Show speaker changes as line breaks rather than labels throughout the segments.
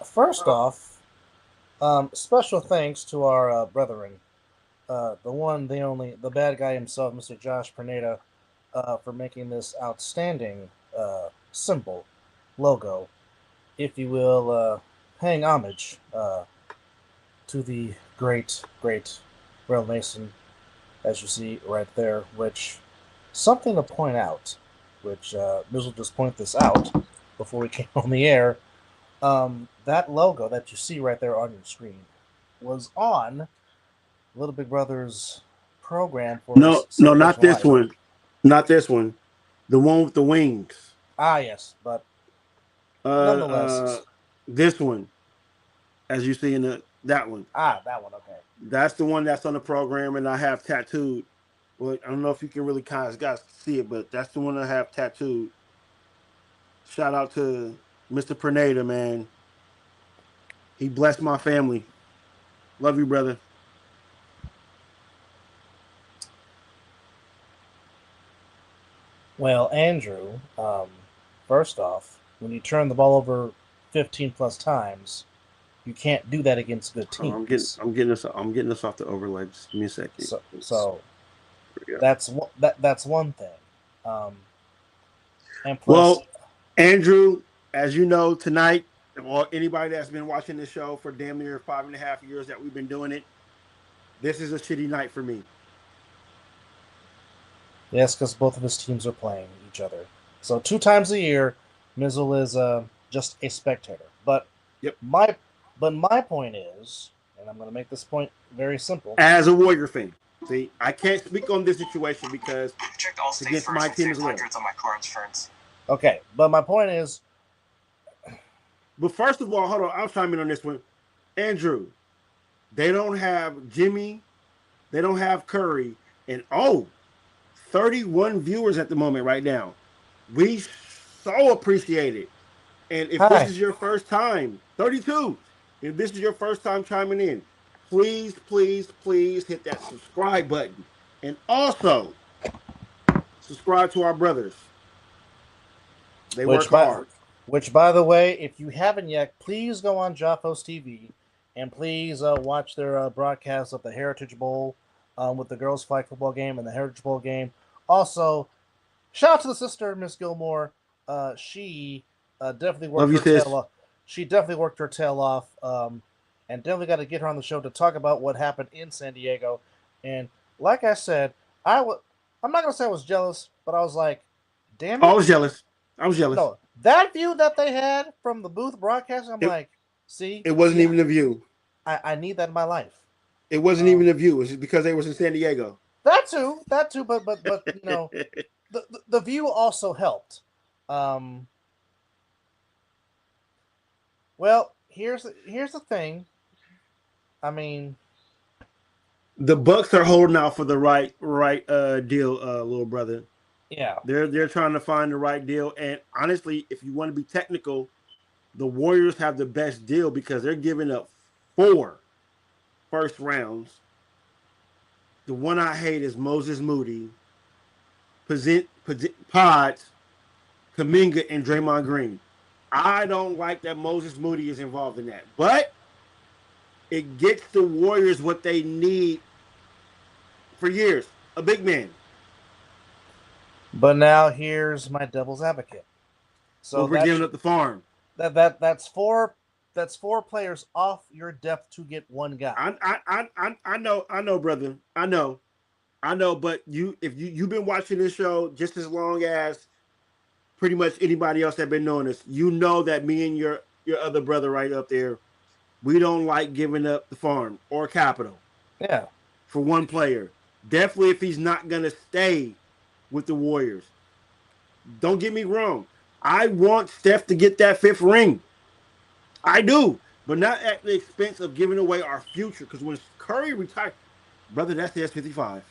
First off, special thanks to our brethren, the one, the only, the bad guy himself, Mr. Josh Perneda, for making this outstanding symbol, logo, if you will, paying homage to the great Rail Mason, as you see right there, which, something to point out, which Mizzle just point this out before we came on the air. That logo that you see right there on your screen was on Little Big Brother's program for his
No, not
celebration of
this
life.
one. Not this one. The one with the wings.
Ah, yes, but
Uh, uh,
nonetheless,
this one, as you see in that one.
that one. Okay.
That's the one that's on the program, and I have tattooed. Well, I don't know if you can really kind of guys see it, but that's the one I have tattooed. Shout out to Mr. Pernada, man. He blessed my family. Love you, brother.
Well, Andrew, first off, when you turn the ball over 15 plus times, you can't do that against good
Oh,
teams.
I'm getting this off the overlay. Just give me a second.
So
Yeah.
that's one thing. Um, and plus,
Well, Andrew, as you know, tonight, or anybody that's been watching this show for damn near 5.5 years that we've been doing it, this is a shitty night for me.
yes, because both of his teams are playing each other. So 2 times a year, Mizzle is just a spectator.
Yep.
My my point is, and I'm going to make this point very simple.
As a Warrior fan, see, I can't speak on this situation because
I checked all
it's
state
against my
first and
team
saved
as well.
hundreds on my car insurance.
Okay, but my point is,
But first of all, hold on, I'll chime in on this one. Andrew, they don't have Jimmy, they don't have Curry, and 31 viewers at the moment right now. We so appreciate it. And if this
hi,
is your first time, 32, if this is your first time chiming in, please hit that subscribe button. And also subscribe to our brothers. They work
which by
hard.
by the way, if you haven't yet, please go on Jaffos TV and please watch their broadcast of the Heritage Bowl with the girls' flag football game and the Heritage Bowl game. Also, shout out to the sister, Miss Gilmore. She definitely
Love
worked
you,
her tail
sis.
off. She definitely worked her tail off, and definitely got to get her on the show to talk about what happened in San Diego. And like I said, I'm not gonna say I was jealous, but I was like, damn
Oh, I
it,
was jealous. I was jealous.
no, that view that they had from the booth broadcasting. I'm
It
like, see,
it wasn't even a view.
I need that in my life.
It wasn't
Um,
even a view. It's just because they was in San Diego.
that too, but the view also helped. Um, well, here's the thing. I mean,
The Bucks are holding out for the right deal, little brother.
yeah,
They're trying to find the right deal. And honestly, if you want to be technical, the Warriors have the best deal because they're giving up four first rounds. The one I hate is Moses Moody, Pods, Kaminga, and Draymond Green. I don't like that Moses Moody is involved in that, but it gets the Warriors what they need for years. A big man.
but now here's my devil's advocate.
Well,
So
we're giving up the farm.
that's four players off your depth to get one guy.
I know, brother. I know. But if you've been watching this show just as long as pretty much anybody else that been knowing us, you know that me and your other brother right up there, we don't like giving up the farm or capital
Yeah,
for one player. Definitely if he's not gonna stay with the Warriors. Don't get me wrong. I want Steph to get that fifth ring. I do, but not at the expense of giving away our future. Because when Curry retired, brother, that's the S55.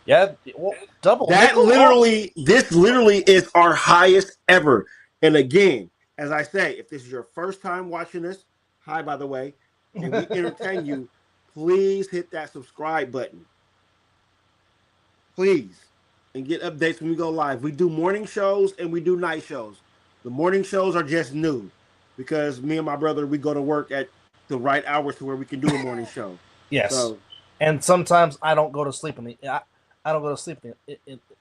yeah. Well, double
That
nickel. Oh,
literally, this literally is our highest ever. And again, as I say, if this is your first time watching this, hi, by the way, and we entertain you, please hit that subscribe button. Please. And get updates when we go live. We do morning shows and we do night shows. The morning shows are just new. because me and my brother, we go to work at the right hours to where we can do a morning show.
Yes,
So
and sometimes I don't go to sleep in the I don't go to sleep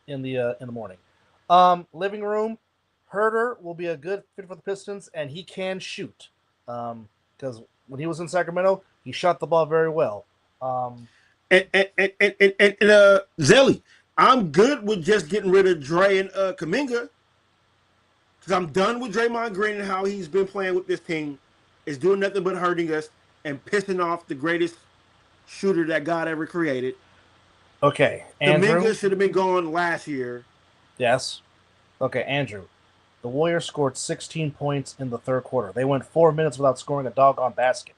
in the morning. Living room, Herder will be a good fit for the Pistons, and he can shoot. Because when he was in Sacramento, he shot the ball very well. Um,
and Zelly, I'm good with just getting rid of Dre and Kaminga because I'm done with Draymond Green and how he's been playing with this team. Is doing nothing but hurting us and pissing off the greatest shooter that God ever created.
okay, Andrew.
Kaminga should have been gone last year.
Yes. Okay, Andrew. The Warriors scored 16 points in the third quarter. They went 4 minutes without scoring a doggone basket.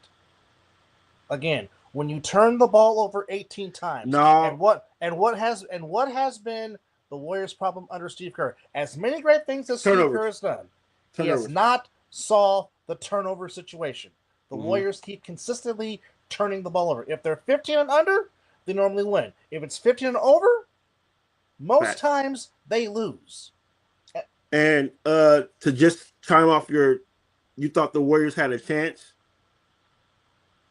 Again, when you turn the ball over 18 times,
No
what has been the Warriors' problem under Steve Kerr? As many great things as Steve Kerr
turnovers,
has done, he has
turnovers.
not solved the turnover situation. The
Mm-hmm.
Warriors keep consistently turning the ball over. If they're 15 and under, they normally win. If it's 15 and over, most
Facts.
times they lose.
And to just chime off you thought the Warriors had a chance?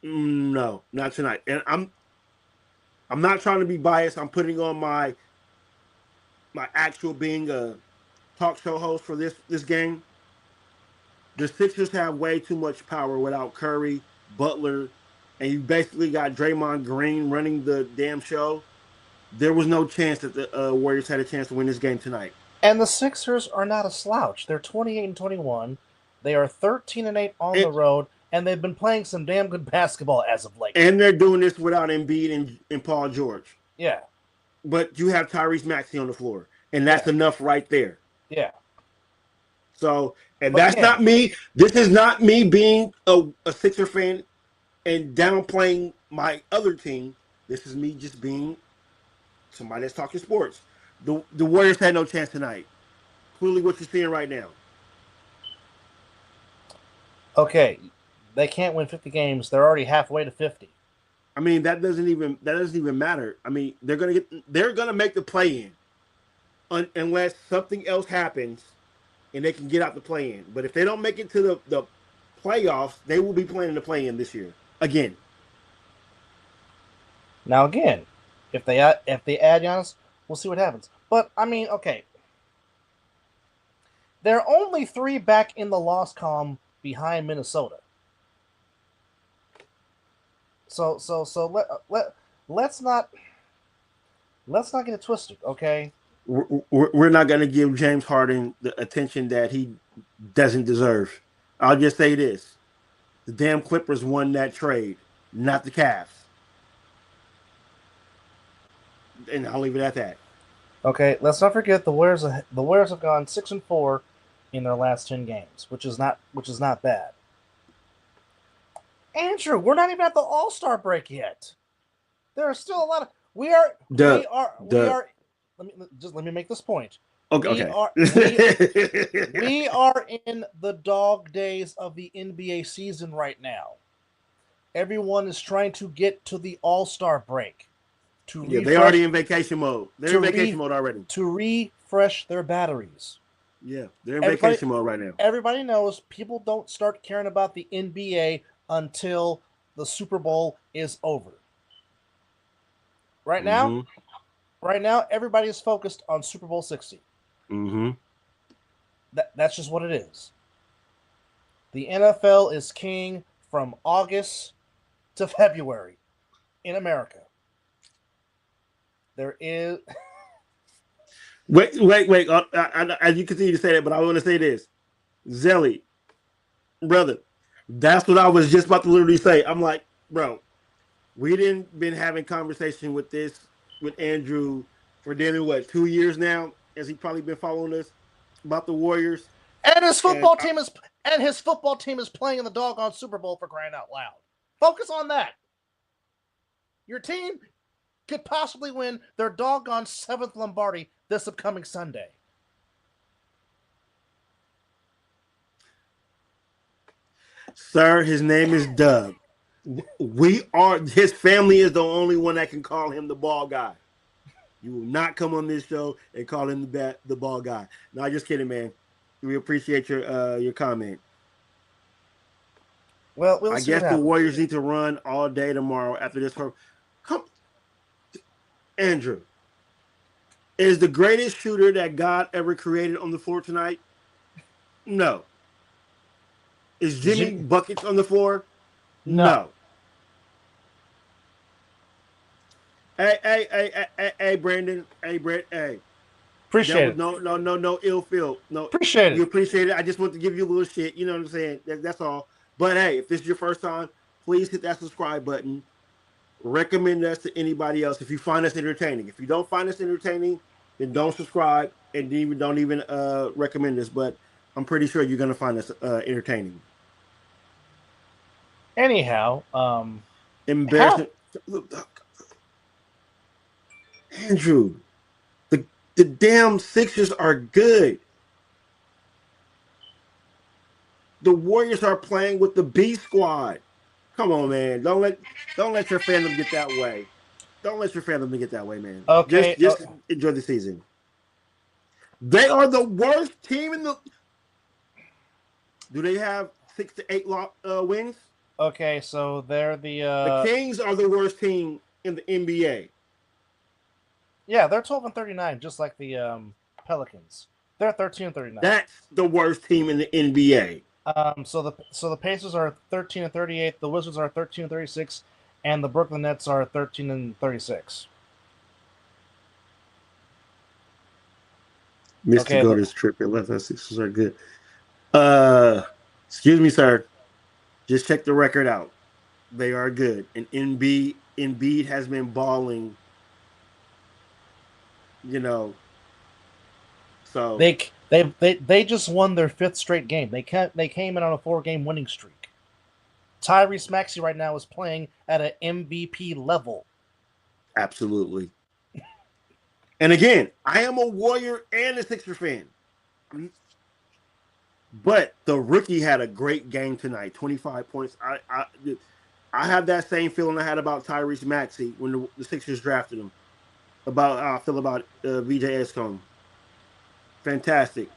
No, not tonight. And I'm not trying to be biased. I'm putting on my actual being a talk show host for this game. The Sixers have way too much power without Curry, Butler, and you basically got Draymond Green running the damn show. There was no chance that the Warriors had a chance to win this game tonight.
And the Sixers are not a slouch. They're 28 and 21. They are 13 and 8 on
And,
the road, and they've been playing some damn good basketball as of late.
and they're doing this without Embiid and Paul George.
Yeah,
But you have Tyrese Maxey on the floor, and that's
yeah,
enough right there.
yeah.
So, and
But
that's
again,
not me. This is not me being a Sixer fan and downplaying my other team. This is me just being somebody that's talking sports. The Warriors had no chance tonight. Clearly, what you're seeing right now.
okay, they can't win 50 games. They're already halfway to 50.
I mean, that doesn't even matter. I mean, they're gonna make the play in unless something else happens and they can get out the play in. But if they don't make it to the playoffs, they will be playing in the play in this year again.
Now again, if they add Giannis, we'll see what happens. But I mean, okay, they're only 3 back in the loss column behind Minnesota. So let's not get it twisted, okay?
We're not going to give James Harden the attention that he doesn't deserve. I'll just say this: the damn Clippers won that trade, not the Cavs, and I'll leave it at that.
Okay, let's not forget the Warriors have gone 6-4 in their last 10 games, which is not bad. Andrew, we're not even at the All-Star break yet. There are still a lot of we are
The
we are we
the
are let me make this point.
okay
We
okay.
are we are in the dog days of the NBA season right now. Everyone is trying to get to the All-Star break to
Yeah, they already
refresh
in vacation mode. They're
to
in vacation
re
mode already.
to refresh their batteries.
Yeah, they're in
Everybody
vacation mode right now.
everybody knows people don't start caring about the NBA until the Super Bowl is over. Right now,
Mm-hmm.
right now everybody is focused on Super Bowl 60.
Mm-hmm.
That's just what it is. The NFL is king from August to February in America. There is
Wait. As you continue to say that, but I want to say this, Zelly, brother. That's what I was just about to literally say. I'm like, bro, we didn't been having conversation with Andrew for nearly what 2 years now, as he probably been following us about the Warriors.
and his
And
football team is and his football team is playing in the doggone Super Bowl for crying out loud. Focus on that. Your team could possibly win their doggone 7th Lombardi this upcoming Sunday.
sir, his name is Doug. We are his family is the only one that can call him the ball guy. You will not come on this show and call him the ball guy. No, just kidding, man. We appreciate your comment.
Well, we'll
I
see what
guess the
happens.
Warriors need to run all day tomorrow after this. Come, Andrew, is the greatest shooter that God ever created on the floor tonight? No. Is Jimmy
Jim,
buckets on the floor?
no,
No. Hey, Brandon. Hey, Brett. Hey, that
appreciate
was
it.
no ill feel. No,
Appreciate
you
it.
appreciate it. I just want to give you a little shit. You know what I'm saying? That's all. But hey, if this is your first time, please hit that subscribe button. Recommend us to anybody else if you find us entertaining. If you don't find us entertaining, then don't subscribe and don't even recommend us. But I'm pretty sure you're gonna find us entertaining.
Anyhow, how
Embarrassing, Andrew. The damn Sixers are good. The Warriors are playing with the B squad. Come on, man. Don't let your fandom get that way. Don't let your fandom get that way, man.
okay,
Just enjoy the season. They are the worst team in the. Do they have 6 to 8 wins?
okay. So they're the
The Kings are the worst team in the NBA.
yeah, they're 12-39, just like the Pelicans. They're 13-39.
That's the worst team in the NBA.
So the Pacers are 13-38. The Wizards are 13-36, and the Brooklyn Nets are 13-36.
Missed to
Okay,
go this trip. Atlanta Sixers are good. Uh, Excuse me, sir. Just check the record out. They are good. And Embiid has been balling, you know. So
they just won their fifth straight game. They came in on a 4-game winning streak. Tyrese Maxey right now is playing at an MVP level.
absolutely. And again, I am a Warrior and a Sixer fan. But the rookie had a great game tonight. 25 points. I have that same feeling I had about Tyrese Maxey when the Sixers drafted him. About how I feel about VJ Escombe. Fantastic.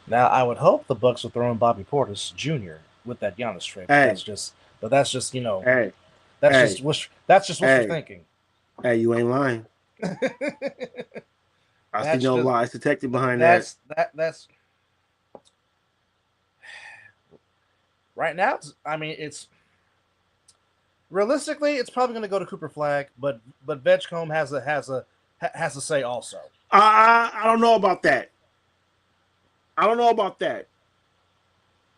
Now I would hope the Bucks are throwing Bobby Portis Jr. with that Giannis trade,
Hey,
but that's just
hey,
that's just
hey,
wishful
hey,
thinking.
hey, you ain't lying. I see
that's
no
just
lies detected behind that.
that's right now. I mean, it's realistically, it's probably going to go to Cooper Flag, but Vegcombe has a say also.
I don't know about that. I don't know about that.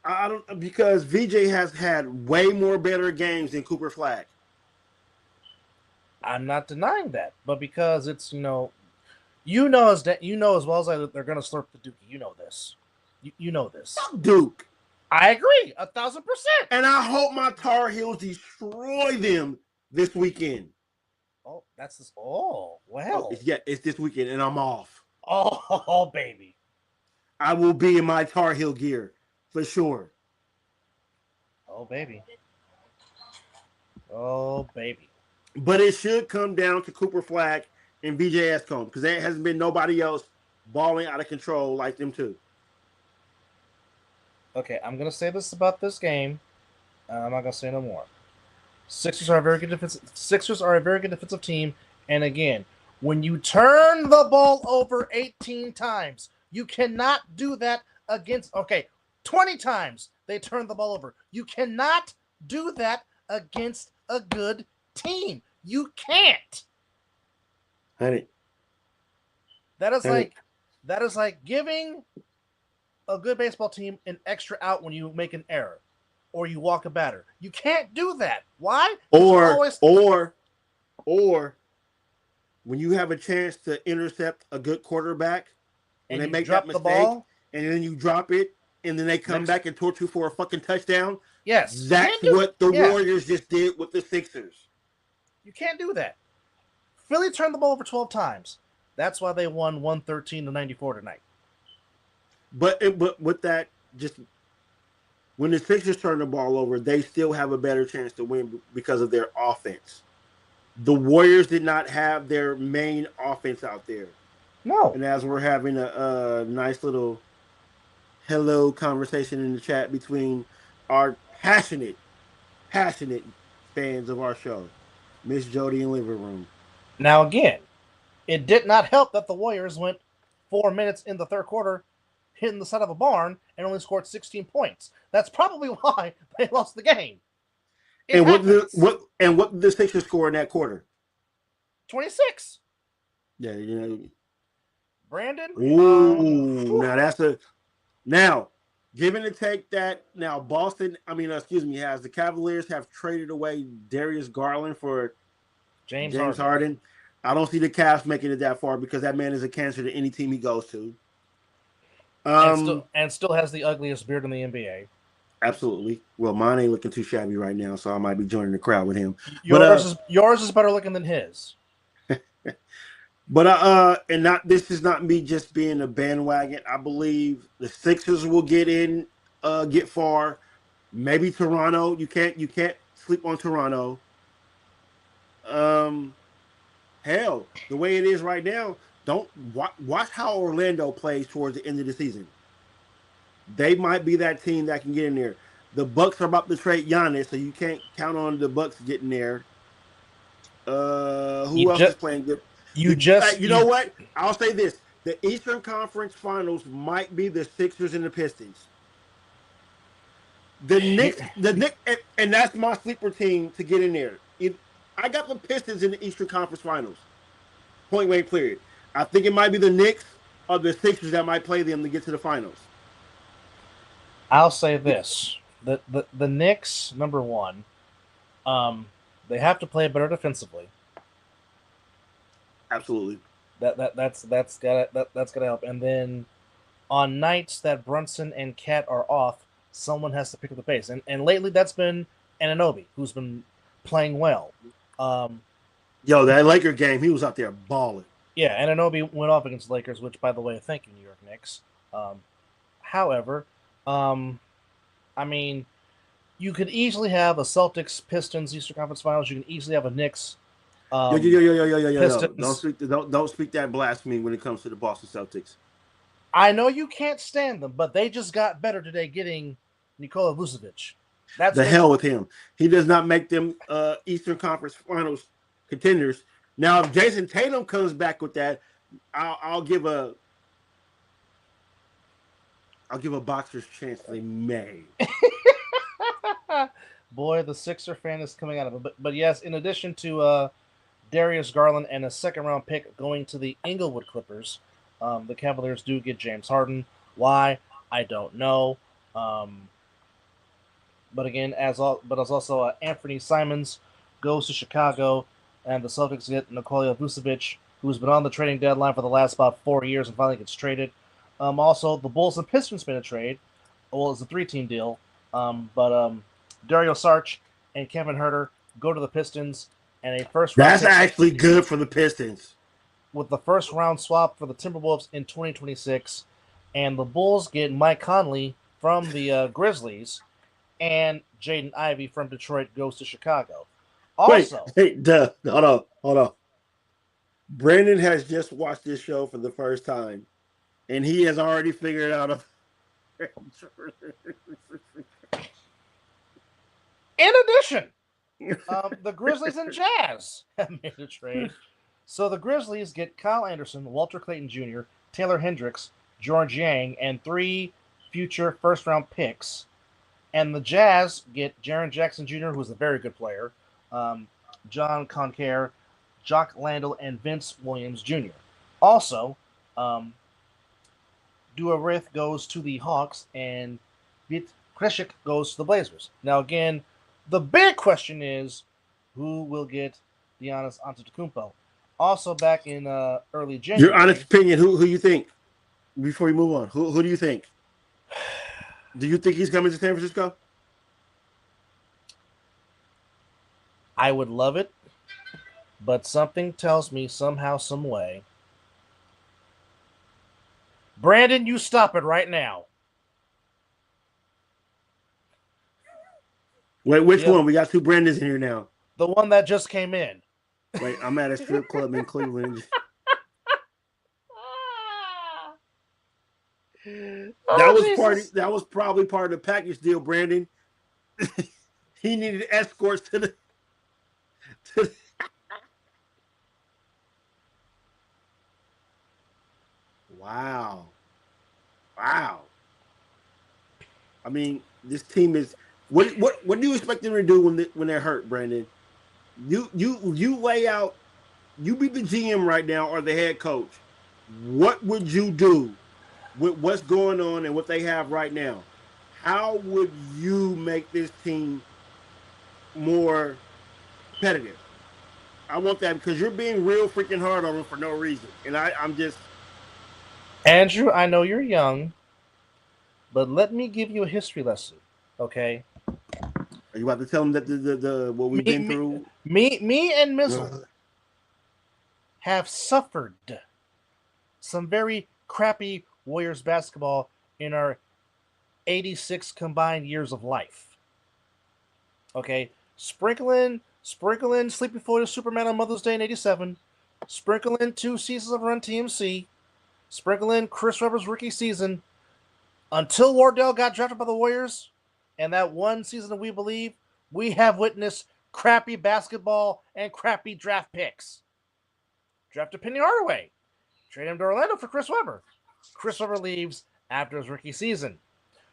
I don't because VJ has had way more better games than Cooper Flag.
I'm not denying that, but because it's you know as well as they're going to slurp the Dookie. You know this. You know this.
Fuck Duke.
I agree 1,000%.
And I hope my Tar Heels destroy them this weekend.
Oh, that's this. Oh,
Oh,
well.
it's this weekend, and I'm off.
Oh, baby.
I will be in my Tar Heel gear for sure.
Oh, baby. Oh, baby.
But it should come down to Cooper Flag and VJ Escombe because there hasn't been nobody else balling out of control like them two.
Okay, I'm gonna say this about this game. I'm not gonna say no more. Sixers are a very good defensive team, and again, when you turn the ball over 18 times, you cannot do that against. Okay, 20 times they turn the ball over. You cannot do that against a good team. You can't.
Honey,
That is
honey.
like that is like giving a good baseball team an extra out when you make an error or you walk a batter. You can't do that. Why? Because you
Or,
always
or, or when you have a chance to intercept a good quarterback, when
and
they
you
make that
drop the
mistake,
ball
and then you drop it, and then they come
next.
back and torch you for a fucking touchdown.
Yes, you
That's
can't do.
what the
Yeah,
Warriors just did with the Sixers.
you can't do that. Philly turned the ball over 12 times. That's why they won 113-94 tonight.
But with that, just when the Sixers turn the ball over, they still have a better chance to win because of their offense. The Warriors did not have their main offense out there.
No.
And as we're having a nice little hello conversation in the chat between are passionate fans of our show. Miss Jody in Living Room.
Now, again, it did not help that the Warriors went 4 minutes in the third quarter hitting the side of a barn and only scored 16 points. That's probably why they lost the game. It
And
happens.
what did the Sixers score in that quarter?
26.
Yeah, you know.
Brandon.
Ooh, now given the take that now Boston, excuse me, has the Cavaliers have traded away Darius Garland for
James
James
Harden.
Harden. I don't see the Cavs making it that far because that man is a cancer to any team he goes to.
And still has the ugliest beard in the NBA.
Absolutely. Well, mine ain't looking too shabby right now, so I might be joining the crowd with him.
Yours is better looking than his.
And not this is not me just being a bandwagon. I believe the Sixers will get far. Maybe Toronto. You can't sleep on Toronto. Hell, the way it is right now, don't watch how Orlando plays towards the end of the season. They might be that team that can get in there. The Bucks are about to trade Giannis, so you can't count on the Bucks getting there.
You
Who else is
just
playing good?
you just
You know what? I'll say this: the Eastern Conference Finals might be the Sixers and the Pistons. And that's my sleeper team to get in there. I got the Pistons in the Eastern Conference Finals. Point blank, period. I think it might be the Knicks or the Sixers that might play them to get to the finals.
I'll say this: the Knicks, number one, they have to play better defensively.
Absolutely.
That's gotta help. And then on nights that Brunson and Cat are off, someone has to pick up the pace. And lately that's been Anunoby, who's been playing well. Um,
Yo, that Laker game, he was out there balling.
yeah, Anunoby went off against the Lakers, which, by the way, thank you, New York Knicks. However, um, I mean, you could easily have a Celtics Pistons Eastern Conference Finals. You can easily have a Knicks
Yo.
Pistons.
Don't speak that blasphemy when it comes to the Boston Celtics.
I know you can't stand them, but they just got better today getting Nikola Vucevic. That's
The
big.
hell with him. He does not make them Eastern Conference Finals contenders. Now, if Jason Tatum comes back with that, I'll give a boxer's chance they may.
Boy, the Sixer fan is coming out of it. But yes, in addition to Darius Garland and a second round pick going to the Inglewood Clippers, the Cavaliers do get James Harden. Why? I don't know. But again, as also Anthony Simons goes to Chicago, and the Celtics get Nikola Vucevic, who's been on the trading deadline for the last about 4 years and finally gets traded. Also, the Bulls and Pistons made a trade. Well, it's a 3-team deal. But Dario Saric and Kevin Huerter go to the Pistons, and a first round
That's
pick
actually good for the Pistons.
with the first round swap for the Timberwolves in 2026. And the Bulls get Mike Conley from the Grizzlies, and Jaden Ivey from Detroit goes to Chicago. Also,
Hold on. Brandon has just watched this show for the first time, and he has already figured out
in addition, the Grizzlies and Jazz have made a trade. So the Grizzlies get Kyle Anderson, Walter Clayton Jr., Taylor Hendricks, George Yang, and 3 future first-round picks. And the Jazz get Jaren Jackson Jr., who's a very good player, John Conker, Jock Landale, and Vince Williams Jr. Also, Duarith goes to the Hawks, and Vit Kreshik goes to the Blazers. Now, again, the big question is who will get Giannis Antetokounmpo. Also, back in early January,
your honest opinion. Who you think? Before we move on, who do you think? Do you think he's coming to San Francisco?
I would love it, but something tells me somehow, some way. Brandon, you stop it right now.
Wait, which one? We got 2 Brandons in here now.
The one that just came in.
Wait, I'm at a strip club in Cleveland. That was probably part of the package deal, Brandon. He needed escorts to the. To the wow. Wow. I mean, this team is what do you expect them to do when they're hurt, Brandon? You lay out. You be the GM right now or the head coach. What would you do with what's going on and what they have right now? How would you make this team more competitive? I want that because you're being real freaking hard on them for no reason, and I'm just.
Andrew, I know you're young, but let me give you a history lesson, okay?
Are you about to tell them that the what we've
Me,
been
me,
through?
me and Mizzle have suffered some very crappy Warriors basketball in our 86 combined years of life. Okay, sprinkling Sleepy Floyd Superman on Mother's Day in '87, sprinkling 2 seasons of Run TMC, sprinkling Chris Webber's rookie season until Wardell got drafted by the Warriors, and that one season that we believe, we have witnessed crappy basketball and crappy draft picks. Drafted Penny Hardaway, trade him to Orlando for Chris Webber. Chris Webber leaves after his rookie season.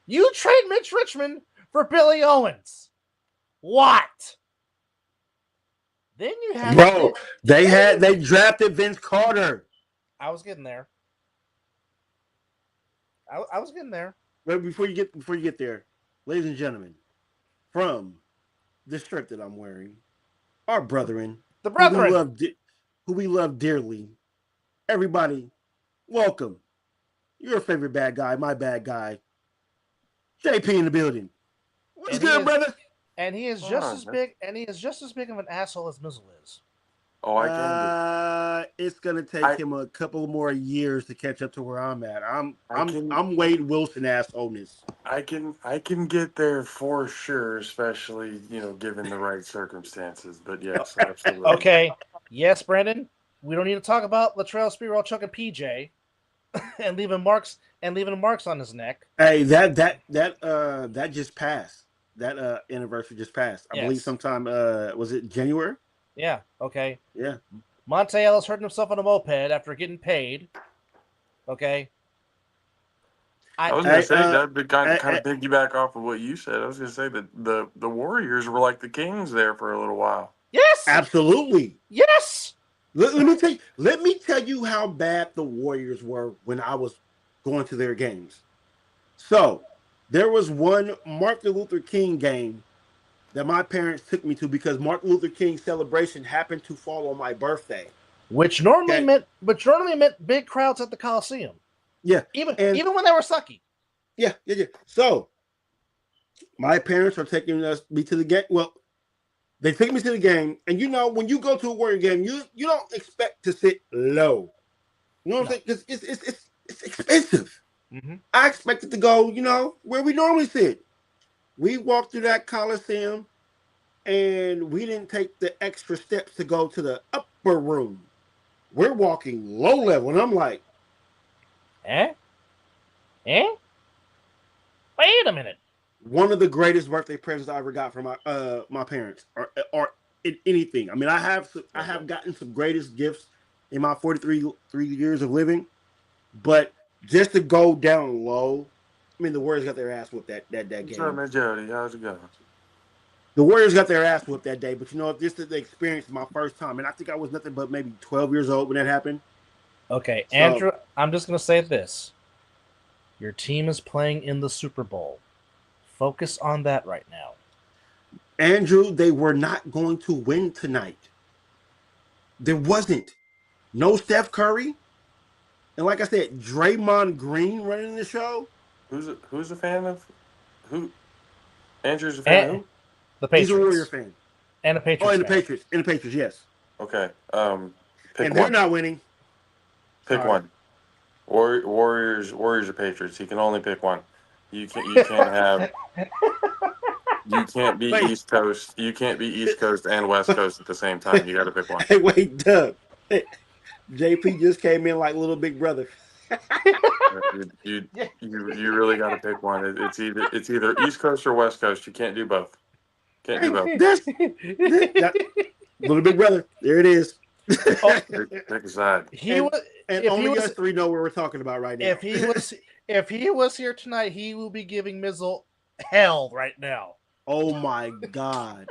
You trade Mitch Richmond for Billy Owens. What? Then you have
Bro, they drafted Vince Carter.
I was getting there. I was getting there.
But before you get there, ladies and gentlemen, from the shirt that I'm wearing, our brethren,
The brethren.
who we love dearly, everybody, welcome. Your favorite bad guy, my bad guy, JP in the building. What's good, brother?
And he is just as big. And he is just as big of an asshole as Mizzle is.
Oh, I can
It's gonna take him a couple more years to catch up to where I'm at. I'm Wade Wilson assholeness.
I can get there for sure, especially given the right circumstances. But yes, absolutely.
Okay, yes, Brandon. We don't need to talk about Latrell Sprewell chucking PJ and leaving marks on his neck.
Hey, that just passed. That anniversary just passed. I believe sometime was it January?
Yeah, okay.
Yeah.
Monte Ellis hurting himself on a moped after getting paid. Okay.
I was going to say that kind of piggyback off of what you said. I was going to say that the Warriors were like the Kings there for a little while.
Yes,
absolutely.
Yes.
Let me tell you how bad the Warriors were when I was going to their games. So there was one Martin Luther King game that my parents took me to because Martin Luther King's celebration happened to fall on my birthday,
which normally meant big crowds at the Coliseum.
Yeah,
even when they were sucky.
Yeah. So my parents are taking me to the game. Well, they took me to the game, and when you go to a Warrior game, you don't expect to sit low. You know what I'm saying? Because it's expensive.
Mm-hmm.
I expected to go, where we normally sit. We walked through that Coliseum, and we didn't take the extra steps to go to the upper room. We're walking low level, and I'm like,
Wait a minute.
One of the greatest birthday presents I ever got from my parents, or anything. I mean, I have gotten some greatest gifts in my 43 years of living, but just to go down low. I mean, the Warriors got their ass whooped that game.
What's up, man, Jody? How's it going?
The Warriors got their ass whooped that day, but this is the experience of my first time, and I think I was nothing but maybe 12 years old when that happened.
Okay, Andrew, I'm just going to say this. Your team is playing in the Super Bowl. Focus on that right now.
Andrew, they were not going to win tonight. There wasn't. No Steph Curry. And like I said, Draymond Green running the show.
Who's a fan of who? Andrew's a fan of who?
The Patriots.
He's a Warrior fan.
And a Patriots.
Oh, and the Patriots. And the Patriots, yes.
Okay.
And they're not winning.
Pick one. Warriors or Patriots. He can only pick one. You can't have. You can't be East Coast. You can't be East Coast and West Coast at the same time. You got to pick one.
Hey, wait, Doug. JP just came in like little big brother.
You really got to pick one. It's either East Coast or West Coast. You can't do both. Can't do both.
That little big brother. There it is.
Pick a side.
And only us three know what we're talking about right now.
If he was here tonight, he will be giving Mizzle hell right now.
Oh my God.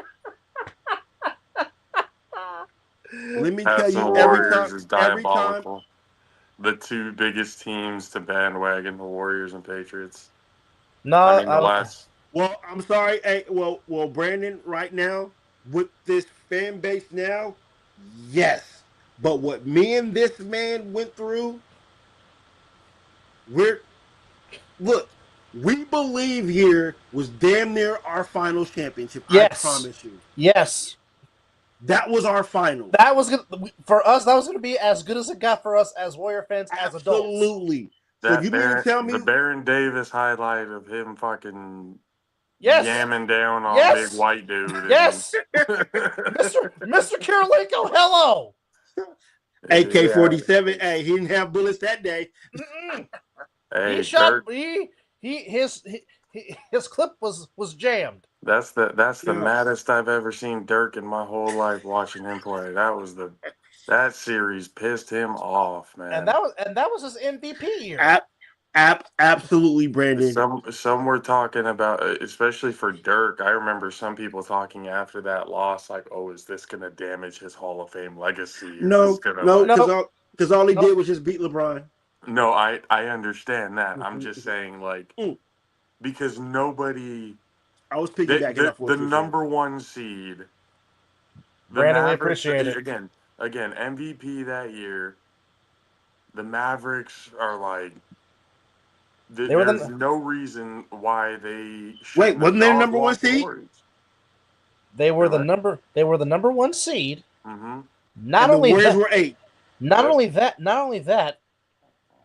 Let me tell you,
Warriors is diabolical. The two biggest teams to bandwagon, the Warriors and Patriots.
No,
I mean the last.
Well, I'm sorry. Hey, well, Brandon, right now with this fan base now, yes. But what me and this man went through, we believe here was damn near our final championship.
Yes.
I promise you.
Yes.
That was our final.
That was for us. That was going to be as good as it got for us as Warrior fans, as adults.
Absolutely.
So you mean to tell me the Baron Davis highlight of him fucking yamming down on a big white dude?
Yes, Mr. Kirilenko, hello.
AK-47. Hey, he didn't have bullets that day.
Hey,
he shot. His clip was jammed.
That's the maddest I've ever seen Dirk in my whole life watching him play. That series pissed him off, man.
And that was his MVP year.
Absolutely, Brandon.
Some were talking about, especially for Dirk. I remember some people talking after that loss, like, "Oh, is this going to damage his Hall of Fame legacy?"
No, because all he did was just beat LeBron.
No, I understand that. I'm just saying, like, because nobody.
I was piggybacking off
the number one seed.
Brandon, we appreciate it.
Again, MVP that year. The Mavericks are like. There's no reason why they should.
Wait, wasn't they the number one seed?
They were the number one seed.
Mm-hmm.
Not only
the Warriors were 8.
Not only that,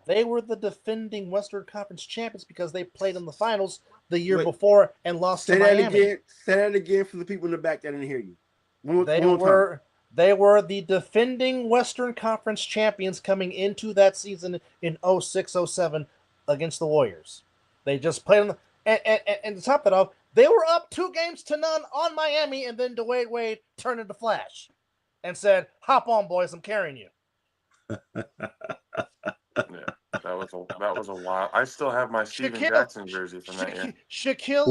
they were the defending Western Conference champions because they played in the finals the year before and lost to Miami.
Say that again for the people in the back that didn't hear you.
They were the defending Western Conference champions coming into that season in 06-07 against the Warriors. They just played and to top that off, they were up 2-0 on Miami, and then Dwayne Wade turned into Flash and said, "Hop on, boys, I'm carrying you."
That was a while. I still have my Steven Jackson jersey from that year.
Shaquille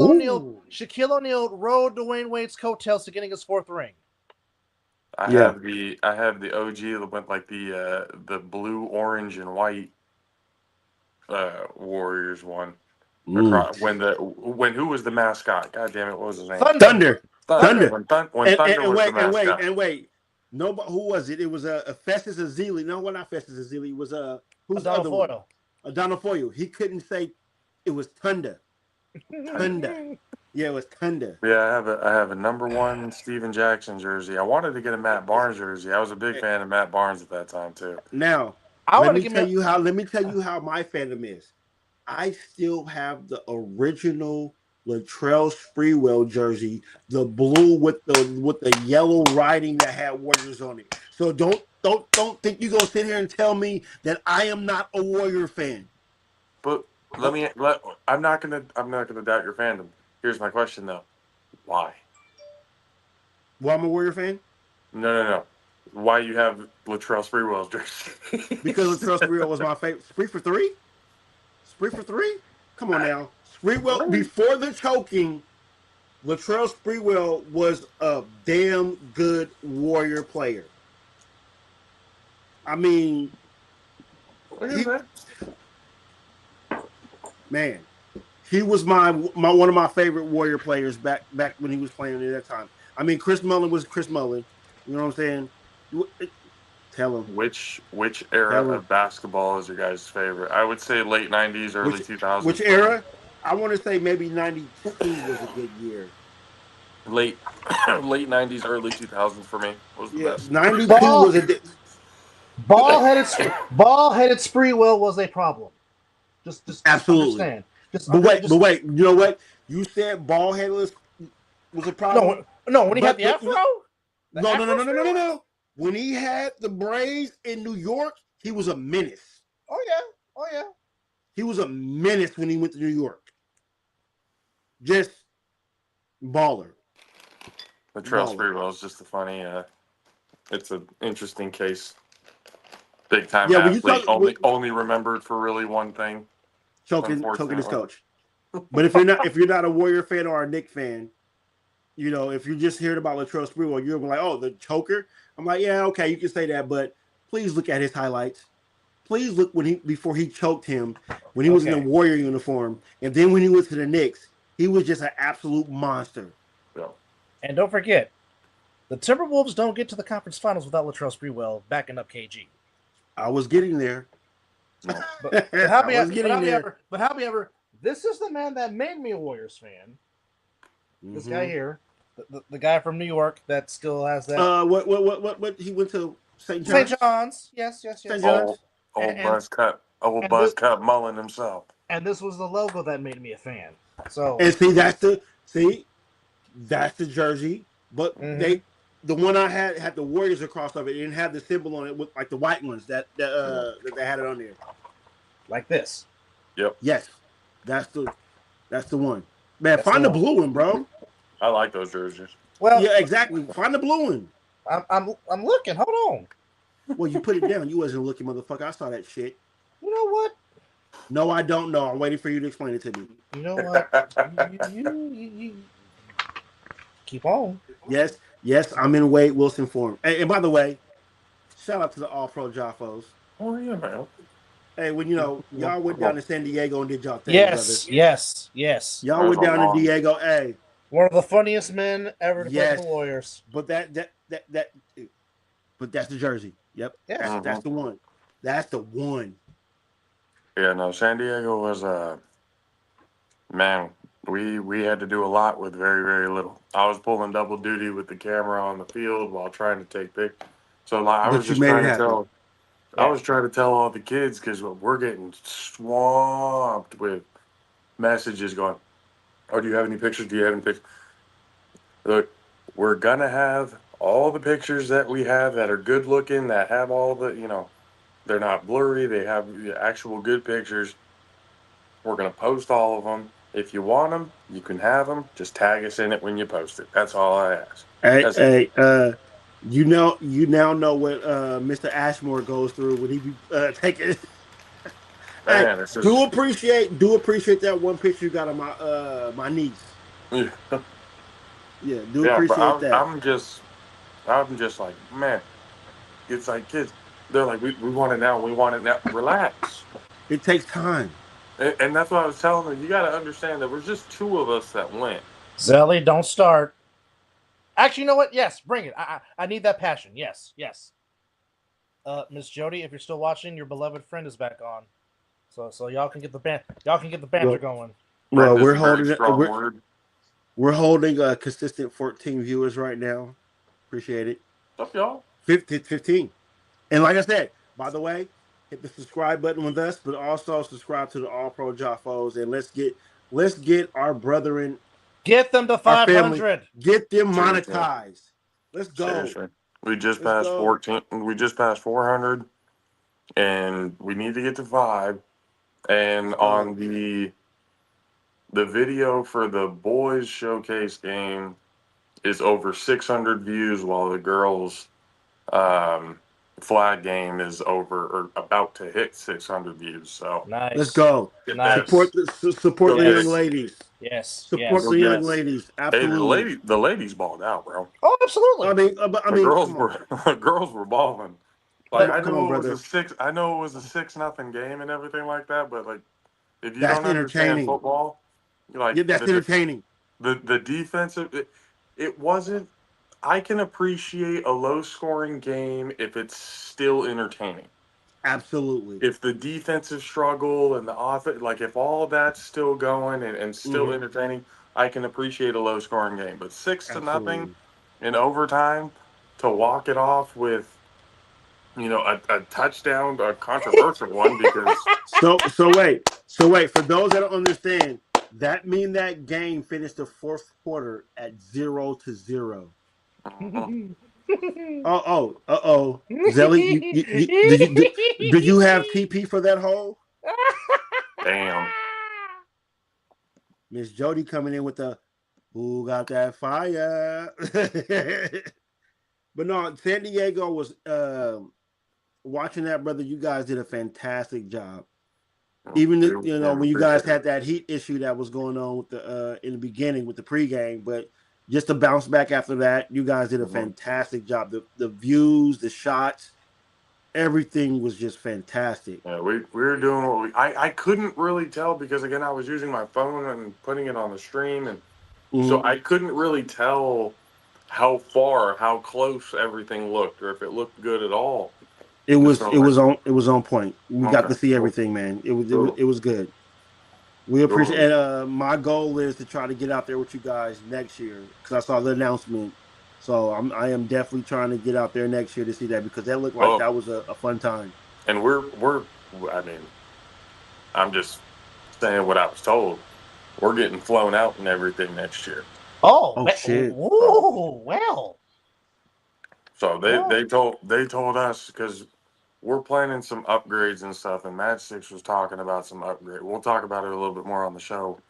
O'Neal rode Dwayne Wade's coattails to getting his 4th ring.
I have the OG that went like the blue, orange, and white Warriors one. When who was the mascot? God damn it, what was his name?
Thunder.
When Thunder was the mascot.
And wait. No, but who was it? It was Festus Ezeli. No, well, not Festus Ezeli. It was who's the other one? Adonai. He couldn't say it was Thunder. Thunder. Yeah, it was Thunder.
Yeah, I have a number 1 Steven Jackson jersey. I wanted to get a Matt Barnes jersey. I was a big fan of Matt Barnes at that time too.
Now, let me tell you how my fandom is. I still have the original Latrell Sprewell jersey, the blue with the yellow writing that had Warriors on it. So don't think you're gonna sit here and tell me that I am not a Warrior fan.
But I'm not gonna doubt your fandom. Here's my question though. Why?
Why I'm a Warrior fan?
No. Why you have Latrell Sprewell's jersey?
Because Latrell Sprewell was my favorite. Spree for three? Come on now. Sprewell, before the choking, Latrell Sprewell was a damn good Warrior player. I mean, he was one of my favorite Warrior players back when he was playing at that time. I mean, Chris Mullin was Chris Mullin. You know what I'm saying? Tell him.
Which era of basketball is your guys' favorite? I would say late 90s, early 2000s.
Which era? I want to say maybe 92 was a good year.
Late 90s, early 2000s for me was the best.
92 was a
ball-headed Sprewell was a problem. Just
absolutely.
Understand.
But wait, you know what? You said ball-headed was a problem.
No, when he had the afro?
No. When he had the braids in New York, he was a menace.
Oh yeah. Oh yeah.
He was a menace when he went to New York. Just baller.
Latrell Sprewell is just a funny. It's an interesting case. Big time
Yeah, when you
athlete,
talk
only remembered for really one thing.
choking his coach. But if you're not a Warrior fan or a Knicks fan, you know, if you just heard about Latrell Sprewell, you're like, oh, the choker. I'm like, yeah, okay, you can say that, but please look at his highlights. Please look before he choked him when he was in the Warrior uniform, and then when he went to the Knicks, he was just an absolute monster.
Yeah.
And don't forget, the Timberwolves don't get to the conference finals without Latrell Sprewell backing up KG.
I was getting there.
No.
But however, this is the man that made me a Warriors fan. This guy here, the guy from New York that still has that.
What? He went to St. John's.
St. John's, yes.
St. John's.
Old buzz cut Mullen himself.
And this was the logo that made me a fan. So
and that's the jersey, but the one I had the Warriors across of it. It didn't have the symbol on it with like the white ones that they had it on there,
like this.
Yep.
Yes, that's the one. Man, that's find the blue one, bro.
I like those jerseys.
Well, yeah, exactly. Find the blue one.
I'm looking. Hold on.
Well, you put it down. You wasn't looking, motherfucker. I saw that shit.
You know what?
No, I don't know. I'm waiting for you to explain it to me.
You know what? you keep on.
Yes, I'm in Wade Wilson form. And by the way, shout out to the All-Pro Jaffos.
Oh yeah, man.
Hey, when y'all went down to San Diego and did y'all thing,
yes.
Y'all went down to Diego. Hey,
one of the funniest men ever to play for the Warriors.
But but that's the jersey. Yep, that's the one. That's the one.
Yeah, no, San Diego was man. We had to do a lot with very, very little. I was pulling double duty with the camera on the field while trying to take pictures. So like, I was trying to tell all the kids because we're getting swamped with messages going, oh, do you have any pictures? Do you have any pictures? Look, we're going to have all the pictures that we have that are good looking, that have all the, they're not blurry. They have actual good pictures. We're going to post all of them. If you want them, you can have them. Just tag us in it when you post it. That's all I ask.
You now know what Mr. Ashmore goes through when he be taking. Man, do appreciate that one picture you got of my niece.
Yeah.
Yeah, appreciate that.
I'm just like, man, it's like kids. They're like, we want it now. We want it now. Relax.
It takes time.
And that's what I was telling them. You got to understand that we're just two of us that went.
Zelly, don't start. Actually, you know what? Yes, bring it. I need that passion. Yes. Miss Jody, if you're still watching, your beloved friend is back on. So y'all can get the banter going.
Well, we're holding a consistent 14 viewers right now. Appreciate it.
What's up, y'all?
15. And like I said, by the way, hit the subscribe button with us, but also subscribe to the All Pro Jaffos, and let's get our brethren.
Get them to 500.
Get them monetized. Let's go.
Seriously. We just passed 14. We just passed 400, and we need to get to 5. And on the video for the boys showcase game is over 600 views, while the girls flag game is over or about to hit 600 views. So
nice.
Let's go.
Nice.
Support the young ladies.
Yes.
Support the young ladies. Absolutely.
Hey, the ladies balled out, bro.
Oh, absolutely.
The girls were balling. Like I know it was a 6-0 game and everything like that, but like if you don't understand football, like
that's entertaining.
The defensive, it wasn't. I can appreciate a low-scoring game if it's still entertaining.
Absolutely.
If the defensive struggle and the offense, like if all that's still going and still entertaining, I can appreciate a low-scoring game. But 6-0 in overtime to walk it off with, a touchdown, a controversial one because.
So wait. For those that don't understand, that means that game finished the fourth quarter at 0-0. Zelly, do you have TP for that hole?
Damn.
Miss Jody coming in with the who got that fire. But no, San Diego was watching that, brother. You guys did a fantastic job. Even when you guys had that heat issue that was going on with the in the beginning with the pregame, but just to bounce back after that, you guys did a fantastic job. The views, the shots, everything was just fantastic.
Yeah, we were doing what I couldn't really tell because again I was using my phone and putting it on the stream, and so I couldn't really tell how close everything looked, or if it looked good at all.
It was on point. We got to see everything, man. It was good. We appreciate. And my goal is to try to get out there with you guys next year because I saw the announcement. So I am definitely trying to get out there next year to see that because that looked like that was a fun time.
And I mean, I'm just saying what I was told. We're getting flown out and everything next year.
Oh shit! Oh well.
So they told us because we're planning some upgrades and stuff, and Mad Six was talking about some upgrade. We'll talk about it a little bit more on the show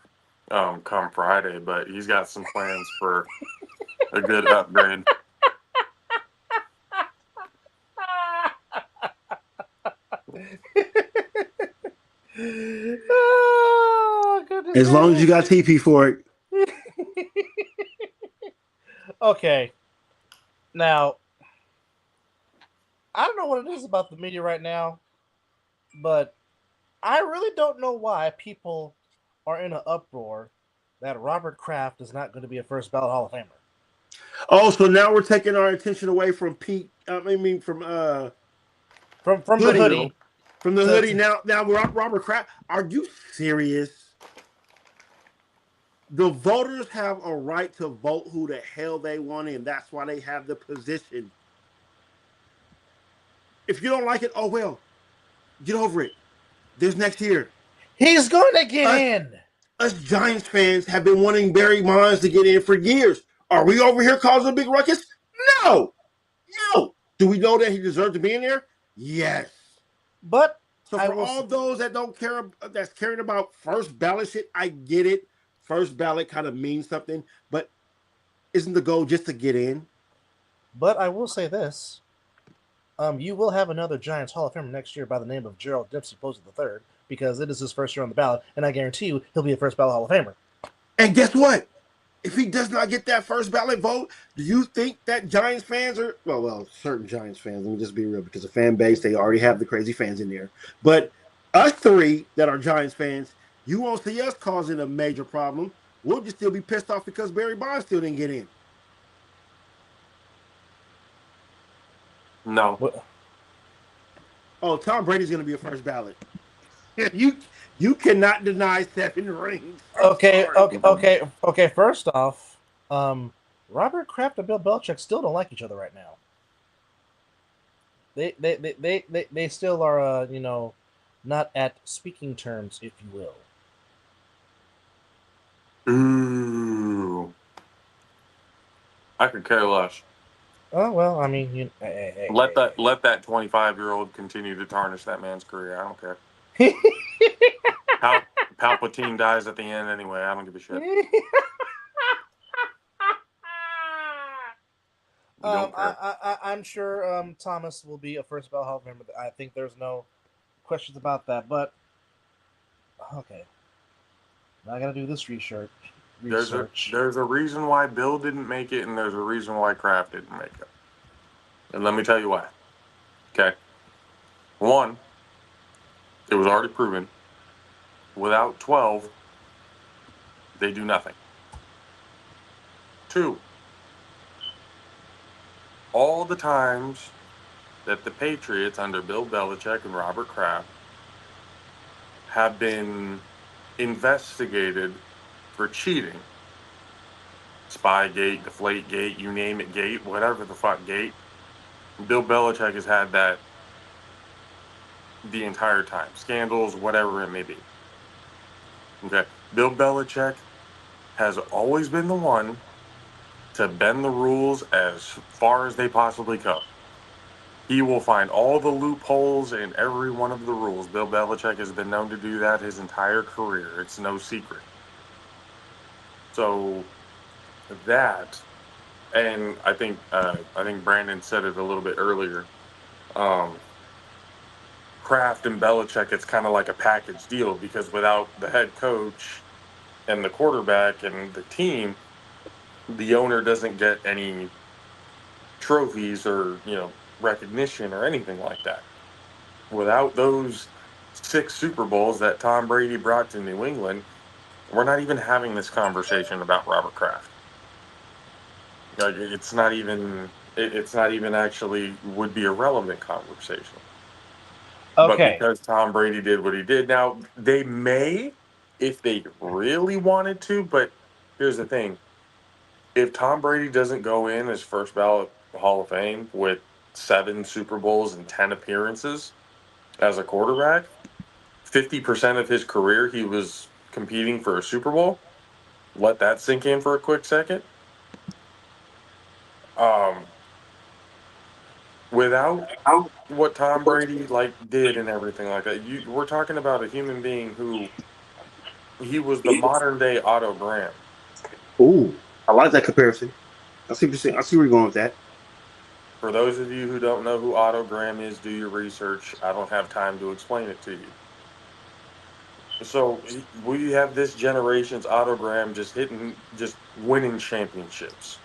come Friday, but he's got some plans for a good upgrade.
Oh, goodness.
As long as you got TP for it.
Okay. Now, I don't know what it is about the media right now, but I really don't know why people are in an uproar that Robert Kraft is not going to be a first ballot Hall of Famer.
Oh, so now we're taking our attention away from Pete. From
the hoodie.
From the hoodie. Now Robert Kraft. Are you serious? The voters have a right to vote who the hell they want, and that's why they have the position. If you don't like it, oh well. Get over it. There's next year.
He's going to get in.
Us Giants fans have been wanting Barry Bonds to get in for years. Are we over here causing a big ruckus? No. Do we know that he deserves to be in there? Yes.
But
so for all those that don't care, that's caring about first ballot shit, I get it. First ballot kind of means something, but isn't the goal just to get in?
But I will say this. You will have another Giants Hall of Famer next year by the name of Gerald Dempsey Posey III because it is his first year on the ballot, and I guarantee you he'll be a first ballot Hall of Famer.
And guess what? If he does not get that first ballot vote, do you think that Giants fans are well, certain Giants fans, let me just be real, because the fan base, they already have the crazy fans in there. But us three that are Giants fans, you won't see us causing a major problem. We'll just still be pissed off because Barry Bonds still didn't get in.
No.
What?
Oh, Tom Brady's going to be a first ballot. You cannot deny 7 rings.
Okay. First off, Robert Kraft and Bill Belichick still don't like each other right now. They still are not at speaking terms, if you will.
Ooh. I could care less.
Oh well, I mean,
let that 25-year-old continue to tarnish that man's career. I don't care. Palpatine dies at the end anyway. I don't give a shit.
I'm sure Thomas will be a first ballot Hall of Famer. I think there's no questions about that. But okay, now I got to do this research.
There's a reason why Bill didn't make it, and there's a reason why Kraft didn't make it. And let me tell you why. Okay. 1, it was already proven. Without 12, they do nothing. 2, all the times that the Patriots under Bill Belichick and Robert Kraft have been investigated for cheating. Spygate, Deflategate, you name it, gate, whatever the fuck gate. Bill Belichick has had that the entire time. Scandals, whatever it may be. Okay. Bill Belichick has always been the one to bend the rules as far as they possibly come. He will find all the loopholes in every one of the rules. Bill Belichick has been known to do that his entire career. It's no secret. So that, and I think Brandon said it a little bit earlier. Kraft and Belichick, it's kind of like a package deal because without the head coach and the quarterback and the team, the owner doesn't get any trophies or recognition or anything like that. Without those 6 Super Bowls that Tom Brady brought to New England, we're not even having this conversation about Robert Kraft. Like it's not even actually would be a relevant conversation. But
Okay.
because Tom Brady did what he did, now they may, if they really wanted to, but here's the thing. If Tom Brady doesn't go in as first ballot Hall of Fame with 7 Super Bowls and 10 appearances as a quarterback, 50% of his career he was competing for a Super Bowl. Let that sink in for a quick second. Without what Tom Brady did and everything like that, we're talking about a human being who he was the modern day Otto Graham.
Ooh, I like that comparison. I see what you're saying. I see where you're going with that.
For those of you who don't know who Otto Graham is, do your research. I don't have time to explain it to you. So we have this generation's Otto Graham just winning championships.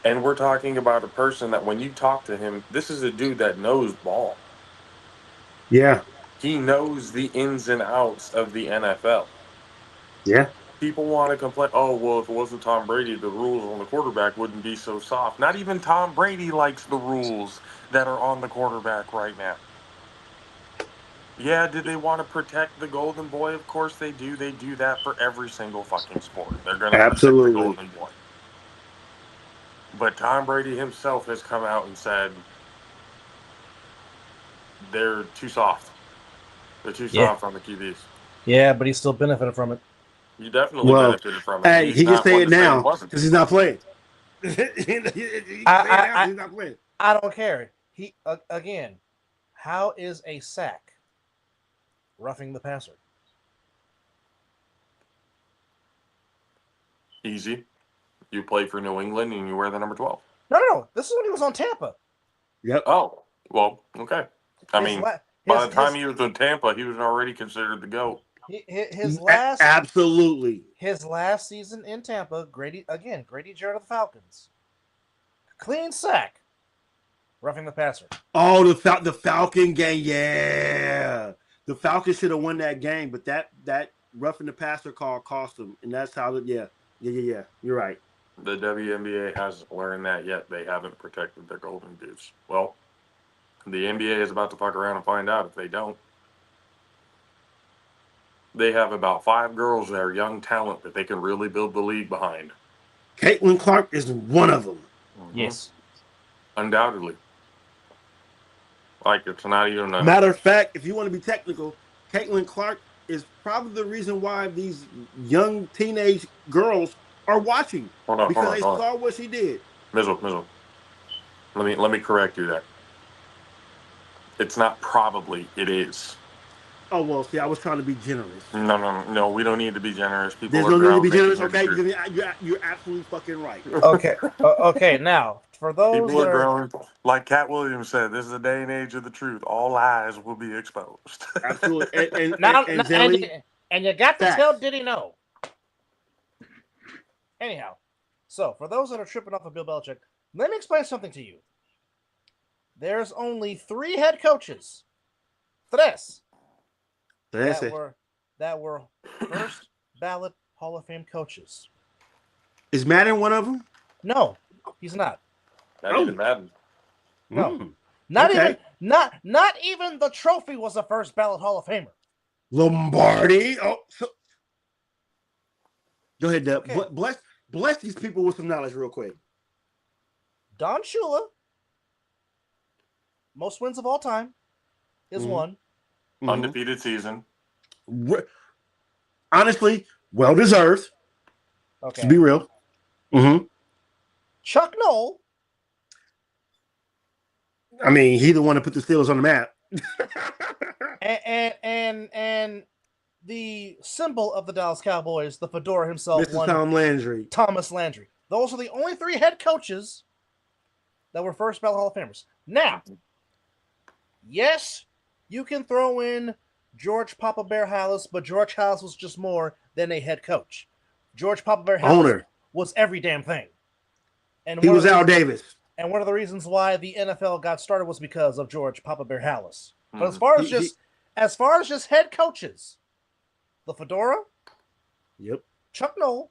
And we're talking about a person that when you talk to him, this is a dude that knows ball.
Yeah.
He knows the ins and outs of the NFL.
Yeah.
People want to complain, oh, well, if it wasn't Tom Brady, the rules on the quarterback wouldn't be so soft. Not even Tom Brady likes the rules that are on the quarterback right now. Yeah, did they want to protect the golden boy? Of course they do. They do that for every single fucking sport. They're going to protect the
Absolutely.
golden boy. But Tom Brady himself has come out and said they're too soft. They're too
Yeah.
soft on the QBs.
Yeah, but he still benefited from it.
You definitely
Well,
benefited from it.
hey,
He's
he can
not
say
one
it
to say he
now
wasn't.
because he's not playing. He can say it now because he's not playing.
I don't care. He again, how is a sack roughing the passer?
Easy. You play for New England and you wear the number 12.
No. This is when he was on Tampa.
Yep.
Oh, well, okay. I mean, by the time he was in Tampa, he was already considered the GOAT.
His last
Absolutely.
His last season in Tampa, Grady Jarrett of the Falcons. Clean sack. Roughing the passer.
Oh, the Falcon game, yeah. The Falcons should have won that game, but that roughing the passer call cost them, and that's how yeah. You're right.
The WNBA hasn't learned that yet. They haven't protected their golden goose. Well, the NBA is about to fuck around and find out if they don't. They have about 5 girls that are young talent that they can really build the league behind.
Caitlin Clark is one of them.
Mm-hmm.
Yes.
Undoubtedly. Like, it's not even a...
Matter of fact, if you want to be technical, Caitlin Clark is probably the reason why these young teenage girls are watching. Because they saw what she did.
Mizzle. Let me correct you there. It's not probably, it is.
Oh, well, see, I was trying to be generous.
No, we don't need to be generous.
There's no need to be generous, okay? You're absolutely fucking right.
Okay, now, for those
people are growing, like Cat Williams said, this is the day and age of the truth. All lies will be exposed.
Absolutely.
And you got to tell Diddy no. Anyhow, so for those that are tripping off of Bill Belichick, let me explain something to you. There's only 3 head coaches. That were first ballot Hall of Fame coaches.
Is Madden one of them?
No, he's not.
Not even Madden.
No. Not even the trophy was a first ballot Hall of Famer.
Lombardi. Oh, go ahead, Deb.
Okay.
Bless these people with some knowledge real quick.
Don Shula, most wins of all time, is one.
Undefeated season.
Honestly, well deserved.
Okay.
To be real.
Chuck Noll.
I mean, he the one to put the Steelers on the map.
and the symbol of the Dallas Cowboys, the fedora himself,
Mr. Tom Landry.
Thomas Landry. Those are the only 3 head coaches that were first ballot Hall of Famers. Now, yes, you can throw in George Papa Bear Hallis, but George Hallis was just more than a head coach. George Papa Bear Hallis was every damn thing. And
he was Al Davis.
And one of the reasons why the NFL got started was because of George Papa Bear Hallis. But as far as just head coaches, the fedora,
yep,
Chuck Noll,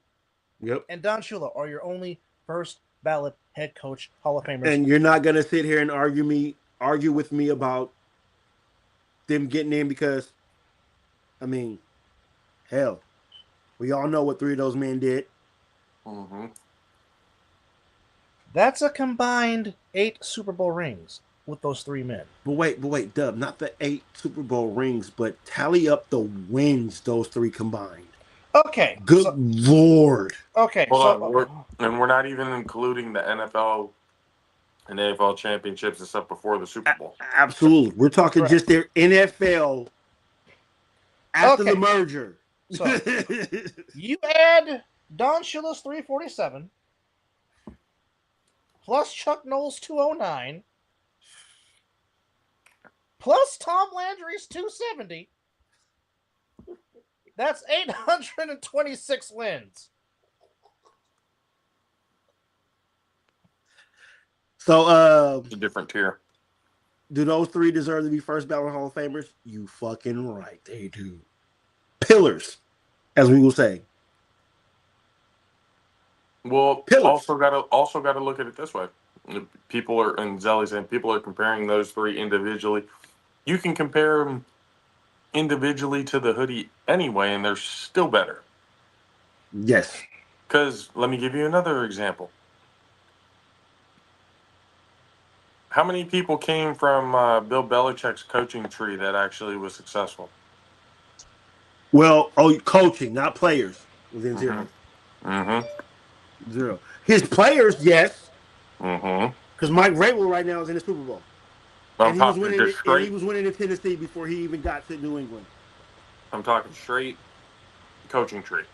yep,
and Don Shula are your only first ballot head coach Hall of Famers.
And you're not gonna sit here and argue with me about them getting in because, I mean, hell, we all know what 3 of those men did.
Mm-hmm.
That's a combined 8 Super Bowl rings with those 3 men.
But wait, Dub, not the 8 Super Bowl rings, but tally up the wins those 3 combined.
Okay.
Good Lord.
Okay.
We're not even including the NFL and AFL championships and stuff before the Super Bowl.
Absolutely. We're talking just their NFL after the merger.
So you add Don Shula's 347 plus Chuck Noll's 209 plus Tom Landry's 270. That's 826 wins.
So,
it's a different tier.
Do those 3 deserve to be first ballot Hall of Famers? You fucking right, they do. Pillars, as we will say.
Well,
Pillars.
also gotta look at it this way. People are, and Zelly's saying people are comparing those 3 individually. You can compare them individually to the hoodie anyway, and they're still better.
Yes.
Because let me give you another example. How many people came from Bill Belichick's coaching tree that actually was successful?
Well, coaching, not players. Within 0.
Mm-hmm.
0. His players, yes.
Mm-hmm.
Because Mike Vrabel right now is in the Super Bowl.
And
he was winning in Tennessee before he even got to New England.
I'm talking straight coaching tree.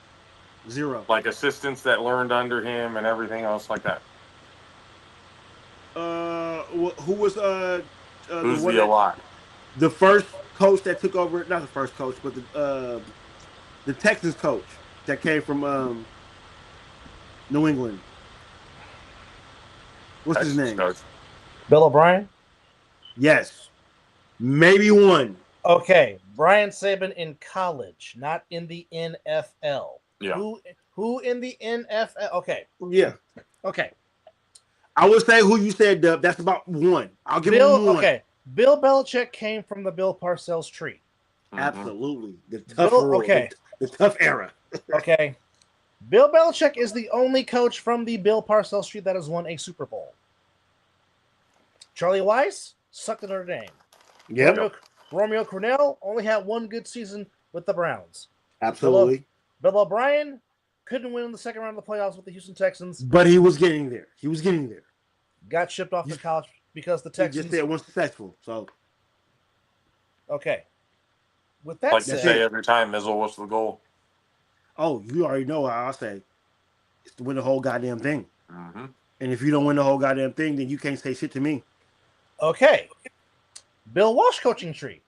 0.
Like assistants that learned under him and everything else like that.
Who was
who's the lot?
The first coach that took over, not the first coach, but the Texans coach that came from New England. What's his name?
Coach.
Bill O'Brien?
Yes. Maybe one.
Okay. Brian Saban in college, not in the NFL.
Yeah.
Who in the NFL? Okay.
Yeah.
Okay.
I would say who you said, Dub. That's about one. I'll give him one. Okay.
Bill Belichick came from the Bill Parcells tree.
Mm-hmm. Absolutely. The tough the tough era.
Okay. Bill Belichick is the only coach from the Bill Parcells tree that has won a Super Bowl. Charlie Weiss sucked at Notre Dame.
Yep.
Romeo Crennel only had one good season with the Browns.
Absolutely.
Bill O'Brien couldn't win in the second round of the playoffs with the Houston Texans.
But he was getting there.
Got shipped off to college because the Texans
just said wasn't successful. So
okay. With that
said, you say every time, Mizzle, what's the goal?
Oh, you already know how I say. It's to win the whole goddamn thing.
Mm-hmm.
And if you don't win the whole goddamn thing, then you can't say shit to me.
Okay. Bill Walsh coaching tree.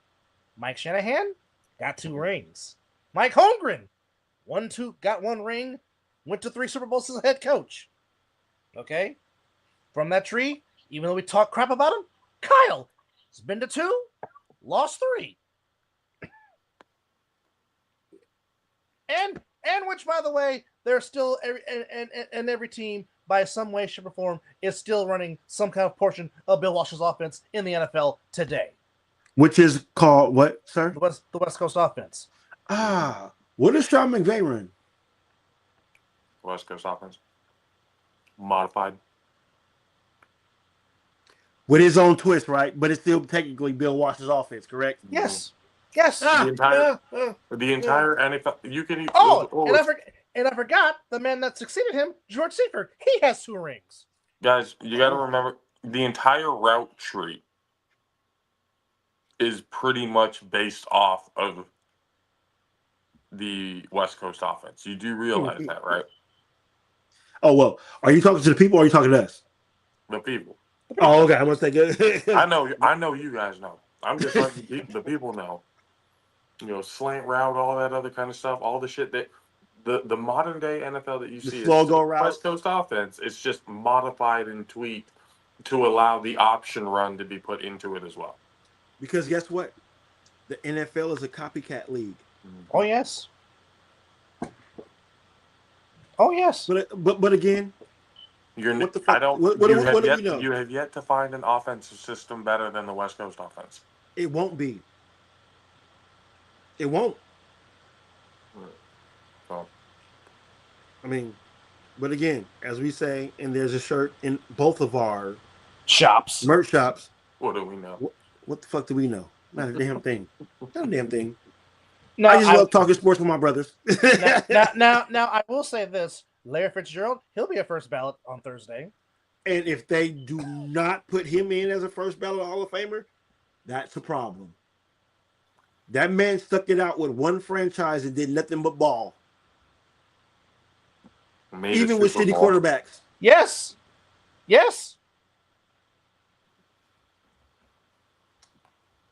Mike Shanahan got 2 rings. Mike Holmgren got 1 ring, went to 3 Super Bowls as a head coach. Okay? From that tree, even though we talk crap about him, Kyle has been to 2, lost 3. And which, by the way, there's still every team by some way, shape, or form is still running some kind of portion of Bill Walsh's offense in the NFL today.
Which is called what, sir?
The West Coast offense.
What does Sean McVay run?
West Coast offense. Modified.
With his own twist, right? But it's still technically Bill Walsh's offense, correct?
Yes. Yes.
The entire NFL. You can.
And I forgot the man that succeeded him, George Seifert. He has 2 rings.
Guys, you got to remember the entire route tree is pretty much based off of the West Coast offense. You do realize that, right?
Oh, well, are you talking to the people or are you talking to us?
The people.
Oh, okay. I'm going to say good.
I know you guys know. I'm just letting the people know. Slant route, all that other kind of stuff, all the shit that the modern day NFL that you
The
see is
slow
still
go route.
West Coast offense. It's just modified and tweaked to allow the option run to be put into it as well.
Because guess what? The NFL is a copycat league.
Oh yes. Oh yes.
But again, what the fuck?
I don't.
What do we know?
You have yet to find an offensive system better than the West Coast offense.
It won't be. It won't.
So,
I mean, but again, as we say, and there's a shirt in both of our
shops,
merch shops.
what do we know?
What the fuck do we know? Not a damn thing. Not a damn thing.
Now,
I just love talking sports with my brothers.
now, I will say this: Larry Fitzgerald, he'll be a first ballot on Thursday.
And if they do not put him in as a first ballot Hall of Famer, that's a problem. That man stuck it out with one franchise and did nothing but ball. Even with shitty quarterbacks.
Yes. Yes.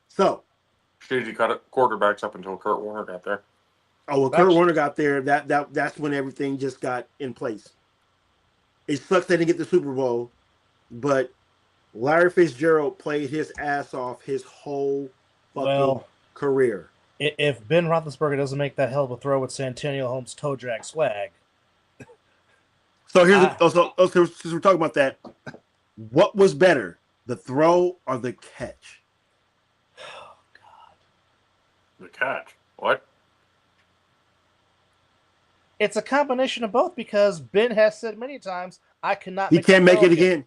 So. Shitty quarterbacks up until Kurt Warner got there.
Oh, well, Kurt Warner got there. That's when everything just got in place. It sucks they didn't get the Super Bowl, but Larry Fitzgerald played his ass off his whole fucking career.
If Ben Roethlisberger doesn't make that hell of a throw with Santonio Holmes' toe drag swag.
So since we're talking about that, what was better, the throw or the catch?
Oh God.
The catch. What?
It's a combination of both because Ben has said many times, I cannot.
He can't make it again.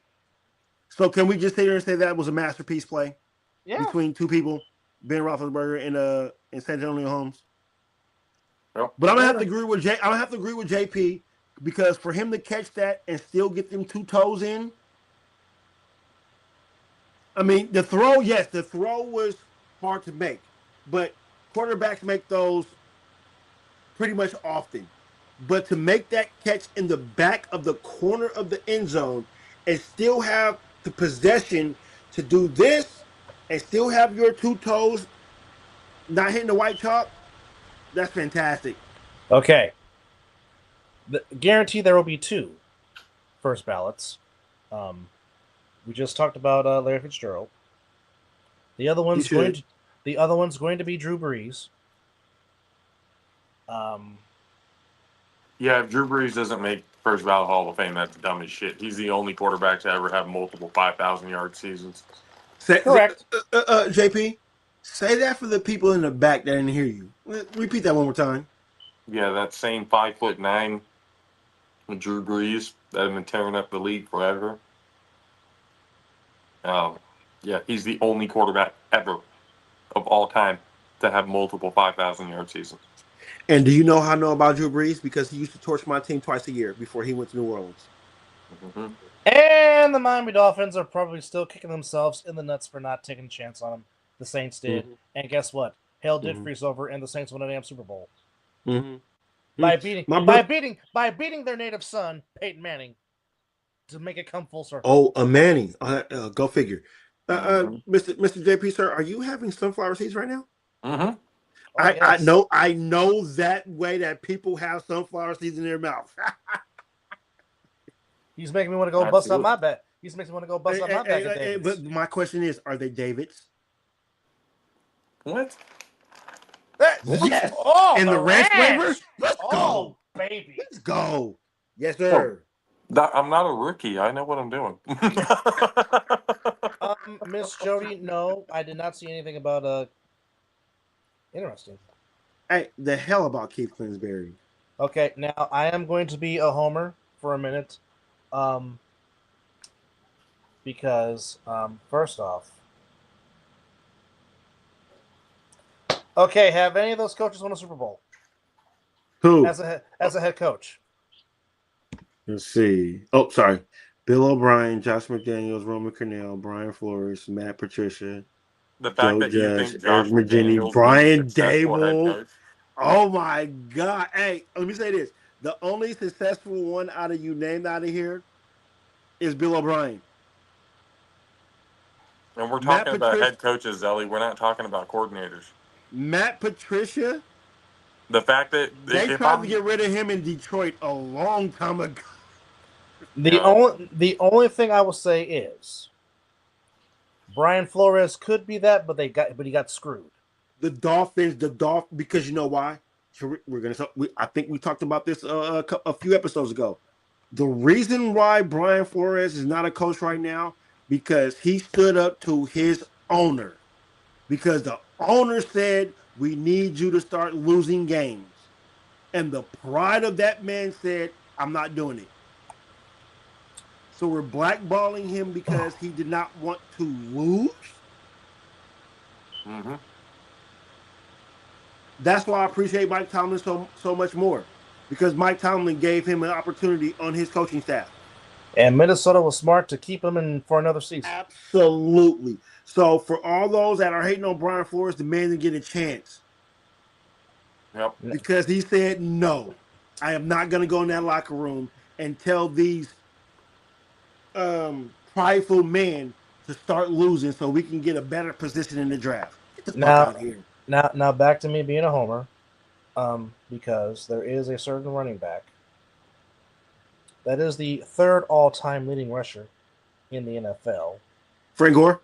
So can we just sit here and say that was a masterpiece play?
Yeah.
Between two people, Ben Roethlisberger and Santonio Holmes.
Yep.
But I'm gonna have to agree with JP because for him to catch that and still get them two toes in. I mean, the throw was hard to make, but quarterbacks make those pretty much often. But to make that catch in the back of the corner of the end zone and still have the possession to do this and still have your two toes not hitting the white chalk, that's fantastic.
Okay. Guarantee there will be two first ballots. We just talked about Larry Fitzgerald. The other one's going to be Drew Brees.
Yeah, if Drew Brees doesn't make first ballot Hall of Fame, that's dumb as shit. He's the only quarterback to ever have multiple 5,000-yard seasons.
Correct.
JP, say that for the people in the back that didn't hear you. Repeat that one more time.
Yeah, that same 5'9" Drew Brees that have been tearing up the league forever. Yeah, he's the only quarterback ever of all time to have multiple 5,000-yard seasons.
And do you know how I know about Drew Brees? Because he used to torch my team twice a year before he went to New Orleans.
Mm-hmm.
And the Miami Dolphins are probably still kicking themselves in the nuts for not taking a chance on him. The Saints did. Mm-hmm. And guess what? Hell did freeze over, and the Saints won a damn Super Bowl.
Mm-hmm.
By beating their native son, Peyton Manning, to make it come full circle.
Oh, a Manning. Go figure. Mr. JP, sir, are you having sunflower seeds right now?
Mm-hmm.
Oh,
I know that way that people have sunflower seeds in their mouth.
He's making me want to go bust up my back. He's making me want to go bust up my back.
But my question is, are they Davids?
What?
Yes. Oh, and the ranch flavor? Let's
go, baby.
Let's go. Yes, sir.
I'm not a rookie. I know what I'm doing.
Miss Jody, no, I did not see anything about interesting.
Hey, the hell about Keith Kingsbury?
Okay, now I am going to be a homer for a minute. Because first off, okay, have any of those coaches won a Super Bowl?
Who?
As a head coach.
Let's see. Oh, sorry. Bill O'Brien, Josh McDaniels, Roman Cornell, Brian Flores, Matt Patricia,
The fact
Joe
that you
Judge,
think
Eric
Josh
McGinney,
McDaniels is a
Brian
successful head
Dable.
coach.
Oh my God. Hey, let me say this. The only successful one out of you named out of here is Bill O'Brien.
And we're
Matt
talking about
Patricia.
head coaches, Zelly. We're not talking about coordinators.
Matt Patricia.
The fact that
They
if
tried to
I'm,
get rid of him in Detroit a long time ago.
yeah,
The only thing I will say is Brian Flores could be that, but he got screwed.
The Dolphins, because you know why? We're gonna. I think we talked about this a few episodes ago. The reason why Brian Flores is not a coach right now because he stood up to his owner. Because the owner said we need you to start losing games, and the pride of that man said, "I'm not doing it." So we're blackballing him because he did not want to lose.
mm-hmm.
That's why I appreciate Mike Tomlin so much more because Mike Tomlin gave him an opportunity on his coaching staff.
And Minnesota was smart to keep him in for another season.
Absolutely. So for all those that are hating on Brian Flores, the man didn't get a chance.
Yep.
Because he said, no, I am not going to go in that locker room and tell these prideful men to start losing so we can get a better position in the draft. Get the fuck out of here.
Now back to me being a homer, because there is a certain running back that is the third all-time leading rusher in the NFL.
Frank Gore?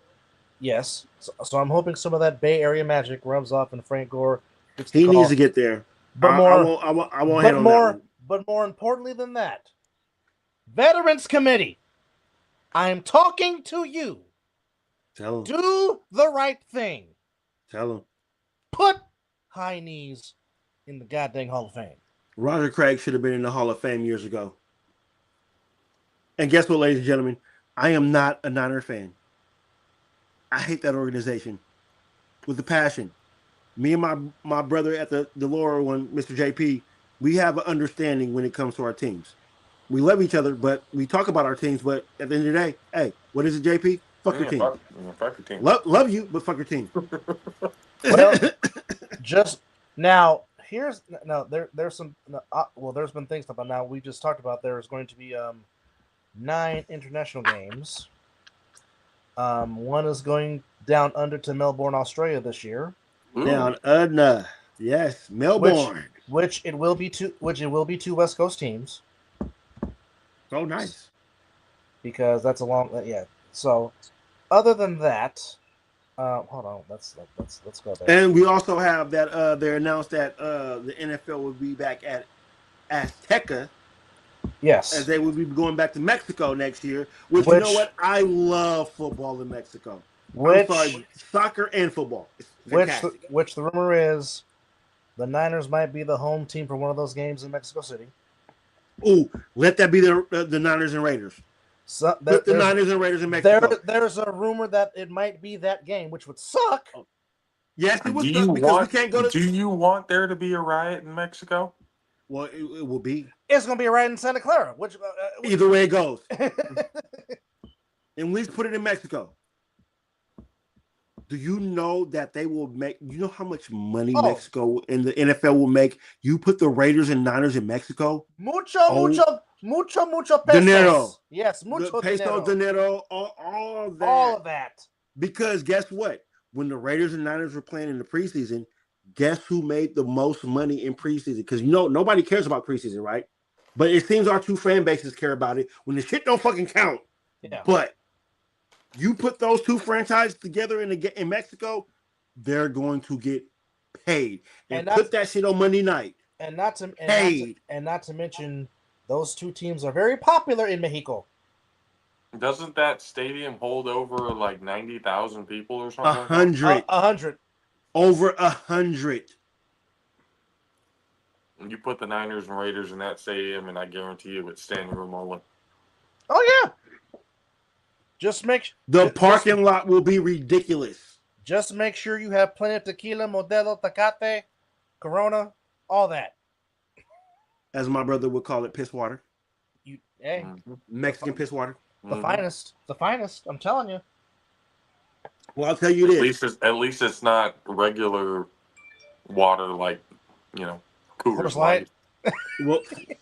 Yes, so I'm hoping some of that Bay Area magic rubs off, and Frank Gore gets the
He
call.
needs to get there.
But
I won't hit on that one.
But more importantly than that, Veterans Committee, I'm talking to you.
Tell him.
Do the right thing.
Tell him.
Put high knees in the goddamn Hall of Fame.
Roger Craig should have been in the Hall of Fame years ago. And guess what, ladies and gentlemen? I am not a Niner fan. I hate that organization with a passion. Me and my brother at the lower one, Mr. JP, we have an understanding when it comes to our teams. We love each other, but we talk about our teams. But at the end of the day, hey, what is it, JP? Fuck your team.
Fuck your team.
Love you, but fuck your team.
Well, just now, there's some. There's been things about now. We just talked about there's going to be 9 international games. One is going down under to Melbourne, Australia this year.
Down under, yes, Melbourne.
Which it will be two West Coast teams.
Oh, nice.
Because that's a long So, other than that, hold on, let's go there.
And we also have that they announced that the NFL will be back at Azteca.
Yes,
as they will be going back to Mexico next year. Which you know what? I love football in Mexico. I'm sorry, soccer and football. It's fantastic.
Which the rumor is, the Niners might be the home team for one of those games in Mexico City.
Ooh, let that be the Niners and Raiders. Put the Niners and Raiders in Mexico.
There's a rumor that it might be that game, which would suck.
Yes, it would suck because we can't go to.
Do you want there to be a riot in Mexico?
Well, it will be.
It's going to be a riot in Santa Clara.
Either way it goes. At least put it in Mexico. Do you know that they will make? You know how much money Mexico and the NFL will make? You put the Raiders and Niners in Mexico.
Mucho pesos.
Dinero.
Yes, mucho
peso dinero. All that.
All of that.
Because guess what? When the Raiders and Niners were playing in the preseason, guess who made the most money in preseason? Because nobody cares about preseason, right? But it seems our two fan bases care about it when the shit don't fucking count.
Yeah.
But you put those two franchises together in Mexico, they're going to get paid. And put that shit on Monday night.
Not to mention, those two teams are very popular in Mexico.
Doesn't that stadium hold over like 90,000 people or something?
100.
100.
Over 100.
You put the Niners and Raiders in that stadium, and I guarantee you it's standing room only.
Oh yeah.
The parking lot will be ridiculous.
Just make sure you have plenty of tequila, Modelo, Tecate, Corona, all that.
As my brother would call it, piss water.
Hey,
Mexican piss water.
The finest. I'm telling you.
Well, I'll tell you this.
At least it's not regular water like
Coors
Coors
Light.
Light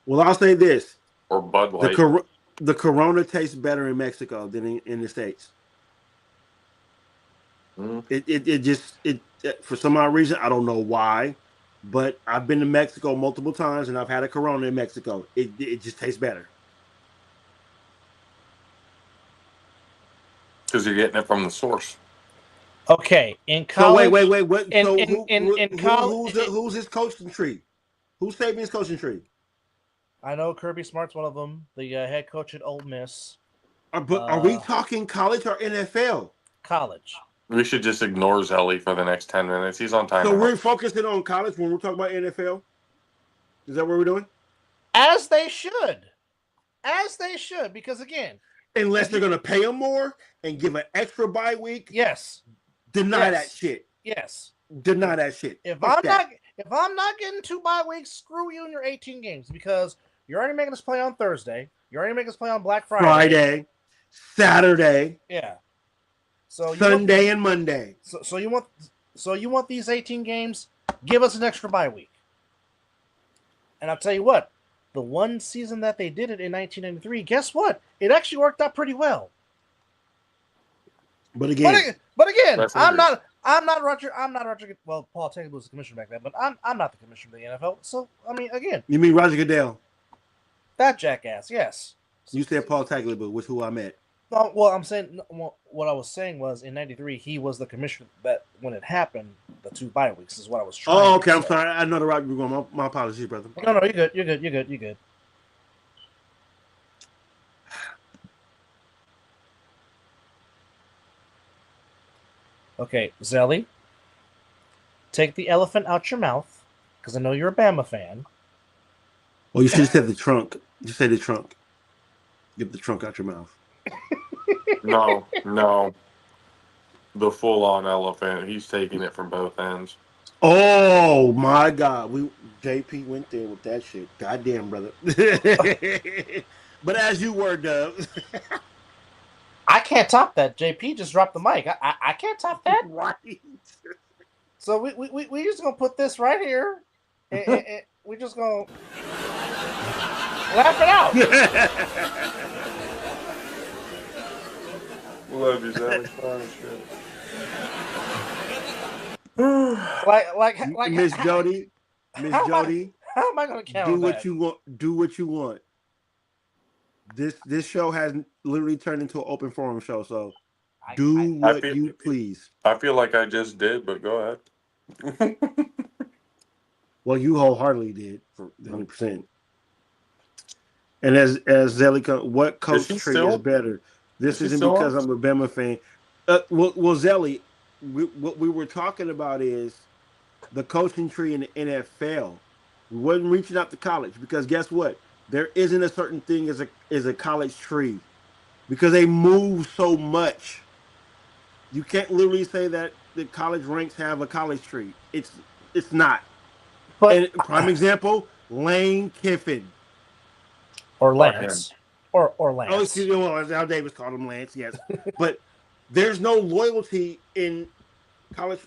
Well, I'll say this:
or Bud
the
Light.
the Corona tastes better in Mexico than in the States.
Mm.
It just for some odd reason, I don't know why, but I've been to Mexico multiple times and I've had a Corona in Mexico. It just tastes better.
Because you're getting it from the source.
Okay, in
So
college,
wait. What? So
in college,
who's his coaching tree? Who's saving his coaching tree?
I know Kirby Smart's one of them. The head coach at Ole Miss.
Are we talking college or NFL?
College.
We should just ignore Zelly for the next 10 minutes. He's on
So
timeout.
we're focusing on college when we're talking about NFL. Is that what we're doing?
As they should. As they should, because again,
unless they're going to pay him more and give an extra bye week.
Yes.
Deny that shit.
Yes.
Deny that shit.
If I'm not getting 2 bye weeks, screw you and your 18 games, because you're already making us play on Thursday. You're already making us play on Black
Friday, Saturday.
Yeah. So
Sunday and Monday.
So you want these 18 games? Give us an extra bye week. And I'll tell you what, the one season that they did it in 1993, guess what? It actually worked out pretty well.
But again,
I'm not Roger. Well, Paul technically was the commissioner back then, but I'm not the commissioner of the NFL. So I mean, again,
you mean Roger Goodell?
That jackass, yes.
You said Paul Tagliabue, which who I met.
Well, I'm saying what I was saying was in '93 he was the commissioner that when it happened, the 2 bye weeks is what I was trying.
Oh, okay. I'm sorry. I know the route you're going. My apologies, brother.
No, you're good. Okay, Zelly, take the elephant out your mouth, because I know you're a Bama fan.
Well, you should have said the trunk. You said the trunk. Get the trunk out your mouth.
No. The full-on elephant. He's taking it from both ends.
Oh my God, JP went there with that shit. Goddamn, brother. But as you were, Dub.
I can't top that. JP just dropped the mic. I can't top that.
Right.
So we just gonna put this right here, and we just gonna laugh it out.
Love you, Zelly.
like
Miss Jody.
How am I gonna count?
Do what you want. Do what you want. This show has literally turned into an open forum show, so do what you please.
I feel like I just did, but go ahead.
Well, you wholeheartedly did for 100%. And as Zelly, what coach tree is better? This isn't because I'm a Bama fan. Well, Zelly, what we were talking about is the coaching tree in the NFL. We wasn't reaching out to college because guess what? There isn't a certain thing as a college tree because they move so much. You can't literally say that the college ranks have a college tree. It's not. But and prime example, Lane Kiffin.
Or Lance. Or Lance.
Oh, excuse me. Well, Al Davis called him Lance, yes. But there's no loyalty in college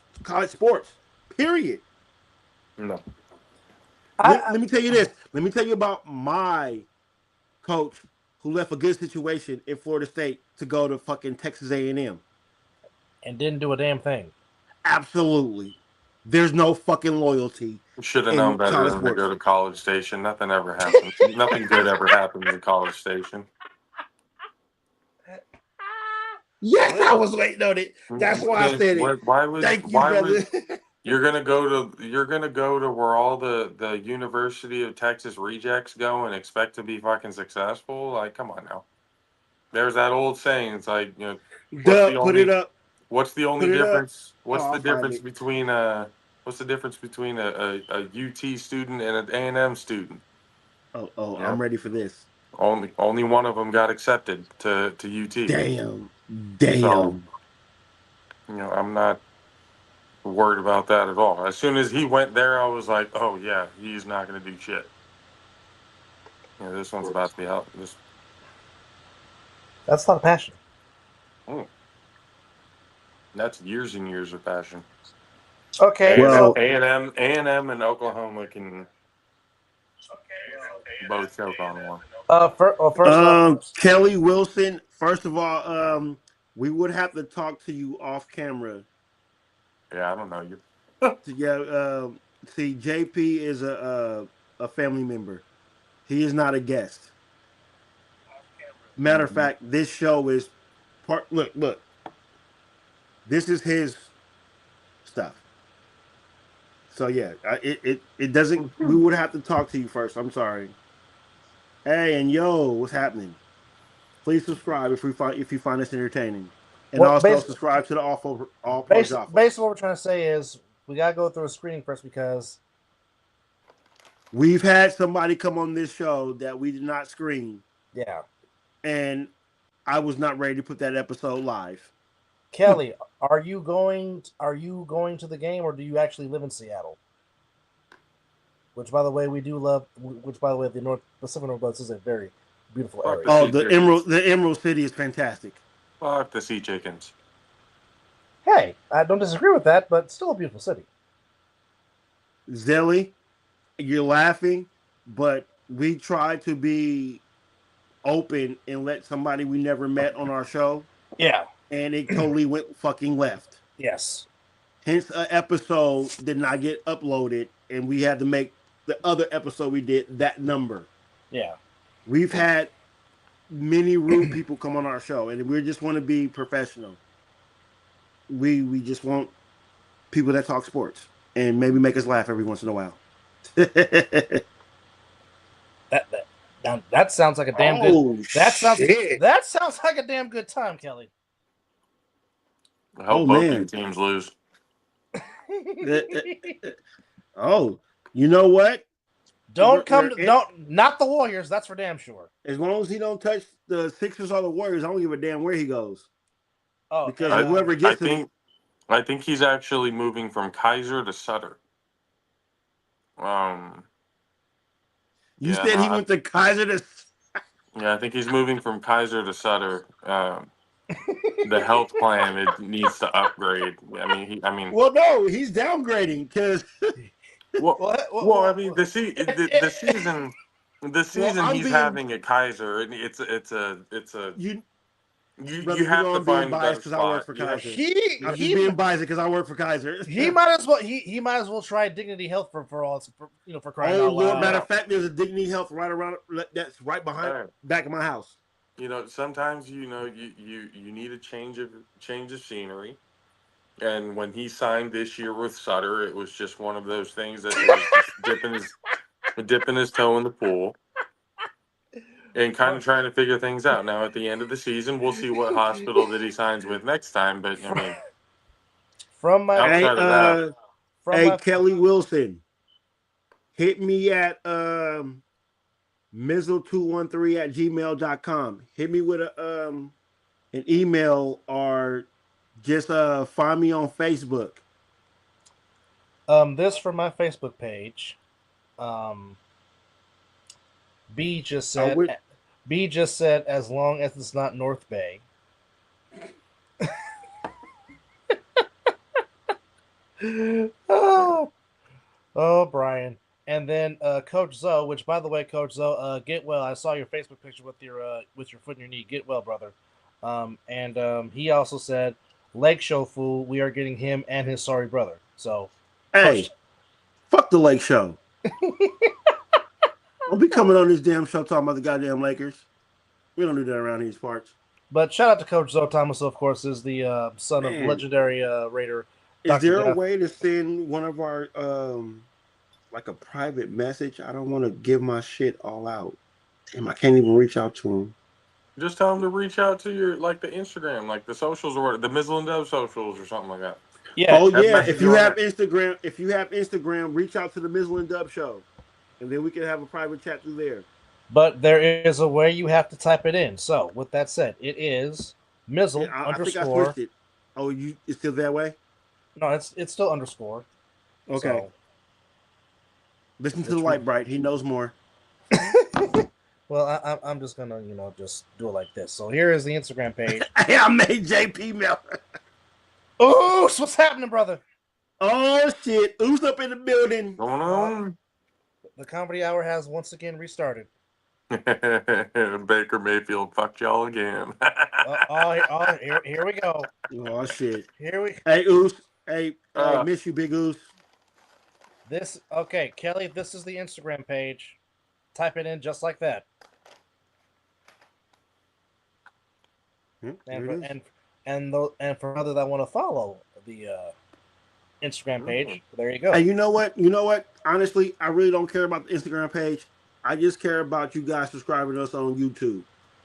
sports. Period.
No.
Let me tell you this. Let me tell you about my coach who left a good situation in Florida State to go to fucking Texas A&M.
And didn't do a damn thing.
Absolutely. There's no fucking loyalty.
Should have known better than to go to College Station. Nothing ever happens. Nothing good ever happens in College Station.
Yes, I was waiting on it. That's why I said it. Thank you, brother.
You're gonna go to where all the University of Texas rejects go and expect to be fucking successful? Like, come on now. There's that old saying. It's like,
put it up.
What's the only difference? What's the difference between a UT student and an A&M student?
Oh, yeah. I'm ready for this.
Only one of them got accepted to UT.
Damn.
So, I'm not worried about that at all. As soon as he went there, I was like, oh yeah, he's not going to do shit. This one's about to be out.
That's a lot of passion.
That's years and years of passion.
Okay,
Well,
A&M and Oklahoma can both choke on one.
first off,
Kelly Wilson. First of all, we would have to talk to you off camera.
Yeah, I don't know you.
See, JP is a family member. He is not a guest. Matter of fact, this show is part. Look. This is his stuff. So yeah, it doesn't. We would have to talk to you first. I'm sorry. Hey, and yo, what's happening? Please subscribe if you find this entertaining, and
well,
also subscribe to the All Pro Jaffa.
basically what we're trying to say is we gotta go through a screening first because
We've had somebody come on this show that we did not screen.
Yeah.
And I was not ready to put that episode live.
Kelly, are you going to the game, or do you actually live in Seattle? Which, by the way, we do love. Which, by the way, the North Pacific Northwest is a very beautiful area.
Oh, the Emerald City is fantastic.
Fuck the sea chickens.
Hey, I don't disagree with that, but still a beautiful city.
Zelly, you're laughing, but we tried to be open and let somebody we never met on our show.
Yeah.
And it totally went fucking left.
Yes.
Hence, an episode did not get uploaded, and we had to make the other episode we did that number.
Yeah.
We've had many rude people come on our show, and we just want to be professional. We just want people that talk sports and maybe make us laugh every once in a while.
That sounds like a damn good. That sounds like a damn good time, Kelly.
I hope both your teams lose.
Oh, you know what?
Not the Warriors. That's for damn sure.
As long as he don't touch the Sixers or the Warriors, I don't give a damn where he goes.
Oh,
because whoever gets
I think he's actually moving from Kaiser to Sutter.
You said he went to Kaiser to.
Yeah, I think he's moving from Kaiser to Sutter. The health plan it needs to upgrade. I mean.
Well, no, he's downgrading because.
I mean the season he's having at Kaiser. It's a. You have to find
biased because I work for Kaiser. I'm just being biased because I work for Kaiser.
He might as well try Dignity Health for crying out loud.
Matter of fact, there's a Dignity Health that's right behind back of my house.
Sometimes you need a change of scenery. And when he signed this year with Sutter, it was just one of those things that was just dipping his toe in the pool. And kind of trying to figure things out. Now, at the end of the season, we'll see what hospital that he signs with next time. But, I mean,
Kelly Wilson, hit me at Mizzle213@gmail.com. Hit me with an email or just find me on Facebook.
This from my Facebook page. B just said, as long as it's not North Bay. oh, Brian. And then Coach Zoe, which, by the way, Coach Zoe, get well. I saw your Facebook picture with your foot in your knee. Get well, brother. And he also said, Lake Show fool, we are getting him and his sorry brother. So,
hey, fuck the Lake Show. Don't be coming on this damn show talking about the goddamn Lakers. We don't do that around these parts.
But shout out to Coach Zoe Thomas, of course, is the son of legendary Raider.
Is there a way to send one of our like a private message? I don't want to give my shit all out. Damn, I can't even reach out to him.
Just tell him to reach out to your the Instagram, like the socials or the Mizzle and Dub socials or something like that.
Yeah. Oh yeah. If you have Instagram, reach out to the Mizzle and Dub show. And then we can have a private chat through there.
But there is a way you have to type it in. So, with that said, it is Mizzle underscore. I think I switched it.
Oh, it's still that way?
No, it's still underscore.
Okay. So, listen to the light bright. He knows more.
Well, I'm just gonna just do it like this. So here is the Instagram page.
I made JP Miller.
Oh, what's happening, brother?
Oh shit! Who's up in the building?
Going on.
The comedy hour has once again restarted.
Baker Mayfield fucked y'all again.
Here we go.
Oh shit!
Here we.
Hey Oos. Hey, miss you, Big Oos.
Okay, Kelly. This is the Instagram page. Type it in just like that.
There
And
it
for
is.
and for others that want to follow the Instagram page, there you go.
Hey, you know what? You know what? Honestly, I really don't care about the Instagram page. I just care about you guys subscribing to us on YouTube.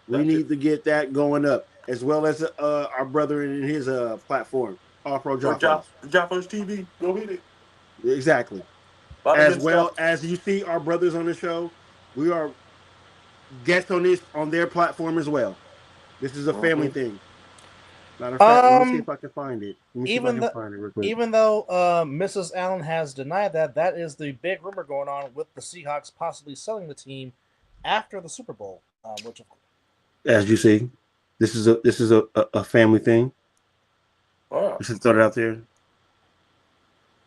We need to get that going up, as well as our brother in his platform, All Pro
Or
Joffos.
Jaffos TV. Go hit it.
Exactly.
A lot of
As
good
well
stuff.
as you see our brothers on the show, we are guests on their platform as well. This is a family
Mm-hmm.
thing. Matter of fact, let me see
Um,
if I can find it. Let me see if I
even
can
the
find it real quick.
even though Mrs. Allen has denied that, that is the big rumor going on with the Seahawks possibly selling the team after the Super Bowl, which
As you see, this is a family thing.
Wow.
Just throw it out there.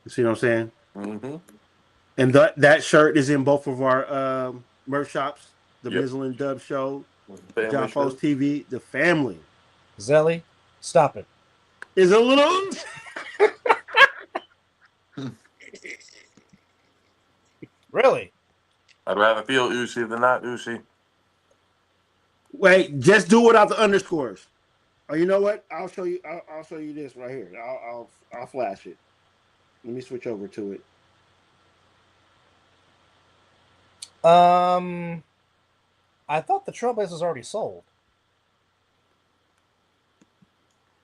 You see what I'm saying?
Mm-hmm.
And that shirt is in both of our merch shops. The
Yep.
Mizzle and Dub Show,
Family
Joffos
show.
TV. The family
Zelly, stop it.
is a little.
Really?
I'd rather feel Uzi than not Uzi.
Wait, just do it without the underscores. Oh, you know what? I'll show you. I'll show you this right here. I'll flash it. Let me switch over to it.
I thought the Trailblazers already sold.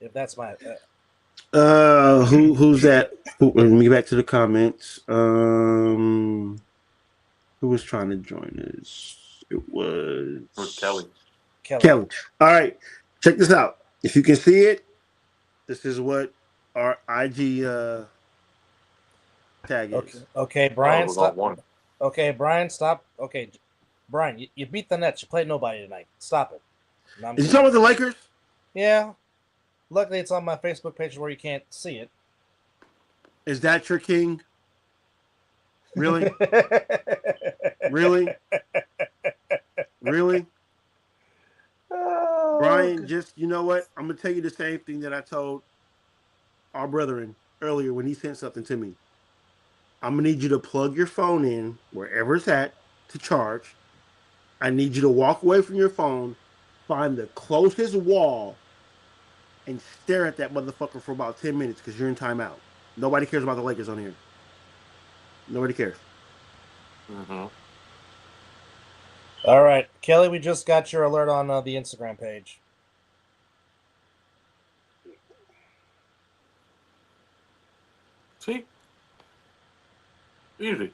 If that's my
Who's that? Let me get back to the comments. Who was trying to join us? It
With
was
Kelly.
Kelly.
Kelly. All right, check this out. If you can see it, this is what our IG tag is.
Okay,
Oh, it
Brian,
was all
stop.
one.
Okay, Brian, stop. Okay, Brian, you beat the Nets. You played nobody tonight. Stop it. No, I'm
Is you
kidding.
talking about the Lakers?
Yeah. Luckily, it's on my Facebook page where you can't see it.
Is that your king? Really? Really? Really?
Oh,
Brian, just you know what? I'm gonna tell you the same thing that I told our brethren earlier when he sent something to me. I'm gonna need you to plug your phone in wherever it's at to charge. I need you to walk away from your phone, find the closest wall, and stare at that motherfucker for about 10 minutes because you're in timeout. Nobody cares about the Lakers on here. Nobody cares.
Mm-hmm.
all right, Kelly. We just got your alert on the Instagram page.
See? Easy.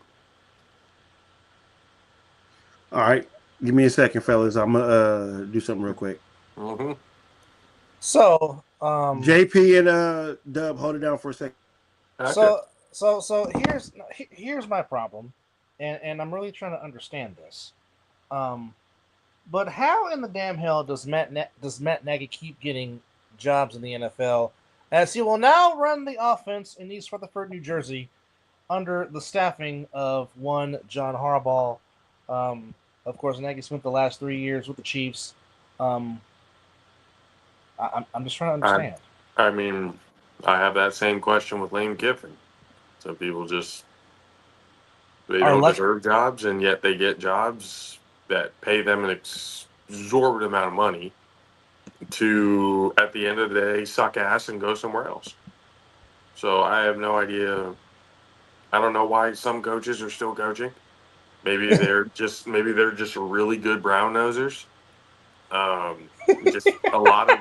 All right. Give me a second, fellas. I'm gonna do something real quick.
Mm-hmm.
So,
JP and Dub, hold it down for a second.
Gotcha.
so here's my problem, and I'm really trying to understand this. Um, but how in the damn hell does Matt Nagy keep getting jobs in the NFL as he will now run the offense in East Rutherford, New Jersey, under the staffing of one John Harbaugh. Of course, Nagy spent the last 3 years with the Chiefs. Um, I'm just trying to
I,
understand.
I mean, I have that same question with Lane Kiffin. So people just they
Are
don't
luck
deserve jobs, and yet they get jobs that pay them an exorbitant amount of money to, at the end of the day, suck ass and go somewhere else. So I have no idea. I don't know why some coaches are still coaching. Maybe they're just really good brown nosers. Just a lot of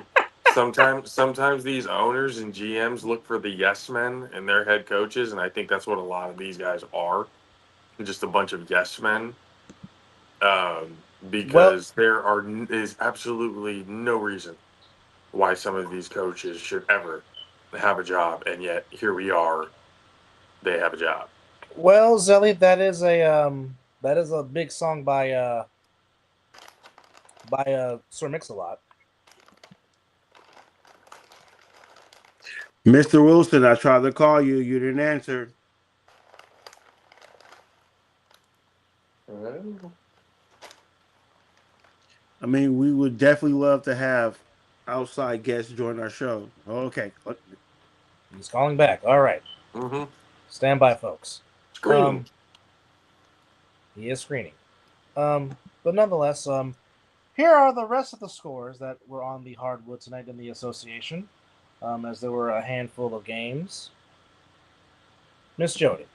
sometimes these owners and GMs look for the yes men in their head coaches, and I think that's what a lot of these guys are. Just a bunch of yes men.
well,
Because is absolutely no reason why some of these coaches should ever have a job, and yet here we are, they have a job.
well, Zelly, that is a big song by Sir Mix-a-Lot.
Mr. Wilson, I tried to call you. You didn't answer. I mean, we would definitely love to have outside guests join our show. Okay.
He's calling back. All right.
Mm-hmm.
Stand by, folks.
Screening.
He is screening. But nonetheless, here are the rest of the scores that were on the hardwood tonight in the association, as there were a handful of games. Miss Jody,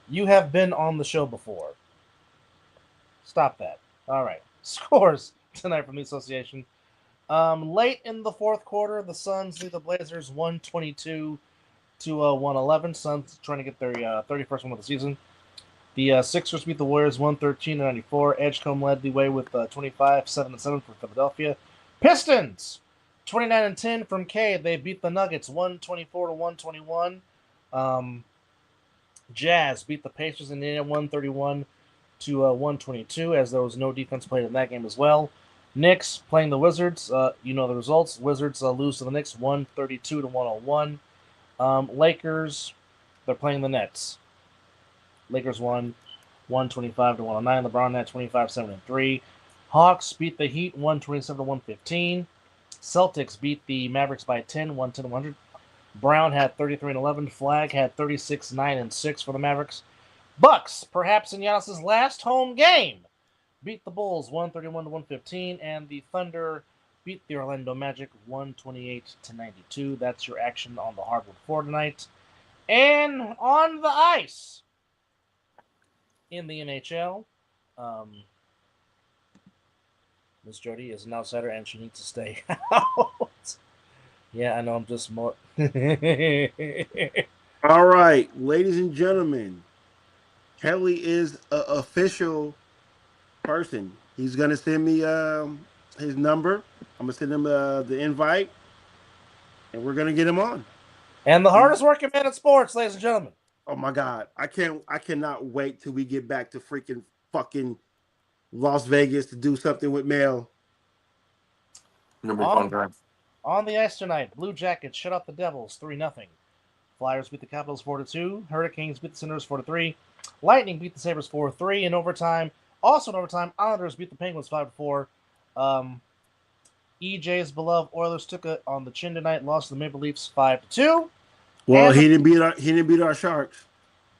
you have been on the show before. Stop that. All right. Scores tonight from the association. Late in the fourth quarter, the Suns lead the Blazers 122 to 111. Suns trying to get their 31st win of the season. The Sixers beat the Warriors 113 to 94. Edgecombe led the way with 25, 7 7 for Philadelphia. Pistons 29 and 10 from K. They beat the Nuggets 124 to 121. Jazz beat the Pacers in Indiana 131 to 122, as there was no defense played in that game as well. Knicks playing the Wizards. You know the results. Wizards lose to the Knicks 132 to 101. Lakers, they're playing the Nets. Lakers won 125 to 109. LeBron had 25, 7 and 3. Hawks beat the Heat 127 to 115. Celtics beat the Mavericks by 10, 110 to 100. Brown had 33 and 11. Flag had 36, 9 and 6 for the Mavericks. Bucks, perhaps in Giannis' last home game, beat the Bulls 131 to 115, and the Thunder beat the Orlando Magic 128 to 92. That's your action on the hardwood floor tonight. And on the ice in the NHL, Miss Jody is an outsider and she needs to stay out. Yeah, I know. I'm just more.
All right, ladies and gentlemen, Kelly is an official person. He's gonna send me his number. I'm gonna send him the invite, and we're gonna get him on.
And the hardest working man in sports, ladies and gentlemen.
Oh my God, I cannot wait till we get back to freaking fucking Las Vegas to do something with Mel.
It'll be fun time.
On the ice tonight, Blue Jackets shut out the Devils 3-0. Flyers beat the Capitals 4-2. Hurricanes beat the Senators 4-3. Lightning beat the Sabres 4-3 in overtime. Also in overtime, Islanders beat the Penguins 5-4. EJ's beloved Oilers took it on the chin tonight, lost to the Maple Leafs 5-2.
Well, he didn't beat our Sharks.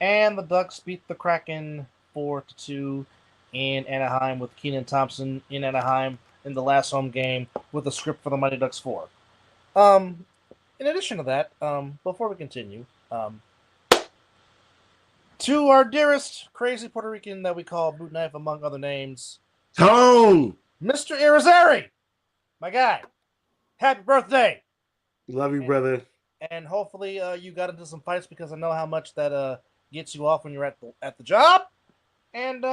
And the Ducks beat the Kraken 4-2 in Anaheim, with Keenan Thompson in Anaheim in the last home game with a script for the Mighty Ducks 4. In addition to that, before we continue, to our dearest crazy Puerto Rican that we call Boot Knife, among other names,
Tone,
Mr. Irizarry, my guy, happy birthday!
Love you, brother.
And hopefully you got into some fights, because I know how much that gets you off when you're at the job. And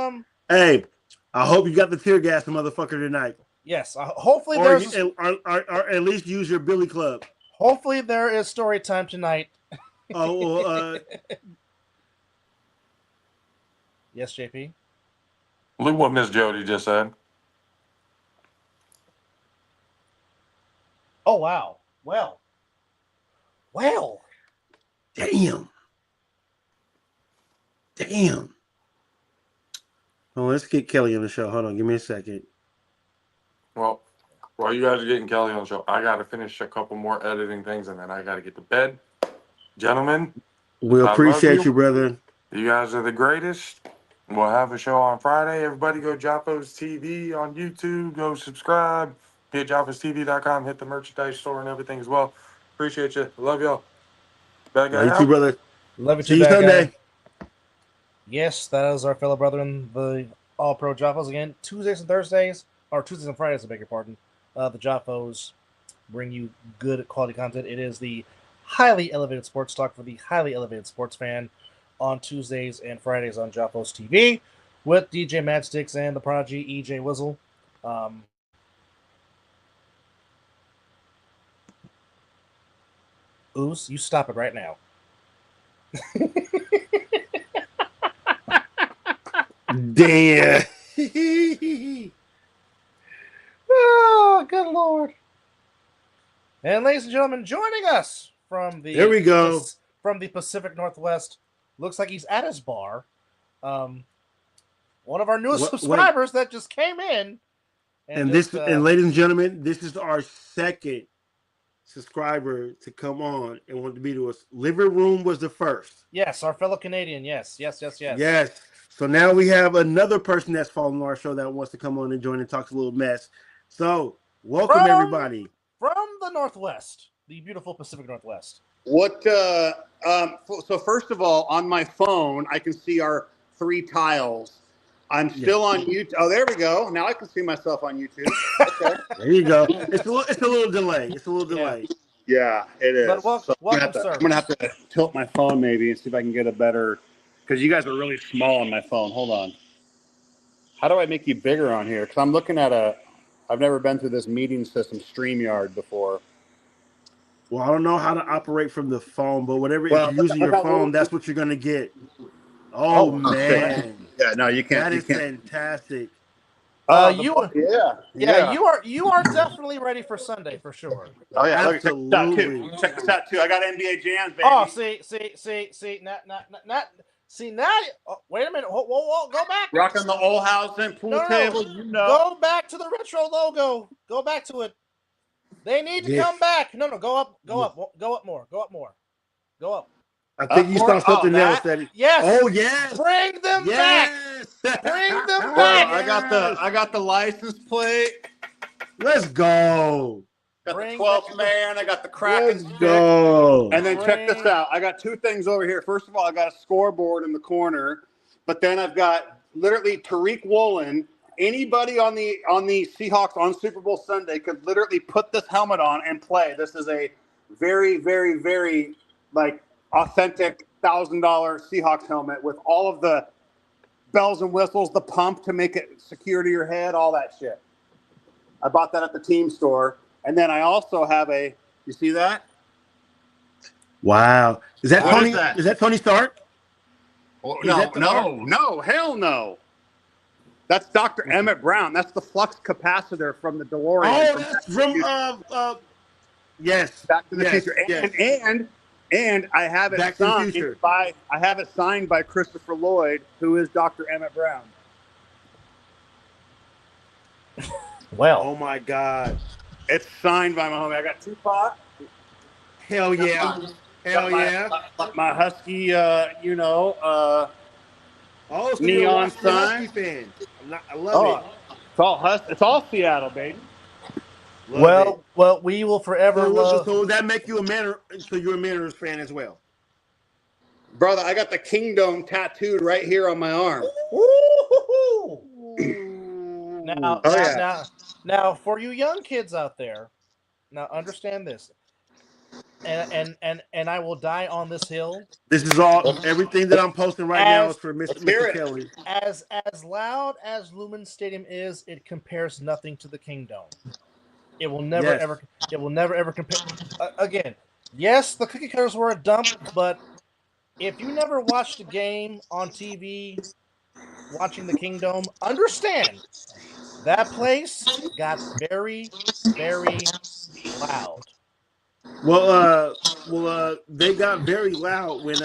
hey, I hope you got the tear gas, motherfucker, tonight.
Yes, hopefully
or
there's
or at least use your Billy Club.
Hopefully there is story time tonight. Yes, JP.
Look what Miss Jody just said.
Oh wow! Well.
Damn. Oh, let's get Kelly on the show. Hold on, give me a second.
Well, while you guys are getting Kelly on the show, I got to finish a couple more editing things, and then I got to get to bed. Gentlemen,
we appreciate you, brother.
You guys are the greatest. We'll have a show on Friday. Everybody go Joppo's TV on YouTube. Go subscribe. Hit JopposTV.com. Hit the merchandise store and everything as well. Appreciate you. Love y'all.
Love you too, brother.
Love you too,
See you Sunday.
Guy. Yes, that is our fellow brother in the All-Pro Joppos again. Tuesdays and Fridays, I beg your pardon. The Joppos bring you good quality content. It is the highly elevated sports talk for the highly elevated sports fan on Tuesdays and Fridays on Joppos TV with DJ Matchsticks and the prodigy EJ Mizzle. Oos, you stop it right now.
Damn.
Oh, good Lord. And ladies and gentlemen, joining us from the
There we go.
From the Pacific Northwest. Looks like he's at his bar. One of our newest subscribers that just came in.
And ladies and gentlemen, this is our second subscriber to come on and want to be to us. Living Room was the first.
Yes, our fellow Canadian. Yes.
Yes. So now we have another person that's following our show that wants to come on and join and talk a little mess. So welcome everybody
from the Northwest, the beautiful Pacific Northwest.
What? So first of all, on my phone, I can see our 3 tiles. I'm still on YouTube. Oh, there we go. Now I can see myself on YouTube. Okay.
There you go. It's a little delay.
Yeah, it is.
But welcome, sir.
I'm gonna have to tilt my phone maybe and see if I can get a better. Because you guys are really small on my phone. Hold on. How do I make you bigger on here? Because I'm looking at I've never been through this meeting system, StreamYard, before.
Well, I don't know how to operate from the phone, but if you're using your phone, that's what you're gonna get. Oh man!
Yeah, no, you can't.
That is fantastic.
You are definitely ready for Sunday for sure.
Oh yeah,
absolutely.
Check this out too. I got NBA jams, baby.
Oh, see, now. Oh, wait a minute. Whoa, go back.
Rocking the old house and pool table.
Go back to the retro logo. Go back to it. They need to come back. No, go up more. Go up.
I think you saw something else.
Yes.
Oh yes.
Bring them back. Bring them back.
I got the license plate.
Let's go.
Got the 12th man. I got the Kraken stick.
Go.
And then check this out. I got 2 things over here. First of all, I got a scoreboard in the corner, but then I've got literally Tariq Woolen. Anybody on the Seahawks on Super Bowl Sunday could literally put this helmet on and play. This is a very, very, very authentic $1,000 Seahawks helmet with all of the bells and whistles, the pump to make it secure to your head, all that shit. I bought that at the team store. And then I also have you see that?
Wow. Is that Tony? Is that Tony Stark?
Oh, no, hell no. That's Dr. Emmett Brown. That's the flux capacitor from the DeLorean.
Oh, that's from yes.
Back to the Future. And I have it signed by Christopher Lloyd, who is Dr. Emmett Brown.
Well,
oh my God.
It's signed by my homie. I got Tupac.
Hell yeah.
My Husky,
so
neon sign.
Fan. I love it.
It's all Seattle, baby.
Love
well, we will forever love.
So that make you you're a Mariners fan as well?
Brother, I got the Kingdom tattooed right here on my arm.
Now, for you young kids out there, now understand this, and I will die on this hill.
This is everything that I'm posting right now is for Mr. Kelly.
As loud as Lumen Stadium is, it compares nothing to the Kingdom. It will never ever compare. Again, yes, the cookie cutters were a dump, but if you never watched a game on TV, watching the Kingdom, understand that place got very, very loud.
Well, they got very loud when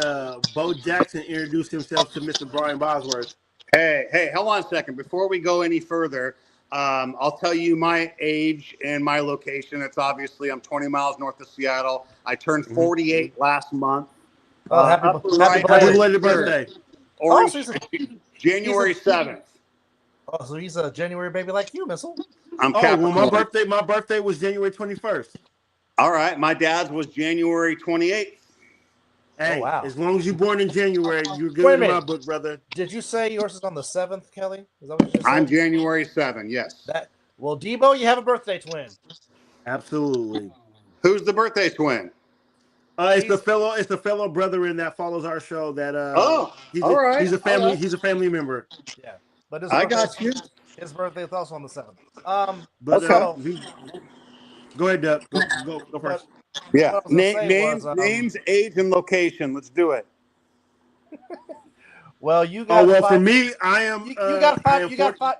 Bo Jackson introduced himself to Mr. Brian Bosworth.
Hey, hold on a second. Before we go any further, I'll tell you my age and my location. It's obviously I'm 20 miles north of Seattle. I turned 48 last month.
Happy
belated birthday.
January 7th.
Oh, so he's a January baby like you, Mizzle.
My birthday was January 21st.
All right, my dad's was January 28th.
Hey, as long as you're born in January, you're good in my book, brother.
Did you say yours is on the 7th, Kelly? Is that what you just said?
I'm January 7th, yes.
Well, Debo, you have a birthday twin.
Absolutely.
Who's the birthday twin?
It's the fellow brethren that follows our show. He's a family.
Right.
He's a family member.
Yeah, but
got you.
His birthday is also on the 7th.
Go ahead, Doug. Go first.
Yeah. Names, age, and location. Let's do it.
Well, you got.
For me, I am.
You got 5. You got 5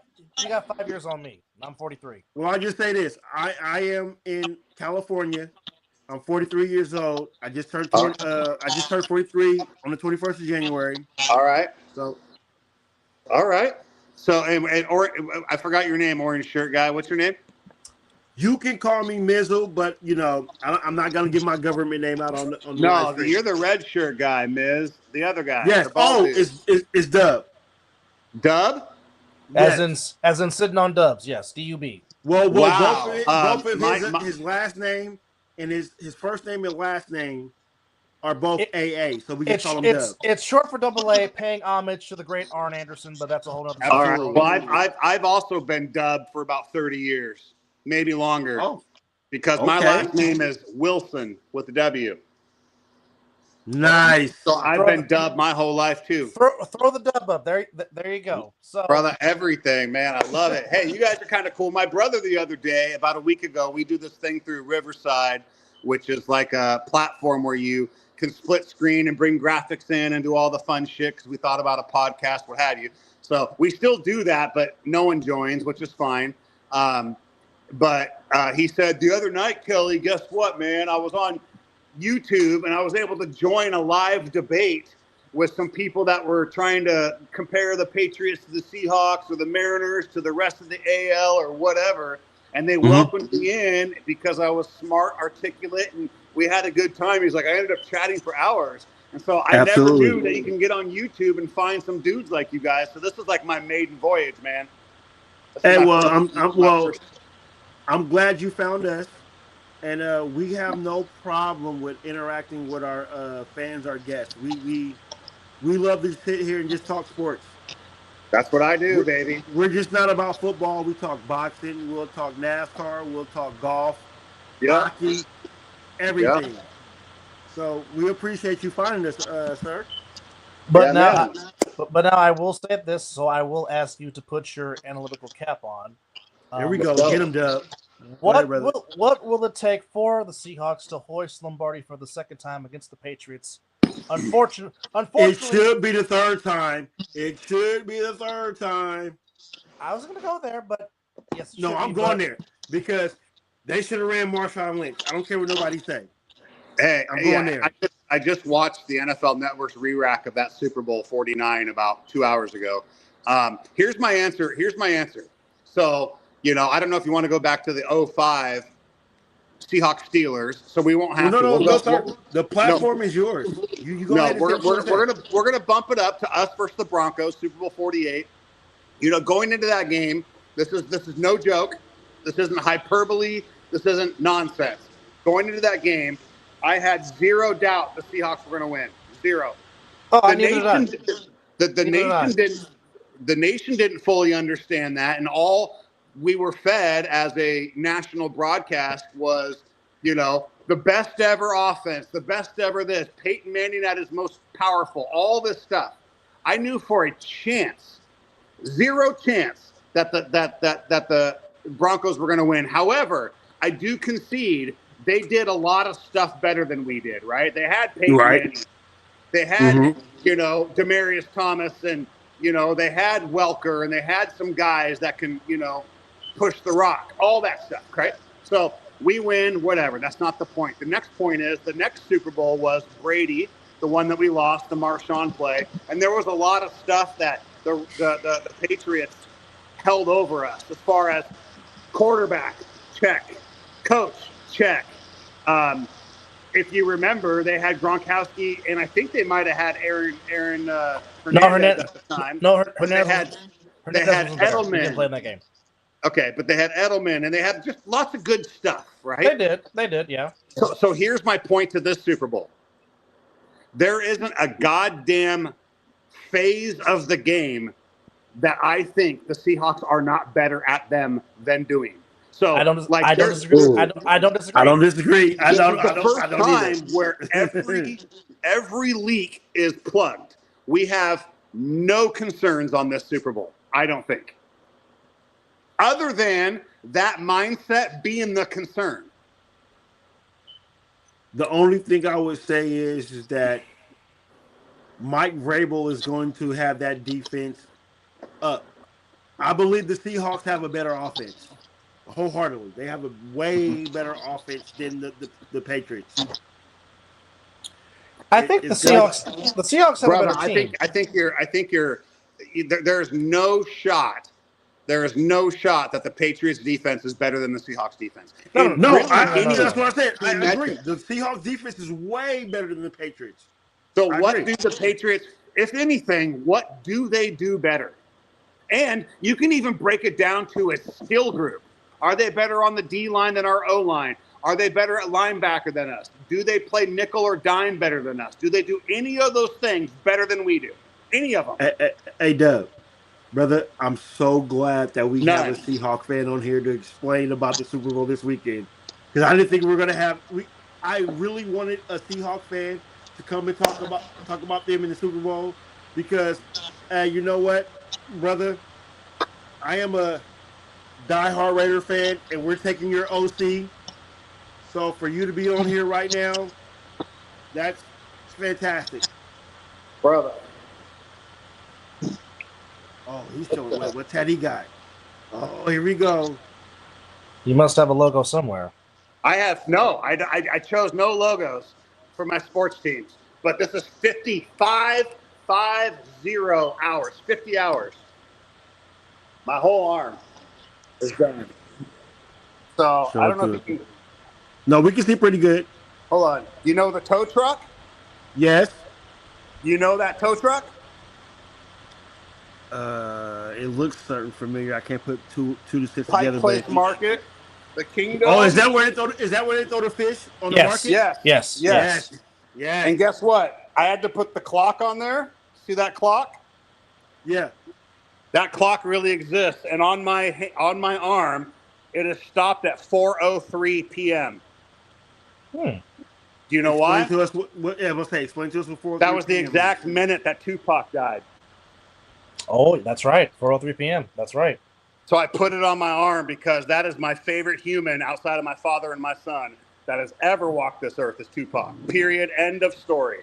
years on me. I'm 43.
Well, I'll just say this: I am in California, I'm 43 years old. I just turned 43 on the 21st of January.
All right.
So
All right. So, I forgot your name, orange shirt guy. What's your name?
you can call me Mizzle, but I'm not gonna give my government name out on the live
No,
stream.
you're the red shirt guy, Miz. The other guy.
Yes.
The bald dude.
It's Dub.
Dub?
Yes.
As in sitting on dubs. Yes, DUB.
Well,
Wow.
both of his last name and his first name and last name are both AA, so we just call him Dub.
It's short for AA, paying homage to the great Arn Anderson, but that's a whole other
All
story.
right. Well, I've also been dubbed for about 30 years, maybe longer.
Oh,
because my last name is Wilson with a W.
Nice.
So I've been dubbed my whole life too.
Throw the dub up. There you go. So
brother, everything, man. I love it. Hey, you guys are kind of cool. My brother the other day, about a week ago, we do this thing through Riverside, which is like a platform where you can split screen and bring graphics in and do all the fun shit because we thought about a podcast, what have you. So we still do that, but no one joins, which is fine. But he said the other night, Kelly, guess what, man? I was on YouTube and I was able to join a live debate with some people that were trying to compare the Patriots to the Seahawks or the Mariners to the rest of the AL or whatever. And they welcomed me in because I was smart, articulate, and we had a good time. He's like, I ended up chatting for hours. And so I never knew that you can get on YouTube and find some dudes like you guys. So this is like my maiden voyage, man.
Hey, I'm glad you found us. And we have no problem with interacting with our fans, our guests. We love to sit here and just talk sports.
That's what I do, baby.
We're just not about football. We talk boxing. We'll talk NASCAR. We'll talk golf, hockey, everything. So we appreciate you finding us, sir.
But now I will say this. So I will ask you to put your analytical cap on.
There we go. Get him, Dub.
What will it take for the Seahawks to hoist Lombardi for the second time against the Patriots? Unfortunately,
it should be the third time. It should be the third time.
I was going to go there, but yes.
I'm going there because they should have ran Marshawn Lynch. I don't care what nobody say.
Hey,
I'm going there.
I just watched the NFL Network's re-rack of that Super Bowl 49 about 2 hours ago. Here's my answer. So, I don't know if you want to go back to the 05 Seahawks Steelers, so we won't have to.
The platform is yours. You go ahead.
We're gonna bump it up to us versus the Broncos, Super Bowl 48. Going into that game, this is no joke. This isn't hyperbole. This isn't nonsense. Going into that game, I had zero doubt the Seahawks were going to win. Zero.
Oh,
The nation didn't fully understand that, and all we were fed as a national broadcast was, the best ever offense, the best ever this, Peyton Manning at his most powerful, all this stuff. I knew for a chance, zero chance that the Broncos were going to win. However, I do concede they did a lot of stuff better than we did, right? They had Peyton Manning. They had, Demaryius Thomas, and, they had Welker, and they had some guys that can, push the rock, all that stuff, right? So we win, whatever. That's not the point. The next point is the next Super Bowl was Brady, the one that we lost, the Marshawn play. And there was a lot of stuff that the Patriots held over us as far as quarterback, check, coach, check. If you remember, they had Gronkowski, and I think they might have had Aaron Hernandez at the time.
Hernandez.
They had Edelman.
He didn't play in that game.
Okay, but they had Edelman, and they had just lots of good stuff, right?
They did, yeah.
So here's my point to this Super Bowl. There isn't a goddamn phase of the game that I think the Seahawks are not better at them than doing. So
I don't disagree. I don't disagree.
This is the first time where every leak is plugged. We have no concerns on this Super Bowl, I don't think. Other than that mindset being the concern.
The only thing I would say is that Mike Vrabel is going to have that defense up. I believe the Seahawks have a better offense. wholeheartedly. They have a way better offense than the Patriots.
I think the Seahawks have a
Brother,
better team.
There's no shot. There is no shot that the Patriots defense is better than the Seahawks defense.
No.
That's what I said. I agree.
Metric.
The Seahawks defense is way better than the Patriots.
So
I
what
agree.
do the Patriots, if anything, what do they do better? And you can even break it down to a skill group. Are they better on the D line than our O line? Are they better at linebacker than us? Do they play nickel or dime better than us? Do they do any of those things better than we do? Any of them?
Hey, Doug, brother, I'm so glad that we
None.
have a Seahawk fan on here to explain about the Super Bowl this weekend. Because I didn't think we were going to have I really wanted a Seahawk fan to come and talk about them in the Super Bowl. Because you know what, brother? I am a diehard Raider fan, and we're taking your OC. So for you to be on here right now, that's fantastic.
Brother.
Oh, he's showing what's that he got? Oh, here we go.
You must have a logo somewhere.
I chose no logos for my sports teams, but this is 50 hours, 50 hours. My whole arm is done. So I don't know if you can.
No, we can see pretty good.
Hold on. You know the tow truck?
Yes.
You know that tow truck?
It looks certain familiar. I can't put two to six
Pike
together.
Place Market, the Kingdom.
Oh, is that where they throw the fish on the market?
Yes. And guess what? I had to put the clock on there. See that clock?
Yeah.
That clock really exists, and on my arm, it is stopped at 4:03 p.m. Do you know why?
Explain to us before.
That was the exact minute that Tupac died.
Oh, that's right. 4:03 p.m. That's right.
So I put it on my arm because that is my favorite human outside of my father and my son that has ever walked this earth is Tupac. Period. End of story.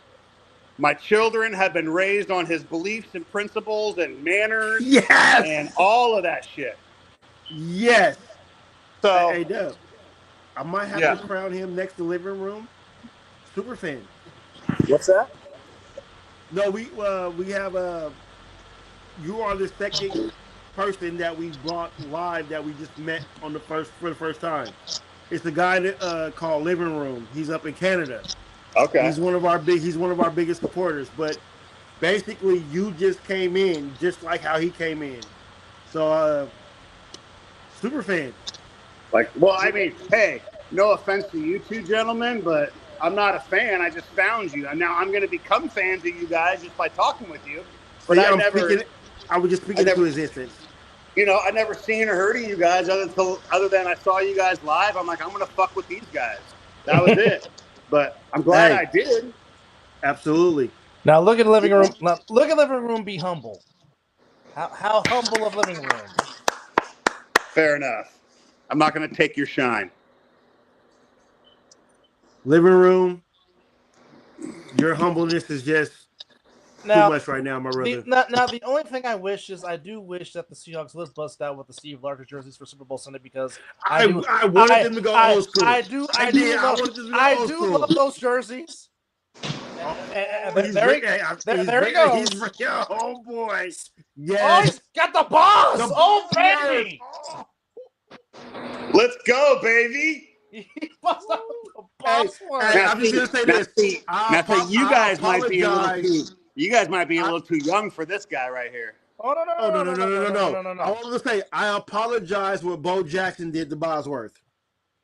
My children have been raised on his beliefs and principles and manners and all of that shit.
Yes.
So,
hey, Dub, I might have to crown him next to living room super fan.
What's that?
No, we have you are the second person that we brought live that we just met for the first time. It's the guy that called Living Room. He's up in Canada.
Okay.
He's one of our biggest supporters. But basically, you just came in just like how he came in. So, super fan.
Hey, no offense to you two gentlemen, but I'm not a fan. I just found you, and now I'm going to become fans of you guys just by talking with you. But I was just speaking to existence. You know, I never seen or heard of you guys other than I saw you guys live. I'm like, I'm going to fuck with these guys. That was it. But I'm glad I did.
Absolutely.
Now look at living room. Now look at living room. Be humble. How humble of living room.
Fair enough. I'm not going to take your shine.
Living room. Your humbleness is just too much right now, my brother.
Now, the only thing I wish is I do wish that the Seahawks let's bust out with the Steve Largent jerseys for Super Bowl Sunday because
I wanted them to go old school.
I do love those jerseys. There he goes.
Oh boy!
Yes. Oh, he's got the boss. Baby.
Let's go, baby.
He bust out the boss one.
I'm just gonna say this.
You guys might be a little too young for this guy right here.
Oh no! I want to say I apologize what Bo Jackson did to Bosworth.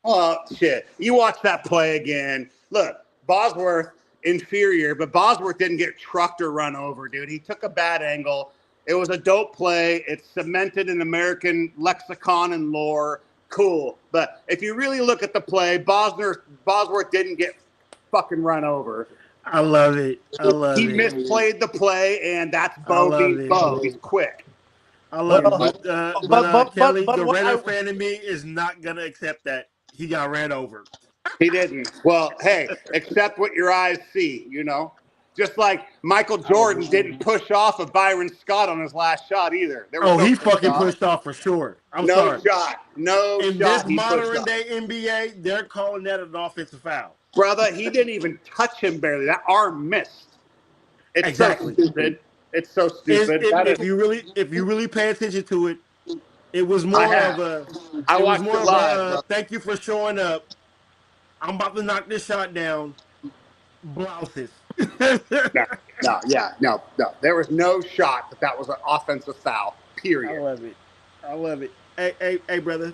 Oh shit! You watch that play again. Look, Bosworth inferior, but Bosworth didn't get trucked or run over, dude. He took a bad angle. It was a dope play. It's cemented in American lexicon and lore. Cool. But if you really look at the play, Bosworth didn't get fucking run over.
I love it. He
misplayed the play, and that's Bo being Bo. He's quick.
I love it. But Kelly, the Raider fan in me is not going to accept that. He got ran over.
He didn't. Well, hey, accept what your eyes see, you know? Just like Michael Jordan didn't push off of Byron Scott on his last shot either. There was
he fucking pushed off for sure. I'm sorry.
No
In
shot.
this modern day NBA, they're calling that an offensive foul.
Brother, he didn't even touch him barely. That arm missed. It's
exactly.
so stupid. It's so stupid.
If you really pay attention to it, it was more of a.
I watched it live.
Thank you for showing up. I'm about to knock this shot down. Blouses.
No. There was no shot that was an offensive foul. Period.
I love it. Hey, brother.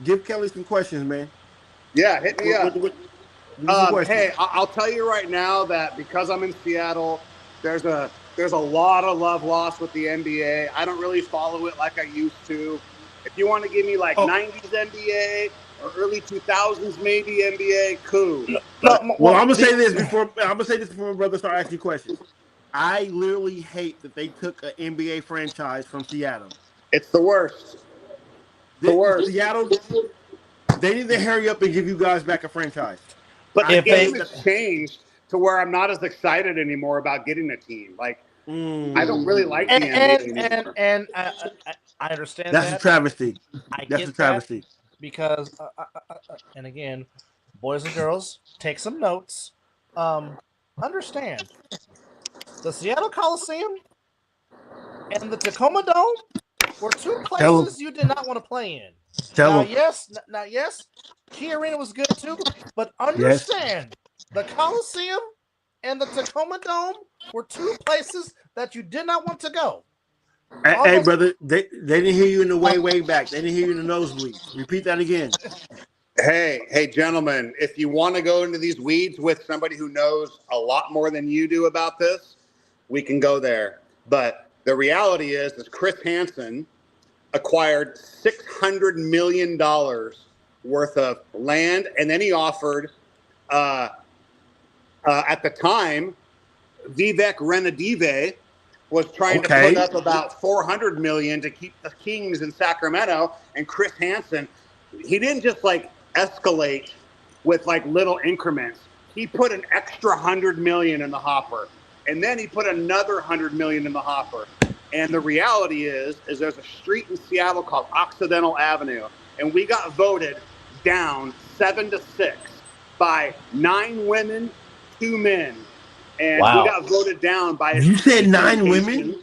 Give Kelly some questions, man.
Yeah, hit me up. Hey, I'll tell you right now that because I'm in Seattle, there's a lot of love lost with the NBA. I don't really follow it like I used to. If you want to give me 90s NBA or early 2000s maybe NBA, cool.
Well, I'm gonna say this before my brother start asking you questions. I literally hate that they took an NBA franchise from Seattle.
It's the worst.
Seattle, they need to hurry up and give you guys back a franchise.
But the game has changed to where I'm not as excited anymore about getting a team. I don't really like the NBA anymore.
And I understand
that's a travesty. That's a travesty.
Because, and again, boys and girls, take some notes. Understand, the Seattle Coliseum and the Tacoma Dome were two places you did not want to play in. Yes, Key Arena was good too, but understand, the Coliseum and the Tacoma Dome were two places that you did not want to go.
Hey, brother, they didn't hear you in the way back. They didn't hear you in the nosebleed. Repeat that again.
Hey, gentlemen, if you want to go into these weeds with somebody who knows a lot more than you do about this, we can go there. But the reality is Chris Hansen acquired $600 million worth of land, and then he offered, at the time, Vivek Ranadive was trying to put up about $400 million to keep the Kings in Sacramento, and Chris Hansen, he didn't just escalate with little increments. He put an extra $100 million in the hopper, and then he put another $100 million in the hopper. And the reality is there's a street in Seattle called Occidental Avenue, and we got voted down 7-6 by 9 women, 2 men. And we got voted down by.
You said 9 women?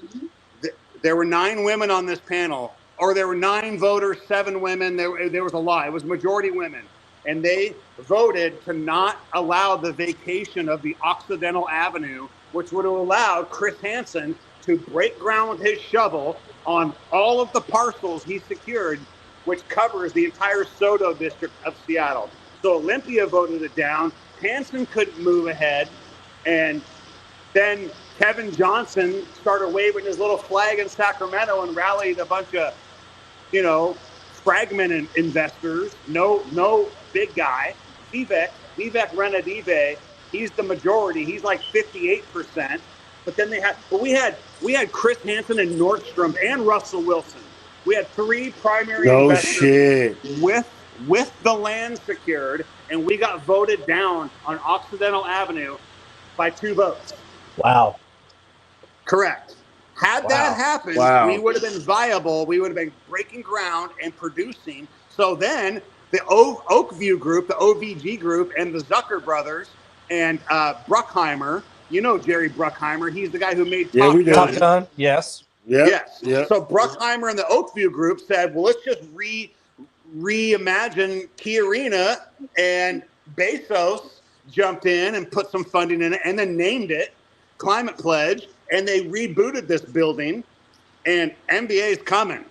There were 9 women on this panel, or there were 9 voters, 7 women. There was a lie. It was majority women, and they voted to not allow the vacation of the Occidental Avenue, which would have allowed Chris Hansen to break ground with his shovel on all of the parcels he secured, which covers the entire SoDo district of Seattle. So Olympia voted it down. Hansen couldn't move ahead. And then Kevin Johnson started waving his little flag in Sacramento and rallied a bunch of, fragmented investors. No big guy. Vivek Ranadive, he's the majority. He's 58%. But then we had Chris Hansen and Nordstrom and Russell Wilson. We had 3 primary investors with the land secured, and we got voted down on Occidental Avenue by 2 votes.
Wow.
Correct. Had that happened, we would have been viable. We would have been breaking ground and producing. So then the Oakview Group, the OVG Group, and the Zucker brothers and Bruckheimer, Jerry Bruckheimer, he's the guy who made
Top Gun. Yes.
Yes. So Bruckheimer and the Oakview Group said, well, let's just reimagine Key Arena, and Bezos jumped in and put some funding in it and then named it Climate Pledge, and they rebooted this building, and NBA is coming.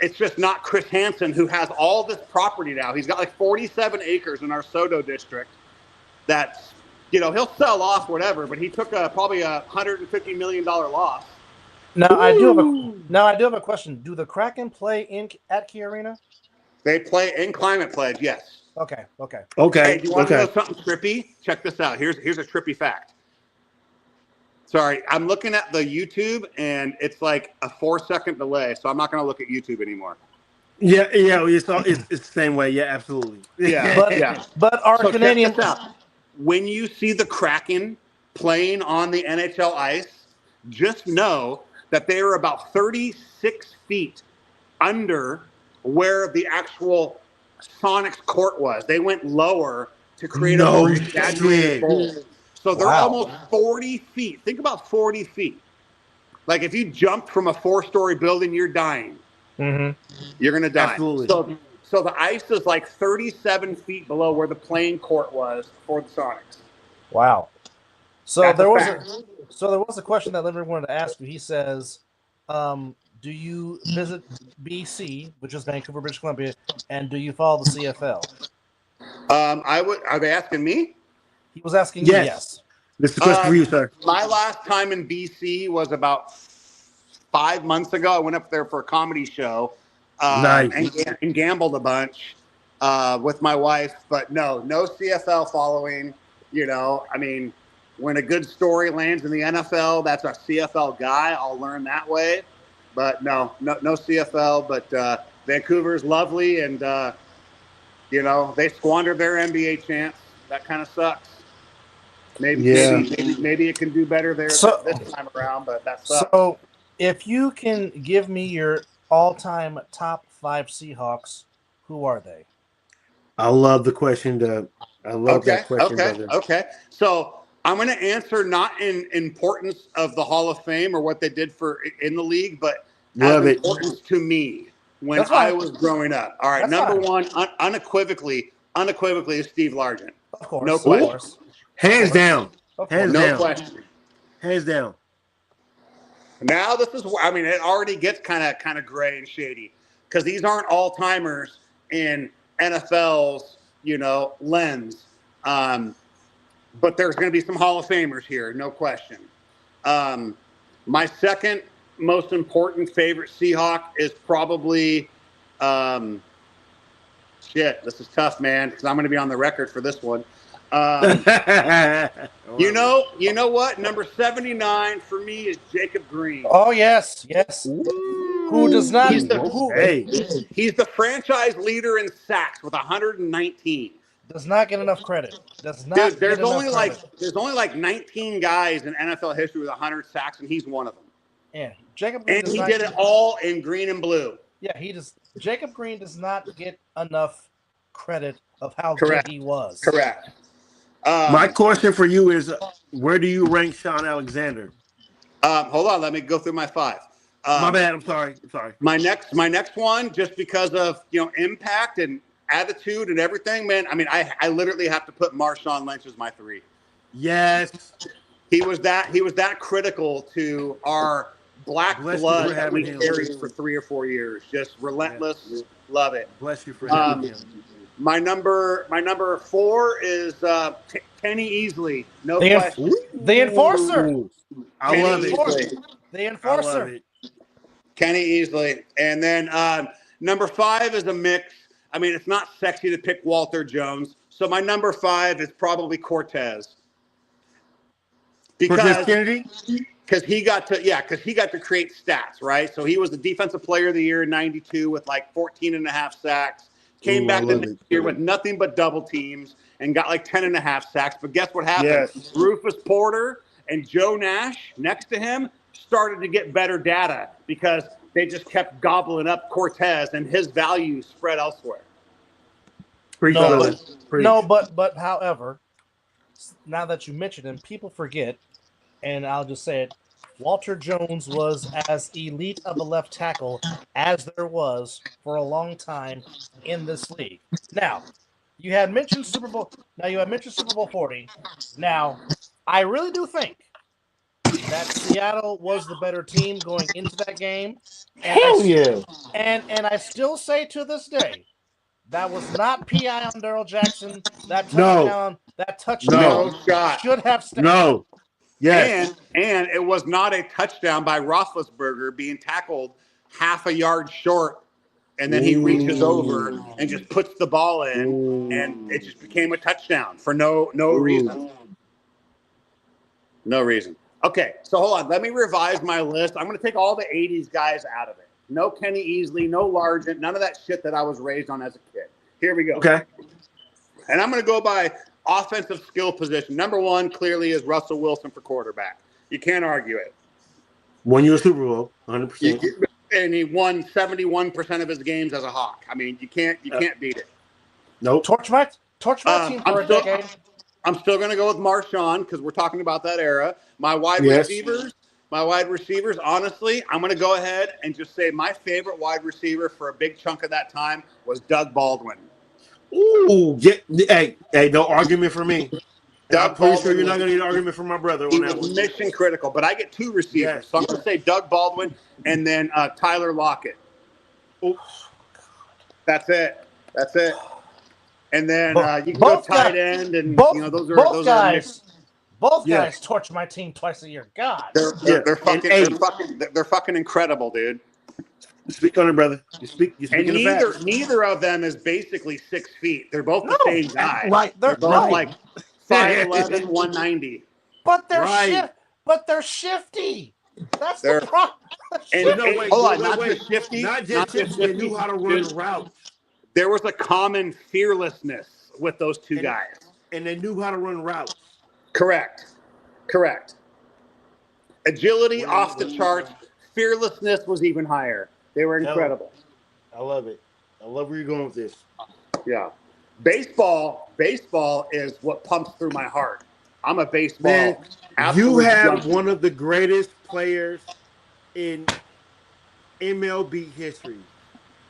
It's just not Chris Hansen, who has all this property now. He's got 47 acres in our SoDo district that's, he'll sell off whatever, but he took probably $150 million loss.
Now I do have a question. Do the Kraken play at Key Arena?
They play in Climate Pledge, yes.
Okay.
Hey, do you want to know something trippy? Check this out. Here's a trippy fact. Sorry, I'm looking at the YouTube, and it's a 4-second delay, so I'm not going to look at YouTube anymore.
Yeah, it's the same way. Yeah, absolutely.
Yeah,
But our Canadian.
When you see the Kraken playing on the NHL ice, just know that they are about 36 feet under where the actual Sonics court was. They went lower to create a more exaggerated goal. So they're almost 40 feet. Think about 40 feet. Like if you jumped from a 4-story building, you're dying. You're going to die.
Absolutely.
So the ice is like 37 feet below where the playing court was for the Sonics.
Wow. So
That's
there
a
was
fact.
there was a question that Liver wanted to ask you. He says, do you visit BC, which is Vancouver, British Columbia, and do you follow the CFL?
Are they asking me?
He was asking you, yes.
This is a question for you, sir.
My last time in BC was about 5 months ago. I went up there for a comedy show and gambled a bunch with my wife. But no CFL following. You know, I mean, when a good story lands in the NFL, that's a CFL guy. I'll learn that way. But no CFL. But Vancouver's lovely, and you know, they squandered their NBA chance. That kind of sucks. Maybe it can do better there this time around, but that sucks.
So, if you can give me your all-time top 5 Seahawks, who are they?
I love the question. I love that question, brother.
Okay. So I'm going to answer not in importance of the Hall of Fame or what they did in the league, but as importance to me when I was growing up. All right, number one, unequivocally is Steve Largent.
Of course,
no question.
Hands down.
No question.
Hands down.
Now this is where, I mean, it already gets kind of gray and shady because these aren't all timers in NFL's, you know, lens. But there's going to be some Hall of Famers here, no question. My second most important favorite Seahawk is probably this is tough, man, because I'm going to be on the record for this one. You know what? Number 79 for me is Jacob Green.
Oh yes.
Ooh.
Who does not?
He's the franchise leader in sacks with 119.
Does not get enough credit.
Dude, there's only like 19 guys in NFL history with 100 sacks, and he's one of them.
Yeah, Jacob Green.
And he did it all in green and blue.
Yeah, Jacob Green does not get enough credit of how good he was.
Correct.
My question for you is, where do you rank Sean Alexander?
Hold on, let me go through my 5.
My bad. I'm sorry.
My next one, just because of impact and attitude and everything, man. I mean, I literally have to put Marshawn Lynch as my 3.
Yes,
he was that critical to our black blood that we carried for 3 or 4 years. Just relentless. Yeah. Love it.
Bless you for having him.
My number 4 is Kenny Easley. No question.
The enforcer.
I love it.
The enforcer.
Kenny Easley. And then number 5 is a mix. I mean, it's not sexy to pick Walter Jones. So my number 5 is probably Cortez. Because he got to create stats, right? So he was the defensive player of the year in 92 with like 14.5 sacks. Came back the next year with nothing but double teams and got like 10.5 sacks. But guess what happened? Yes. Rufus Porter and Joe Nash next to him started to get better data because they just kept gobbling up Cortez and his value spread elsewhere.
But however, now that you mention him, people forget, and I'll just say it, Walter Jones was as elite of a left tackle as there was for a long time in this league. Now, you had mentioned Super Bowl 40. Now, I really do think that Seattle was the better team going into that game. And I still say to this day, that was not PI on Darrell Jackson. That touchdown should have stayed.
No. Yes.
And it was not a touchdown by Roethlisberger being tackled half a yard short, and then he reaches over and just puts the ball in, and it just became a touchdown for no reason. No reason. Okay, so hold on. Let me revise my list. I'm going to take all the 80s guys out of it. No Kenny Easley, no Largent, none of that shit that I was raised on as a kid. Here we go.
Okay.
And I'm going to go by offensive skill position. Number one clearly is Russell Wilson for quarterback. You can't argue it.
Won you a Super Bowl, 100%.
And he won 71% of his games as a Hawk. I mean, you can't beat it.
Nope.
Torch my team for a decade.
I'm still going to go with Marshawn because we're talking about that era. My wide receivers, honestly, I'm going to go ahead and just say my favorite wide receiver for a big chunk of that time was Doug Baldwin.
Ooh, hey, no argument for me. I'm pretty sure you're not going to get an argument from my brother on that one.
He was mission critical, but I get two receivers. So I'm going to say Doug Baldwin and then Tyler Lockett.
Oh,
That's it. And then you can go tight end, and those
guys torch my team twice a year. God,
they're fucking incredible, dude.
Speak on it, brother. You speak.
And neither of them is basically 6 feet. They're both the same guy.
Right?
They're both like 5'11", 190.
But they're shifty. That's the problem.
Not shifty.
Not just shifty. They knew how to run routes.
There was a common fearlessness with those two guys.
And they knew how to run routes.
Correct. Agility off the charts. Fearlessness was even higher. They were incredible.
I love it. I love where you're going with this.
Yeah. Baseball is what pumps through my heart. I'm a baseball.
Man, you have one of the greatest players in MLB history.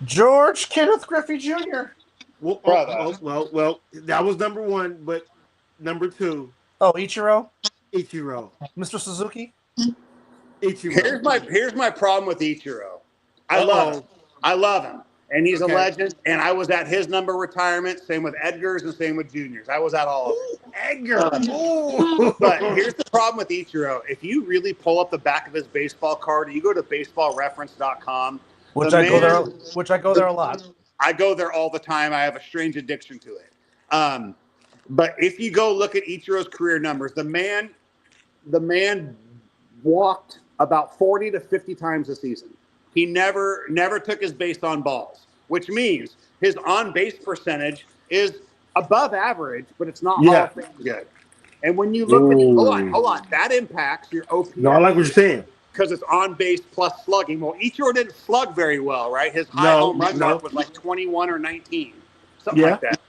George Kenneth Griffey Jr.
Well, that was number one, but number two.
Oh, Ichiro.
Mr.
Suzuki.
Ichiro.
Here's my problem with Ichiro. I love him. And he's a legend. And I was at his number retirement. Same with Edgar's and same with Junior's. I was at all of them.
Edgar.
But here's the problem with Ichiro. If you really pull up the back of his baseball card, you go to baseballreference.com.
Which I go there a lot.
I go there all the time. I have a strange addiction to it. But if you go look at Ichiro's career numbers, the man walked about 40 to 50 times a season. He never took his base on balls, which means his on-base percentage is above average, but it's not all things good. And when you look at hold on, that impacts your OPS.
No, I like what you're saying.
Because it's on base plus slugging. Well, Ichiro didn't slug very well, right? His high home run mark was like 21 or 19, something like that.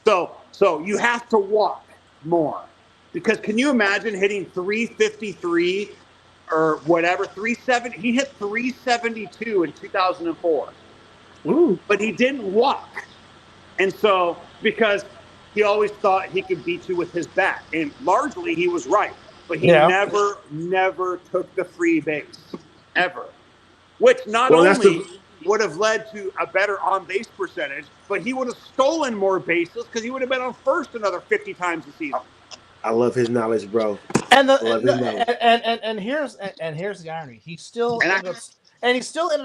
So you have to walk more. Because can you imagine hitting 353 or whatever, 370? He hit 372 in 2004.
Ooh.
But he didn't walk. And so, because he always thought he could beat you with his bat. And largely he was right. But he never took the free base, ever. Which not only would have led to a better on-base percentage, but he would have stolen more bases because he would have been on first another 50 times a season.
I love his knowledge, bro.
And here's the irony. He still ended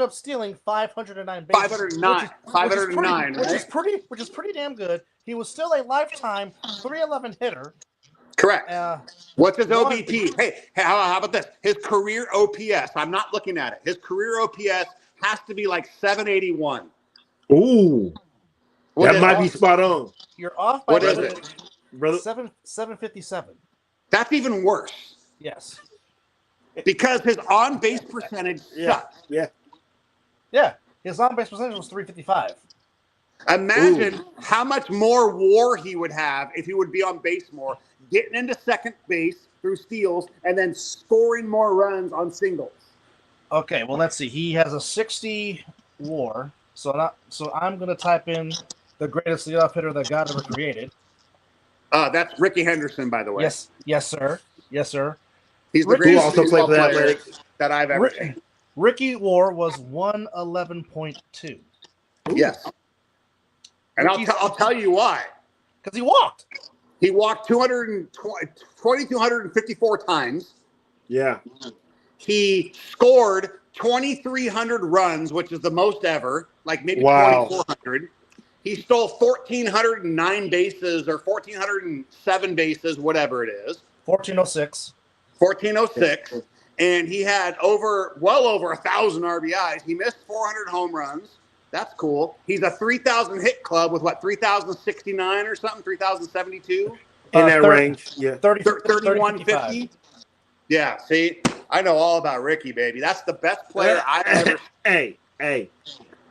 up stealing 509 bases.
509,
which is pretty damn good. He was still a lifetime 311 hitter.
Correct. What's his OBP? Hey, how about this? His career OPS. I'm not looking at it. His career OPS has to be like 781.
Ooh. That might be spot on.
You're off by
what is it?
Brother?
757.
That's even worse.
Yes.
Because his on-base percentage sucks.
Yeah. His on-base percentage was 355.
Imagine how much more WAR he would have if he would be on base more, getting into second base through steals, and then scoring more runs on singles.
Okay, well, let's see. He has a 60 WAR, so I'm going to type in the greatest leadoff hitter that God ever created.
That's Ricky Henderson, by the way.
Yes, sir. He's
the greatest baseball player that I've ever seen.
Ricky WAR was 111.2.
Yes. And I'll tell you why.
Because he walked.
He walked 2,254 times.
Yeah.
He scored 2,300 runs, which is the most ever, like maybe 2,400. He stole 1,409 bases or 1,407 bases, whatever it is.
1,406.
1,406. And he had well over 1,000 RBIs. He missed 400 home runs. That's cool. He's a 3,000 hit club with 3,069 or something, 3,072.
In that range, yeah.
31, 50. Yeah, see, I know all about Ricky, baby. That's the best player I've ever seen.
Hey.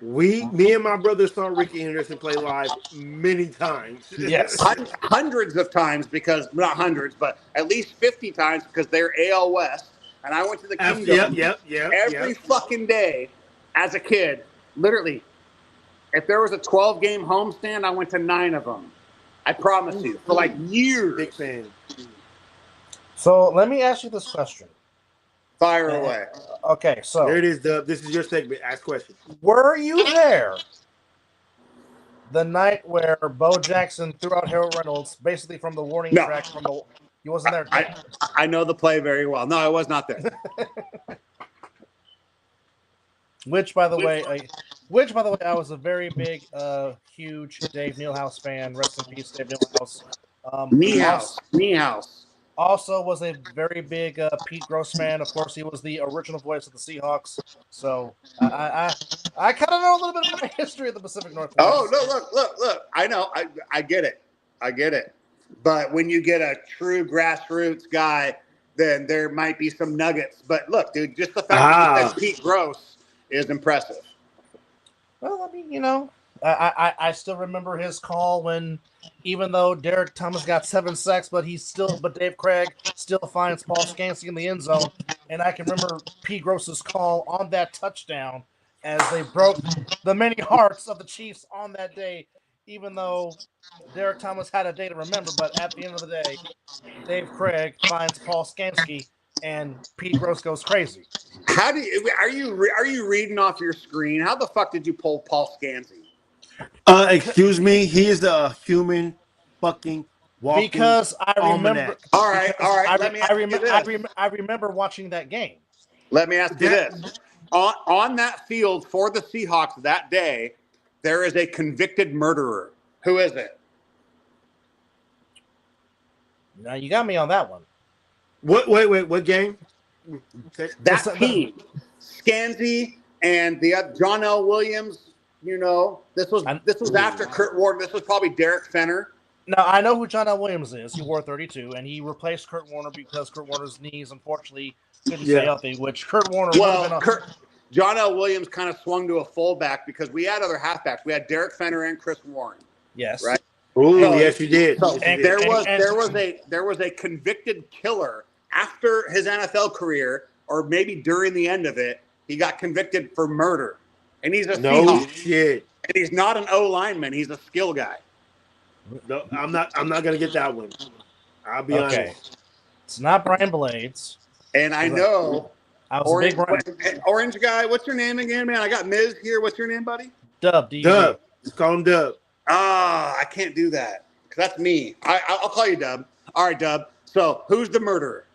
Me and my brother saw Ricky Henderson play live many times.
Yes.
Hundreds of times, because not hundreds, but at least 50 times, because they're AL West. And I went to the Kingdom every fucking day as a kid. Literally, if there was a 12-game homestand, I went to 9 of them. I promise you, for like years.
Big fan.
So let me ask you this question.
Fire away.
Okay, so
there it is, Dub. This is your segment. Ask questions.
Were you there the night where Bo Jackson threw out Harold Reynolds, basically from the warning track? You wasn't there.
I know the play very well. No, I was not there.
Which, by the way, I was a very big, huge Dave Nealhouse fan. Rest in peace, Dave Nealhouse.
Nealhouse.
Also was a very big Pete Gross fan. Of course, he was the original voice of the Seahawks. So I kind of know a little bit of my history of the Pacific Northwest.
Oh, no, look. I know. I get it. But when you get a true grassroots guy, then there might be some nuggets. But look, dude, just the fact that you said Pete Gross is impressive.
Well, I mean, I still remember his call when, even though Derek Thomas got 7 sacks, but Dave Craig still finds Paul Skansky in the end zone, and I can remember Pete Gross's call on that touchdown as they broke the many hearts of the Chiefs on that day. Even though Derek Thomas had a day to remember, but at the end of the day, Dave Craig finds Paul Skansky, and Pete Gross goes crazy.
Are you reading off your screen? How the fuck did you pull Paul Skansky?
Excuse me. He is a human fucking walking.
Because I remember.
All right. Let me ask you this.
I remember watching that game.
Let me ask you this: on that field for the Seahawks that day, there is a convicted murderer. Who is it?
Now you got me on that one.
Wait. What game?
That team, Skansky and the John L. Williams. This was after Kurt Warner. This was probably Derek Fenner.
Now I know who John L. Williams is. He wore 32, and he replaced Kurt Warner because Kurt Warner's knees, unfortunately, couldn't stay healthy. Which Kurt Warner.
John L. Williams kind of swung to a fullback because we had other halfbacks. We had Derek Fenner and Chris Warren.
Yes.
Right.
Oh, yes, you did.
So there was a convicted killer after his NFL career, or maybe during the end of it. He got convicted for murder, and he's a Seahawk.
Shit.
And he's not an O lineman. He's a skill guy.
No, I'm not gonna get that one. I'll be honest.
It's not Brian Blades.
And I know.
I was a big Brian.
Orange guy. What's your name again, man? I got Miz here. What's your name, buddy?
Dub.
Dub. Just call him Dub.
I can't do that because that's me. I'll call you Dub. All right, Dub. So who's the murderer?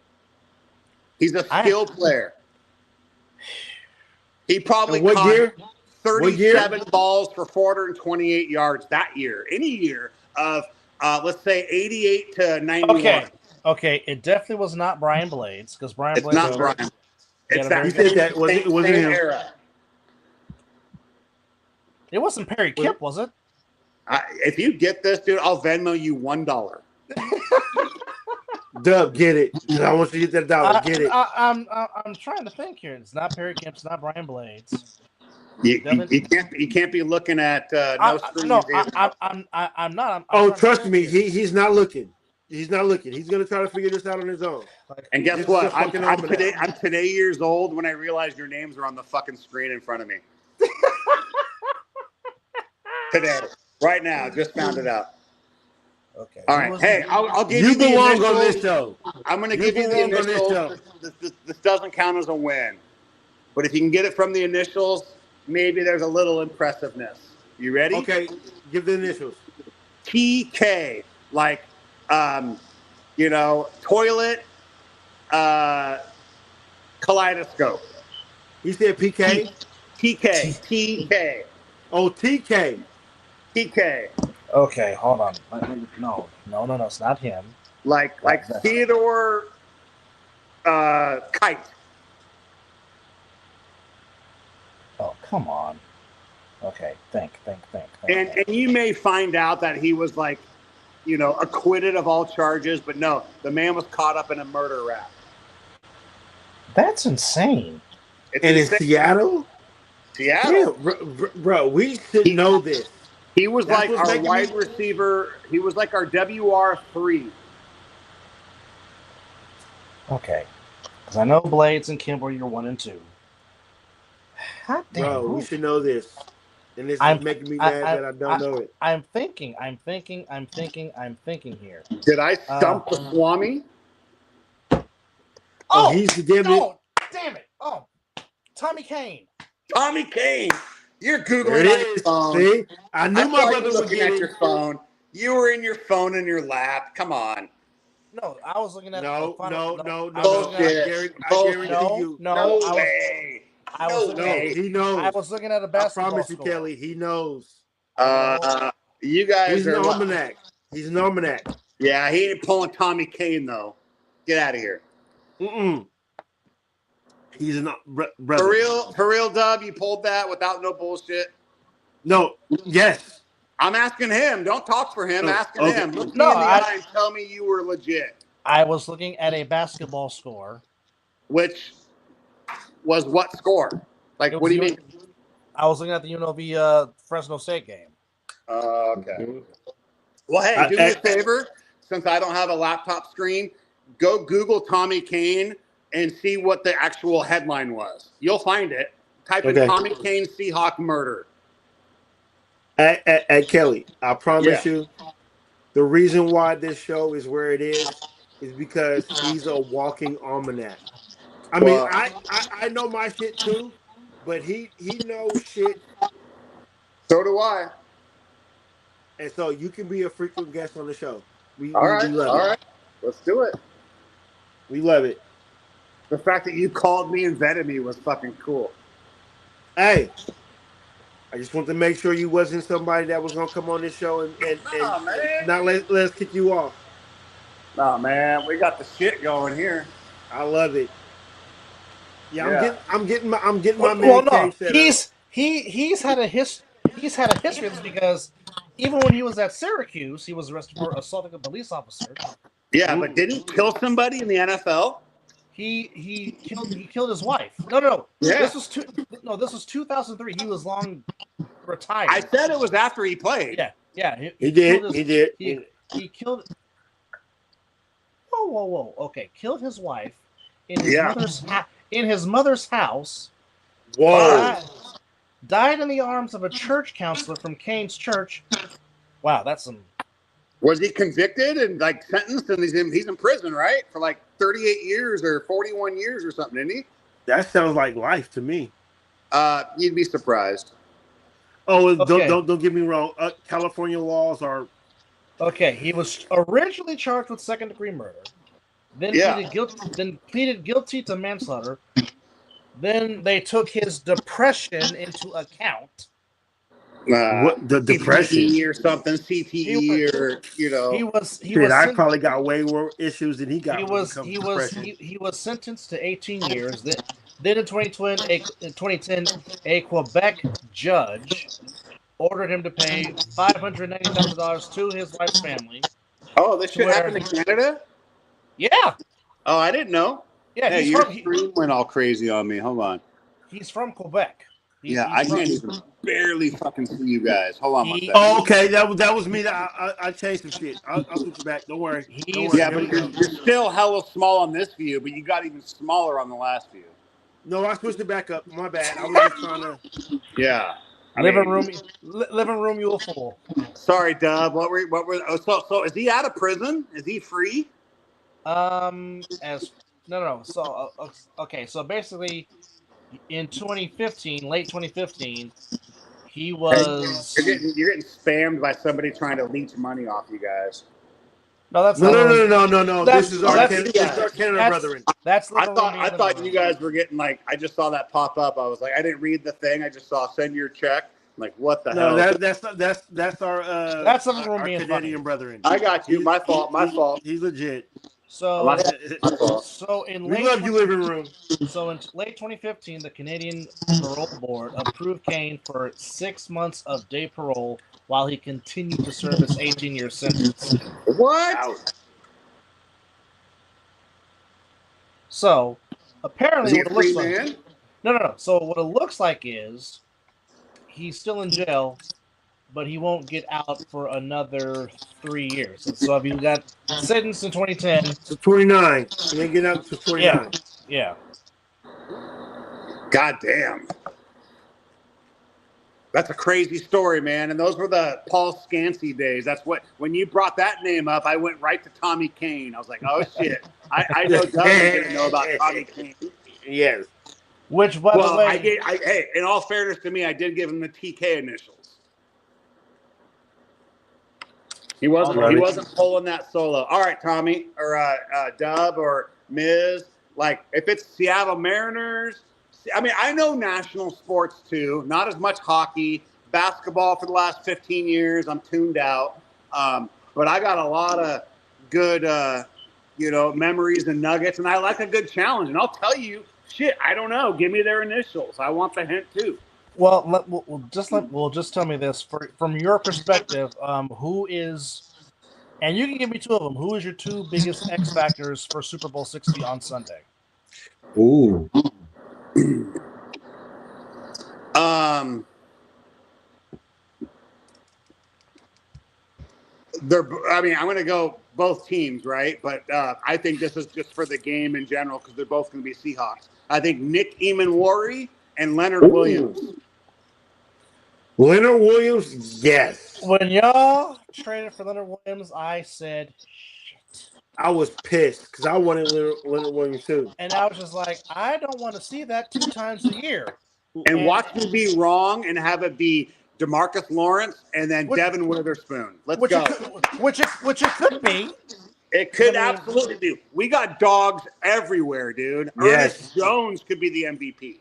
He's a skilled player. He probably caught 37 balls for 428 yards that year. Any year of, let's say, 88 to 91.
Okay. It definitely was not Brian Blades because Brian Blades.
It's not Brian. It's that.
You said that it wasn't him.
Era.
It wasn't Perry Kipp, was it?
If you get this, dude, I'll Venmo you $1.
Dub, get it. I want you to get that dollar. Get it.
I'm trying to think here. It's not Perry Kipp. It's not Brian Blades.
You can't be looking at I'm
not. Trust me. He's not looking. He's not looking. He's gonna try to figure this out on his own.
And guess what? I'm today years old when I realized your names are on the fucking screen in front of me. Today, right now, just found it out.
Okay.
All right. Hey, I'll give you the
belong
initials.
on this show.
I'm going to give you the initials. This doesn't count as a win. But if you can get it from the initials, maybe there's a little impressiveness. You ready?
Okay. Give the initials.
TK, like, toilet, kaleidoscope.
He said PK?
TK.
Oh, TK.
TK.
Okay, hold on. No, it's not him.
Like Theodore Kite.
Oh, come on. Okay, think.
And you may find out that he was like acquitted of all charges. But no, the man was caught up in a murder rap.
That's insane.
And in Seattle?
Seattle.
Yeah, bro, we should know this.
He was like our wide receiver. He was like our WR3.
Okay. Because I know Blades and Kimber, you're 1 and 2. God damn.
Bro, we should know this. And this is making me mad that I don't know it.
I'm thinking here.
Did I stump the Swami?
Oh, he's the damn
no! Damn it! Oh, Tommy Kane.
Tommy Kane. You're Googling
there it is.
phone.
See? I knew my brother was
looking at your phone. You were in your phone in your lap. Come on.
No, I was looking at
no.
Bullshit.
I guarantee you.
No way.
He knows.
I was looking at a basketball
I promise you,
score.
Kelly. He knows.
You guys
He's an almanac. He's an almanac.
Yeah, he ain't pulling Tommy Kane though. Get out of here.
He's an brother.
For real, Dub. You pulled that without no bullshit.
No. Yes.
I'm asking him. Don't talk for him. Asking him. Look me in the eye and tell me you were legit.
I was looking at a basketball score.
Which was what score? Like, what do you mean?
I was looking at the UNLV Fresno State game.
Okay. Well, hey, do me a favor. Since I don't have a laptop screen, go Google Tommy Kane and see what the actual headline was. You'll find it. Type in Tommy Kane Seahawk murder.
At Kelly, I promise you, the reason why this show is where it is because he's a walking almanac. I mean, I know my shit too, but he knows shit.
So do I.
And so you can be a frequent guest on the show. We
all
love it.
Let's do it.
We love it.
The fact that you called me and vetted me was fucking cool.
Hey, I just want to make sure you wasn't somebody that was going to come on this show and not let us kick you off.
Nah, man, we got the shit going here.
I love it. Yeah. I'm getting my man cave set up.
He's had a history of this because even when he was at Syracuse, he was arrested for assaulting a police officer.
Yeah, but didn't he kill somebody in the NFL?
He killed his wife. No.
Yeah.
This was 2003. He was long retired.
I said it was after he played.
Yeah.
He did.
He killed. Whoa. Okay, killed his wife in his mother's house.
Whoa.
Died in the arms of a church counselor from Kane's church. Wow, that's some.
Was he convicted and sentenced and he's in prison, right? For 38 years or 41 years or something, isn't he?
That sounds like life to me.
You'd be surprised.
Oh, okay. Don't get me wrong. California laws are.
Okay, he was originally charged with second-degree murder. Then pleaded guilty to manslaughter. Then they took his depression into account.
What the depression
CTE or something? CTE
I probably got way more issues than he got.
He was sentenced to 18 years. Then in 2010, a Quebec judge ordered him to pay $590,000 to his wife's family.
Oh, this shit happened in Canada?
Yeah.
Oh, I didn't know.
Yeah,
your screen went all crazy on me. Hold on.
He's from Quebec.
I can't even barely fucking see you guys. Hold on one second.
Oh, okay. That was me. I changed some shit. I'll switch you back. Don't worry.
Yeah, but you're still hella small on this view, but you got even smaller on the last view.
No, I switched it back up. My bad. I was just trying to.
Yeah.
Living room, you a fool.
Sorry, Dub. What were? So is he out of prison? Is he free?
No. So okay. So basically, in 2015, late 2015, he was.
You're getting spammed by somebody trying to leech money off you guys.
No, that's
no. This is our Canada brethren.
I thought you guys were getting I just saw that pop up. I was like, I didn't read the thing. I just saw send your check. I'm like, what the hell?
No, that's our
our
Canadian brethren.
I got you. My fault.
He's legit.
So, in
We
late
love you, living room.
So in late 2015, the Canadian Parole Board approved Kane for 6 months of day parole while he continued to serve his 18-year sentence.
What?
Ouch.
So apparently,
Is he
what
a
it looks
free
like,
man?
no. So what it looks like is he's still in jail, but he won't get out for another 3 years. So if he got sentenced in 2010,
So 29. He didn't get out to 29.
yeah.
God damn. That's a crazy story, man. And those were the Paul Scansey days. That's what, when you brought that name up, I went right to Tommy Kane. I was like, oh, shit. I know Doug's going to know about Tommy Kane.
Yes.
Which, by the way,
hey, in all fairness to me, I did give him the TK initials. He wasn't pulling that solo. All right, Tommy, or Dub, or Miz. Like, if it's Seattle Mariners, I mean, I know national sports too. Not as much hockey, basketball for the last 15 years. I'm tuned out, but I got a lot of good, memories and nuggets, and I like a good challenge. And I'll tell you, shit, I don't know. Give me their initials. I want the hint too.
Well, just tell me this from your perspective. Who is, and you can give me two of them. Who is your two biggest X factors for Super Bowl 60 on Sunday?
Ooh.
I'm going to go both teams, right? But I think this is just for the game in general because they're both going to be Seahawks. I think Nick Eamon-Worry and Leonard Williams.
Leonard Williams, yes.
When y'all traded for Leonard Williams, I said, shit.
I was pissed because I wanted Leonard Williams too.
And I was just like, I don't want to see that 2 times a year.
And watch me be wrong and have it be DeMarcus Lawrence and then Devin Witherspoon. Let's go.
Which it could be.
It could absolutely be. We got dogs everywhere, dude.
Yes.
Ernest Jones could be the MVP.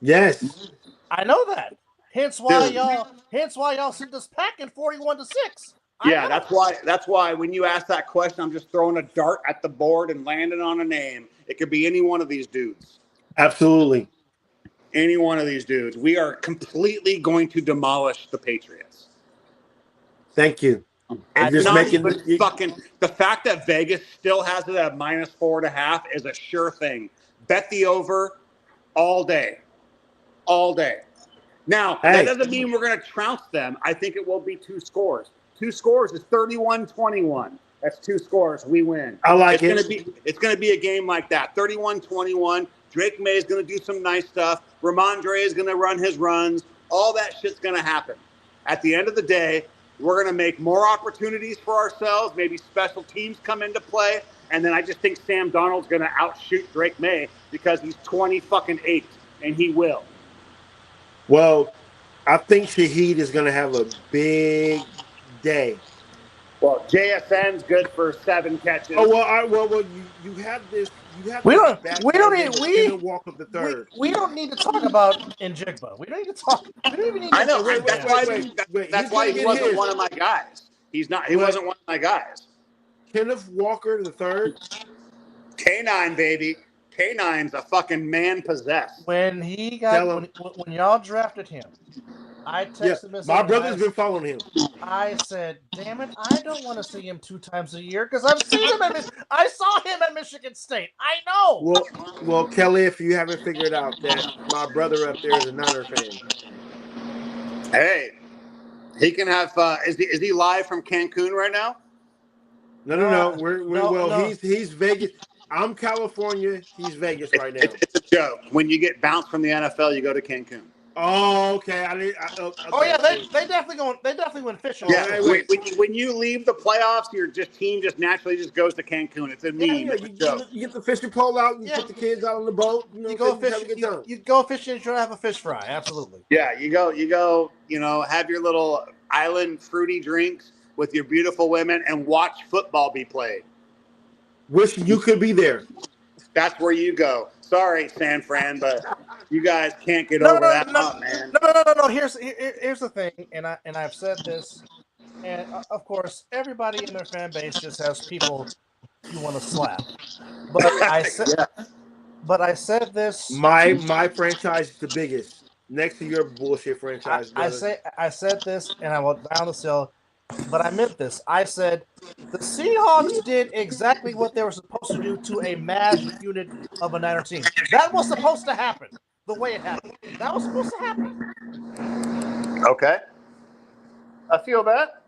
Yes.
I know that. Hence why y'all sent us packing 41-6.
Yeah, that's why when you ask that question, I'm just throwing a dart at the board and landing on a name. It could be any one of these dudes.
Absolutely.
Any one of these dudes. We are completely going to demolish the Patriots.
Thank you.
And just the fact that Vegas still has it at -4.5 is a sure thing. Bet the over all day. All day. Now, that doesn't mean we're going to trounce them. I think it will be 2 scores. 2 scores is 31-21. That's 2 scores. We win.
I like it.
It's going to be a game like that. 31-21. Drake May is going to do some nice stuff. Ramondre is going to run his runs. All that shit's going to happen. At the end of the day, we're going to make more opportunities for ourselves. Maybe special teams come into play. And then I just think Sam Darnold's going to outshoot Drake May because he's 20-8, and he will.
Well, I think Shaheed is going to have a big day.
Well, JSN's good for 7 catches.
Oh well, you have this. You have
we don't
walk of the third.
We don't need to talk about Njigba. We don't need to talk. We don't even need to.
I know. That's why he wasn't one of my guys. He's not. He wasn't one of my guys.
Kenneth Walker the third.
K9 baby. K9's a fucking man possessed.
When he got when y'all drafted him, I texted him.
My brother's been following him.
I said, "Damn it! I don't want to see him 2 times a year because I've seen him. I saw him at Michigan State. I know."
Well, Kelly, if you haven't figured out that my brother up there is a Niner fan.
Hey, he can have. Is he live from Cancun right now?
No. He's Vegas. I'm California. He's Vegas right now.
It's a joke. When you get bounced from the NFL, you go to Cancun.
Oh, okay.
They definitely went fishing.
Yeah. When you leave the playoffs, your team just naturally just goes to Cancun. It's a meme. It's a joke.
You get the fishing pole out. You put the kids out on the boat.
You go fishing. You go fishing and try to have a fish fry. Absolutely.
Yeah. You go. Have your little island fruity drinks with your beautiful women and watch football be played.
Wish you could be there.
That's where you go. Sorry, San Fran, but you guys can't get over that hump, man.
No. Here's the thing, and I've said this, and of course, everybody in their fan base just has people you want to slap. But I said, but I said this.
My franchise is the biggest, next to your bullshit franchise, brother.
I said this, and I will down the hill. But I meant this. I said the Seahawks did exactly what they were supposed to do to a mass unit of a Niner team. That was supposed to happen the way it happened. That was supposed to happen.
Okay. I feel that.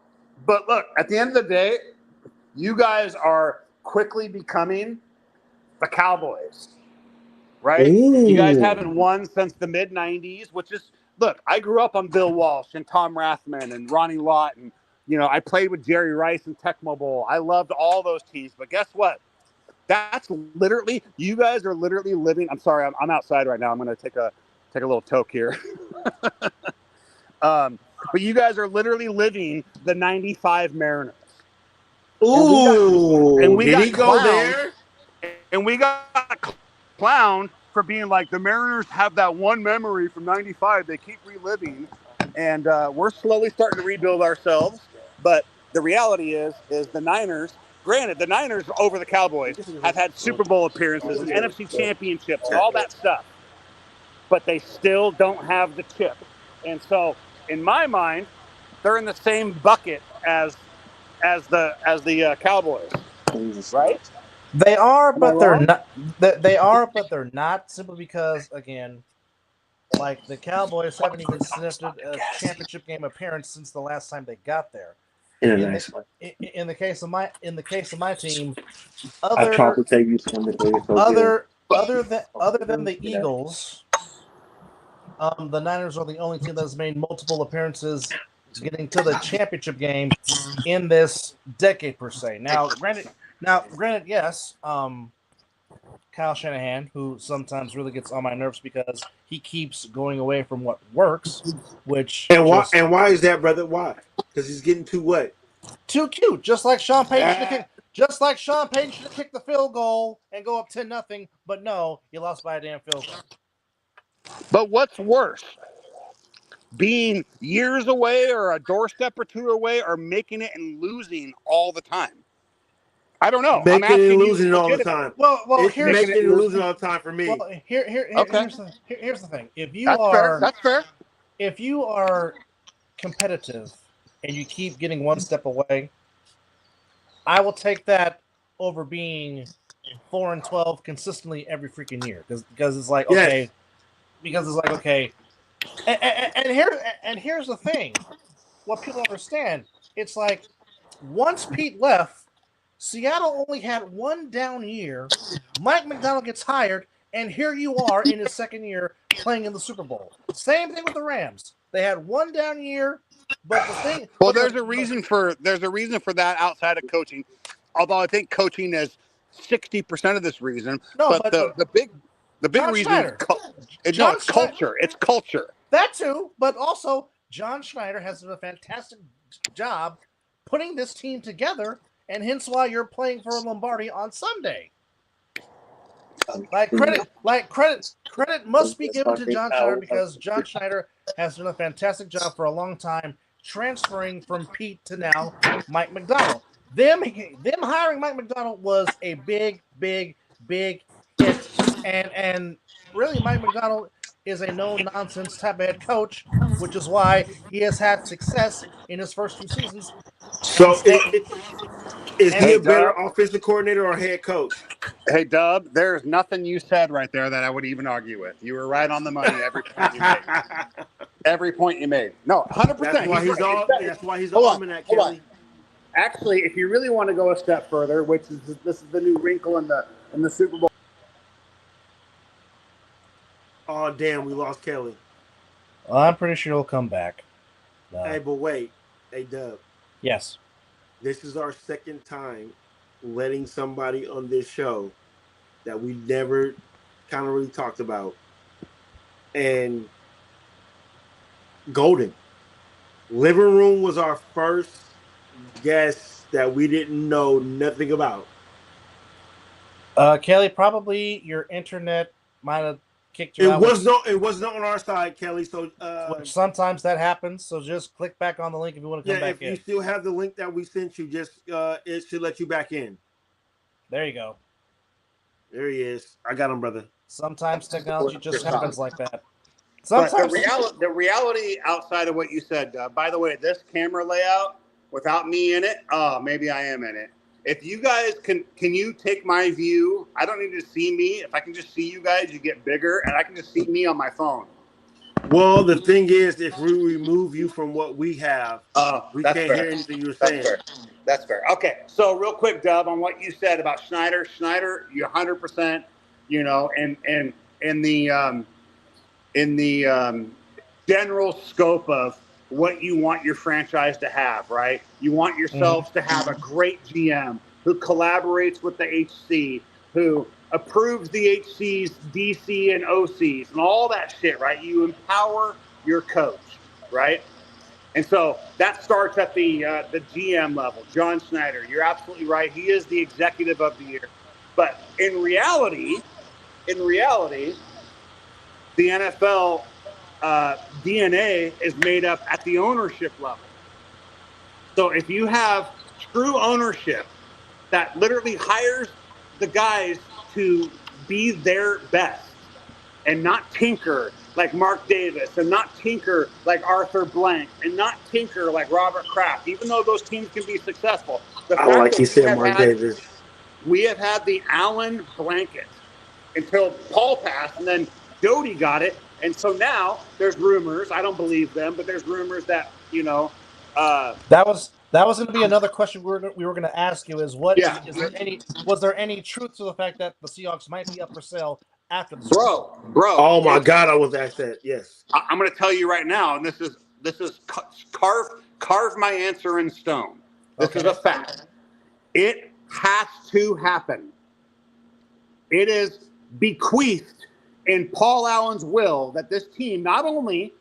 But look, at the end of the day, you guys are quickly becoming the Cowboys, right?
Ooh.
You guys haven't won since the mid-'90s, which is, look, I grew up on Bill Walsh and Tom Rathman and Ronnie Lott, and, I played with Jerry Rice and Tecmo Bowl. I loved all those teams. But guess what? That's literally, you guys are literally living. I'm sorry, I'm outside right now. I'm going to take a little toke here. But you guys are literally living the '95 Mariners.
Ooh,
and we
did
got
he go there?
And we got clowned for being like, the Mariners have that one memory from '95 they keep reliving, and we're slowly starting to rebuild ourselves. But the reality is the Niners. Granted, the Niners over the Cowboys have had Super Bowl appearances and NFC championships and all that stuff, but they still don't have the chip. And so, in my mind, they're in the same bucket as the Cowboys, right?
They are, but they're not. They are, but they're not. Simply because, again, like the Cowboys haven't even sniffed a championship game appearance since the last time they got there. In the case of my team, other than the Eagles, the Niners are the only team that's made multiple appearances getting to the championship game in this decade per se. Now, granted, yes, Kyle Shanahan, who sometimes really gets on my nerves because he keeps going away from what works, which
why is that, brother? Why? Because he's getting too what?
Too cute, just like Sean Payton. Just like Sean Payton should have kicked the field goal and go up 10-0, but no, you lost by a damn field goal.
But what's worse? Being years away or a doorstep or two away, or making it and losing all the time? I don't know.
Making it and losing all the time.
Well,
it's making it and losing all the time for me.
Well, here's the thing. If you
that's fair.
If you are competitive and you keep getting one step away, I will take that over being 4-12 consistently every freaking year, because it's like, okay,
yes.
Because it's like, okay, and here's the thing, what people understand, it's like once Pete left, Seattle only had one down year. Mike McDonald gets hired, and here you are in his second year playing in the Super Bowl. Same thing with the Rams. They had one down year, but the thing.
Well, there's a reason for that outside of coaching. Although I think coaching is 60% of this reason.
No,
but the big reason is culture. It's culture.
That too, but also John Schneider has done a fantastic job putting this team together, and hence why you're playing for Lombardi on Sunday. Credit must be given to John Schneider, because John Schneider has done a fantastic job for a long time transferring from Pete to now Mike McDonald. Them hiring Mike McDonald was a big hit, and really Mike McDonald is a no-nonsense type of head coach, which is why he has had success in his first 2 seasons.
So is he a better offensive coordinator or head coach?
Hey, Dub, there's nothing you said right there that I would even argue with. You were right on the money every point you made. Every point you made. No, 100%.
That's why he's almanac, Kelly.
Actually, if you really want to go a step further, which is this is the new wrinkle in the Super Bowl.
Oh, damn, we lost Kelly.
Well, I'm pretty sure he'll come back.
Hey, but wait. Hey, Dub.
Yes.
This is our second time letting somebody on this show that we never kind of really talked about. And Golden. Living Room was our first guest that we didn't know nothing about.
Kelly, probably your internet might have kicked you out.
It wasn't on our side, Kelly. So
sometimes that happens. So just click back on the link if you want to come back in.
If you still have the link that we sent you, just it should let you back in.
There you go.
There he is. I got him, brother.
Sometimes technology just happens like that.
But
Sometimes.
the reality outside of what you said, by the way, this camera layout without me in it, maybe I am in it. If you guys can you take my view? I don't need to see me. If I can just see you guys, you get bigger, and I can just see me on my phone.
Well, the thing is, if we remove you from what we have, we
that's
can't
fair.
hear anything you're saying.
That's fair. Okay, so real quick, Dub, on what you said about Schneider. Schneider, you 100%. You know, and in the general scope of what you want your franchise to have, right? You want yourselves to have a great GM who collaborates with the HC, who approves the HC's DC and OCs and all that shit, right? You empower your coach, right? And so that starts at the GM level. John Schneider, you're absolutely right. He is the executive of the year. But in reality, the NFL DNA is made up at the ownership level. So if you have true ownership that literally hires the guys to be their best and not tinker like Mark Davis and not tinker like Arthur Blank and not tinker like Robert Kraft, even though those teams can be successful.
I like you said, Mark Davis.
We have had the Allen blanket until Paul passed, and then Jody got it. And so now there's rumors. I don't believe them, but there's rumors that
that was going to be another question we were going to ask you. Is was there any truth to the fact that the Seahawks might be up for sale after the Super Bowl?
Bro.
Oh my God, I was asked that. Yes.
I'm going to tell you right now, and this is carve my answer in stone. This is a fact. It has to happen. It is bequeathed in Paul Allen's will that this team not only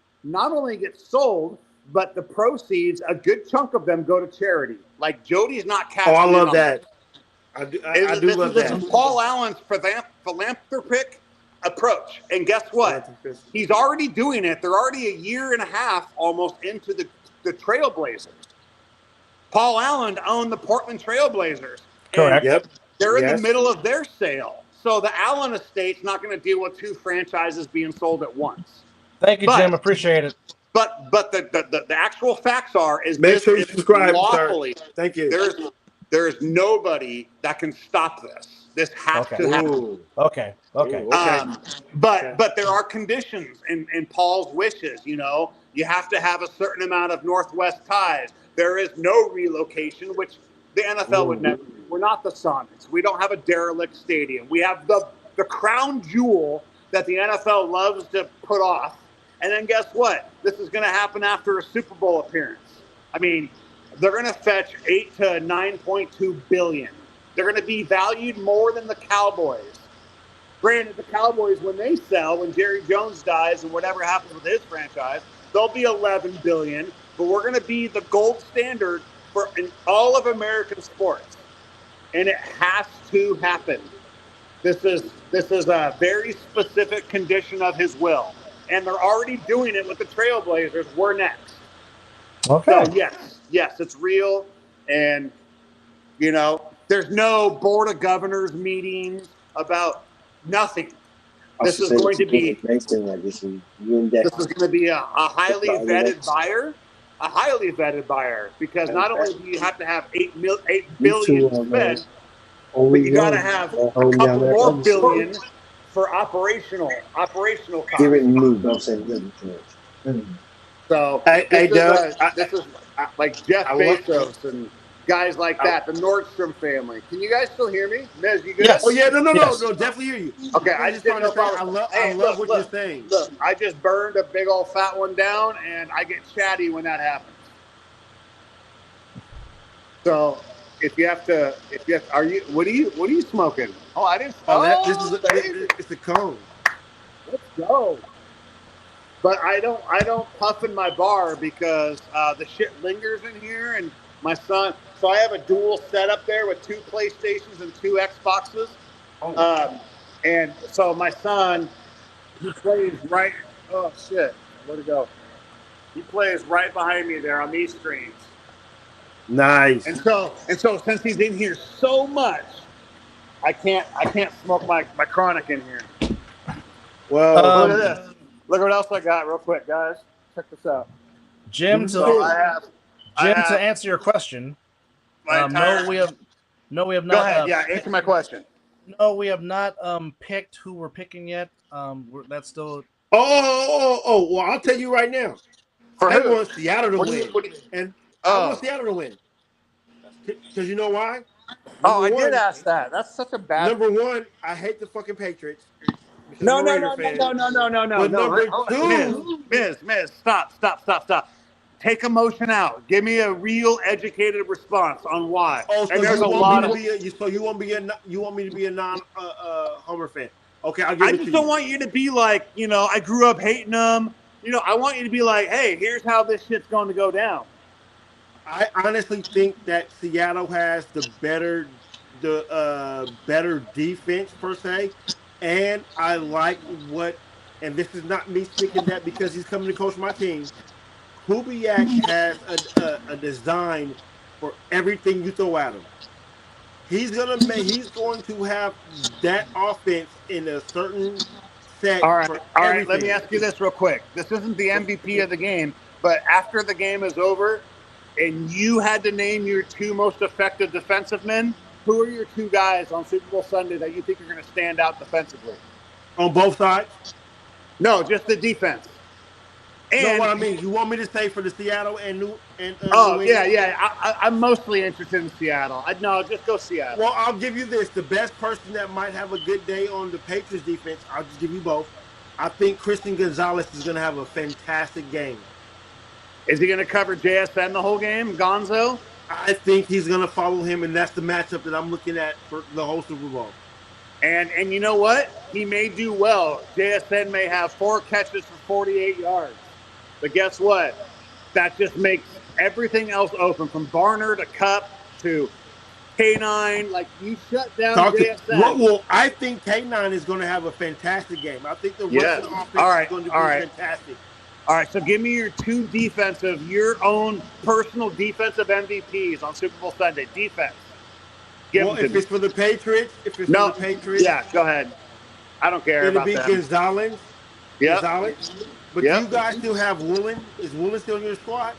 gets sold, but the proceeds, a good chunk of them, go to charity. Like Jody's not cashing in.
Oh, I love that. I do love that.
This is Paul Allen's philanthropic approach. And guess what? He's already doing it. They're already a year and a half almost into the Trailblazers. Paul Allen owned the Portland Trailblazers.
Correct.
Yep.
They're in the middle of their sale. So the Allen estate's not going to deal with two franchises being sold at once.
Thank you, Jim. Appreciate it.
But the actual facts is
make sure you subscribe,
lawfully.
Sir. Thank you.
There's nobody that can stop this. This has to happen.
Ooh.
Okay.
But there are conditions in Paul's wishes. You know, you have to have a certain amount of Northwest ties. There is no relocation, which the NFL would never do. We're not the Sonics. We don't have a derelict stadium. We have the crown jewel that the NFL loves to put off. And then guess what? This is going to happen after a Super Bowl appearance. I mean, they're going to fetch $8 to $9.2 billion. They're going to be valued more than the Cowboys. Granted, the Cowboys, when they sell, when Jerry Jones dies and whatever happens with his franchise, they'll be $11 billion. But we're going to be the gold standard for in all of American sports, and it has to happen. This is a very specific condition of his will, and they're already doing it with the Trailblazers. We're next.
Okay.
So yes, it's real, and you know, there's no board of governors meetings about nothing. This is going to be a highly vetted buyer. A highly vetted buyer, because not only do you have to have $8 billion to spend, but you got to have a couple more billion for operational costs. So this is like Jeff Bezos and guys like that, the Nordstrom family. Can you guys still hear me? Miz, you good?
Yes.
Oh yeah, no, definitely hear you.
Okay, I just didn't know if
I love what you're saying.
Look, I just burned a big old fat one down, and I get chatty when that happens. So what are you smoking? Oh, I didn't.
It's the cone.
Let's go. But I don't puff in my bar because the shit lingers in here, and my son. So I have a dual setup there with 2 PlayStations and 2 Xboxes. And so my son, he plays right. Oh shit! Where'd it go? He plays right behind me there on these screens.
Nice.
And so since he's in here so much, I can't smoke my chronic in here.
Well,
Look at this. Look what else I got real quick, guys. Check this out.
Jim,
So I
to
have
answer your question,
my entire.
no, we have
Go
not.
ahead. Yeah, answer my question.
No, we have not picked who we're picking yet. That's still.
well, I'll tell you right now.
For
I
who?
want Seattle to win, and I want
Oh.
Seattle to win. Because you know why?
Oh,
Number
I did
one,
ask that. That's such a bad.
I hate the fucking Patriots because I'm
No,
a
no,
Raider
no, no,
fan.
no, no, no, no, no,
But
no.
number two,
Miz, stop. Take emotion out. Give me a real educated response on why.
so
And there's
you
a
want me
lot
to
of.
be you want me to be a non Homer fan? Okay, I'll give
I
it
just
to
don't
you.
want you to be like, I grew up hating them. I want you to be like, hey, here's how this shit's going to go down.
I honestly think that Seattle has the better defense per se, and I like what. And this is not me speaking that because he's coming to coach my team. Kubiak has a design for everything you throw at him. He's going to have that offense in a certain set
All right,
for
all right. Let me
everything.
ask you this real quick. This isn't the MVP of the game, but after the game is over, and you had to name your two most effective defensive men, who are your two guys on Super Bowl Sunday that you think are going to stand out defensively?
On both sides?
No, just the defense.
No,
And
what I mean, you want me to say for the Seattle and New
oh
England?
yeah. I'm mostly interested in Seattle. No, just go Seattle.
Well, I'll give you this: the best person that might have a good day on the Patriots defense. I'll just give you both. I think Christian Gonzalez is going to have a fantastic game.
Is he going to cover JSN the whole game, Gonzo?
I think he's going to follow him, and that's the matchup that I'm looking at for the whole Super Bowl.
And you know what? He may do well. JSN may have 4 catches for 48 yards. But guess what? That just makes everything else open, from Barner to Cup to K9. Like, you shut down JSN.
Well, I think K9 is going to have a fantastic game. I think the Russian offense is going to be fantastic.
All right, so give me your two your own personal defensive MVPs on Super Bowl Sunday. Defense.
If it's for the Patriots,
yeah, go ahead. I don't care about that.
It'll be Gonzalez.
Yeah.
Gonzalez. But do you guys still have Woolen? Is Woolen still in your squad?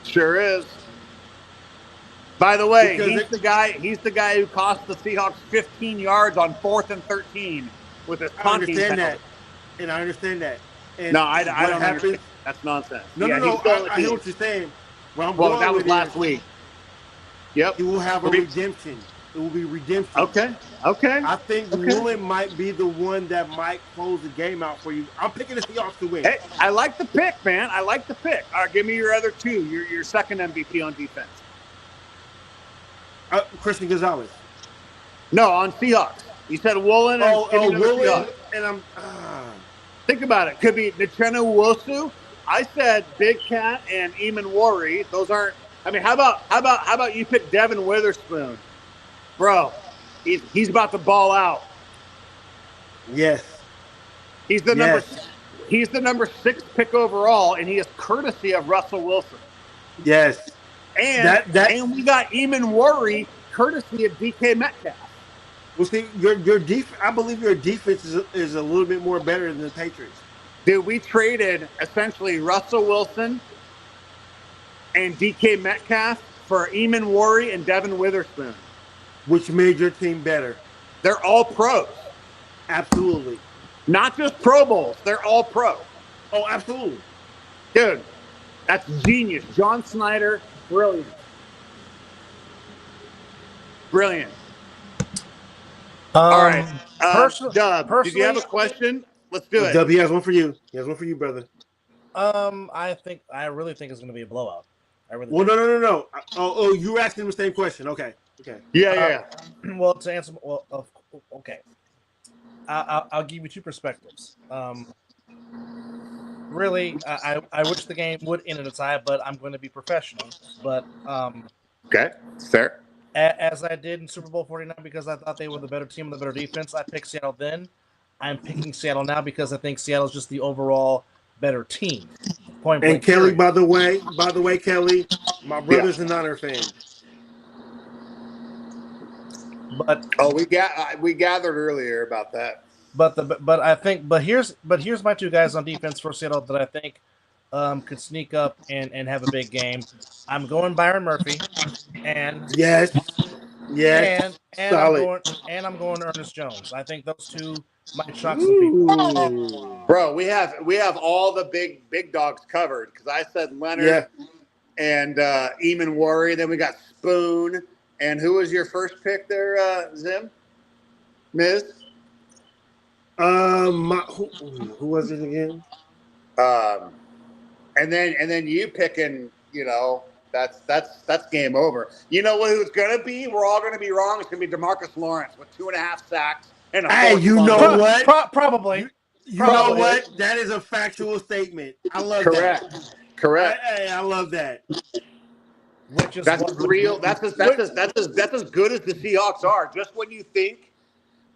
Sure is. By the way, he's the guy who cost the Seahawks 15 yards on 4th and 13 with his punting penalty.
I understand that. And
no, I don't understand. That's nonsense.
No. I hear what you're saying.
Well, that was last week. Yep.
He will have a redemption. It will be redemption.
Okay.
I think Woolen might be the one that might close the game out for you. I'm picking the Seahawks to win.
Hey, I like the pick, man. I like the pick. All right, give me your other two. Your second MVP on defense.
Christian Gonzalez.
No, on Seahawks. You said Woolen.
Woolen. And I'm.
Think about it. Could be Uchenna Nwosu. I said Big Cat and Eamon Worry. Those aren't. I mean, how about you pick Devin Witherspoon, bro? He's about to ball out.
Yes.
He's the number 6 pick overall, and he is courtesy of Russell Wilson.
Yes.
And and we got Eamon Worry courtesy of DK Metcalf.
Well, see, your defense. I believe your defense is a little bit more better than the Patriots.
Dude, we traded essentially Russell Wilson and DK Metcalf for Eamon Worry and Devin Witherspoon.
Which made your team better?
They're all pros.
Absolutely.
Not just Pro Bowls. They're all pro.
Oh, absolutely.
Dude, that's genius. John Snyder, brilliant. Brilliant. All right. Dub, did you have a question? Let's do it.
Dub, he has one for you. He has one for you, brother.
I really think it's going to be a blowout.
No. Oh, you were asking him the same question. Okay.
Yeah.
Well, to answer, okay. I'll give you two perspectives. Really, I wish the game would end in a tie, but I'm going to be professional. But
okay, fair.
As I did in Super Bowl 49 because I thought they were the better team and the better defense. I picked Seattle then. I'm picking Seattle now because I think Seattle's just the overall better team. Point blank.
And Kelly, by the way, Kelly, my brother's a Niner fan.
But
we gathered earlier about that.
but here's my two guys on defense for Seattle that I think could sneak up and have a big game. I'm going Byron Murphy, and
Yes. Solid.
I'm going Ernest Jones. I think those two might shock some people.
Ooh.
Bro, we have all the big dogs covered because I said Leonard and Eamon Worry. Then we got Spoon. And who was your first pick there, Zim? Miz?
Who was it again?
And then you picking, that's game over. You know who it's gonna be? We're all gonna be wrong. It's gonna be DeMarcus Lawrence with 2.5 sacks and a
Hey, you know what?
Probably.
You know what? That is a factual statement. I love that.
Correct.
Hey, I love that.
Which is
that's real. That's as good as the Seahawks are. Just when you think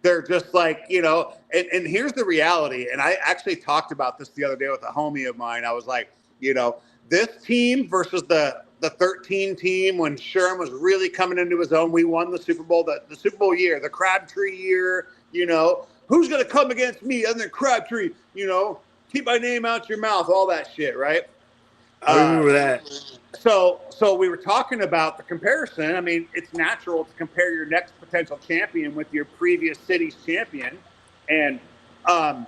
they're just like, and here's the reality. And I actually talked about this the other day with a homie of mine. I was like, this team versus the 13 team when Sherm was really coming into his own. We won the Super Bowl, the Super Bowl year, the Crabtree year. Who's going to come against me other than Crabtree? Keep my name out your mouth, all that shit, right?
I remember that.
So we were talking about the comparison. I mean, it's natural to compare your next potential champion with your previous city's champion. And a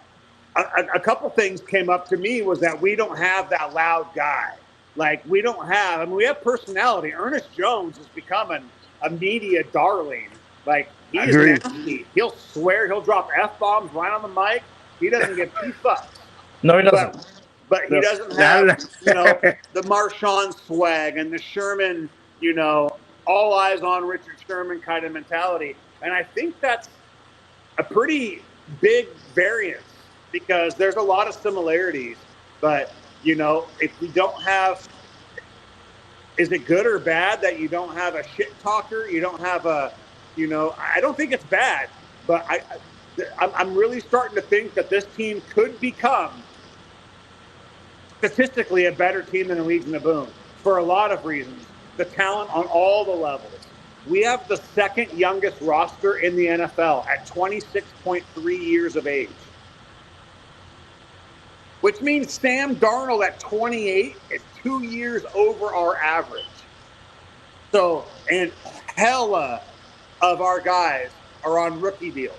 couple things came up to me was that we don't have that loud guy. Like, we have personality. Ernest Jones is becoming a media darling. Like, he is nasty. He'll swear. He'll drop F-bombs right on the mic. He doesn't give two fucks.
No, he doesn't.
But he doesn't have, the Marshawn swag and the Sherman, all eyes on Richard Sherman kind of mentality. And I think that's a pretty big variance because there's a lot of similarities. But, if we don't have, is it good or bad that you don't have a shit talker? You don't have I don't think it's bad. But I'm really starting to think that this team could become statistically a better team than the Legion of Boom for a lot of reasons. The talent on all the levels. We have the second youngest roster in the NFL at 26.3 years of age. Which means Sam Darnold at 28 is 2 years over our average. So, and hella of our guys are on rookie deals.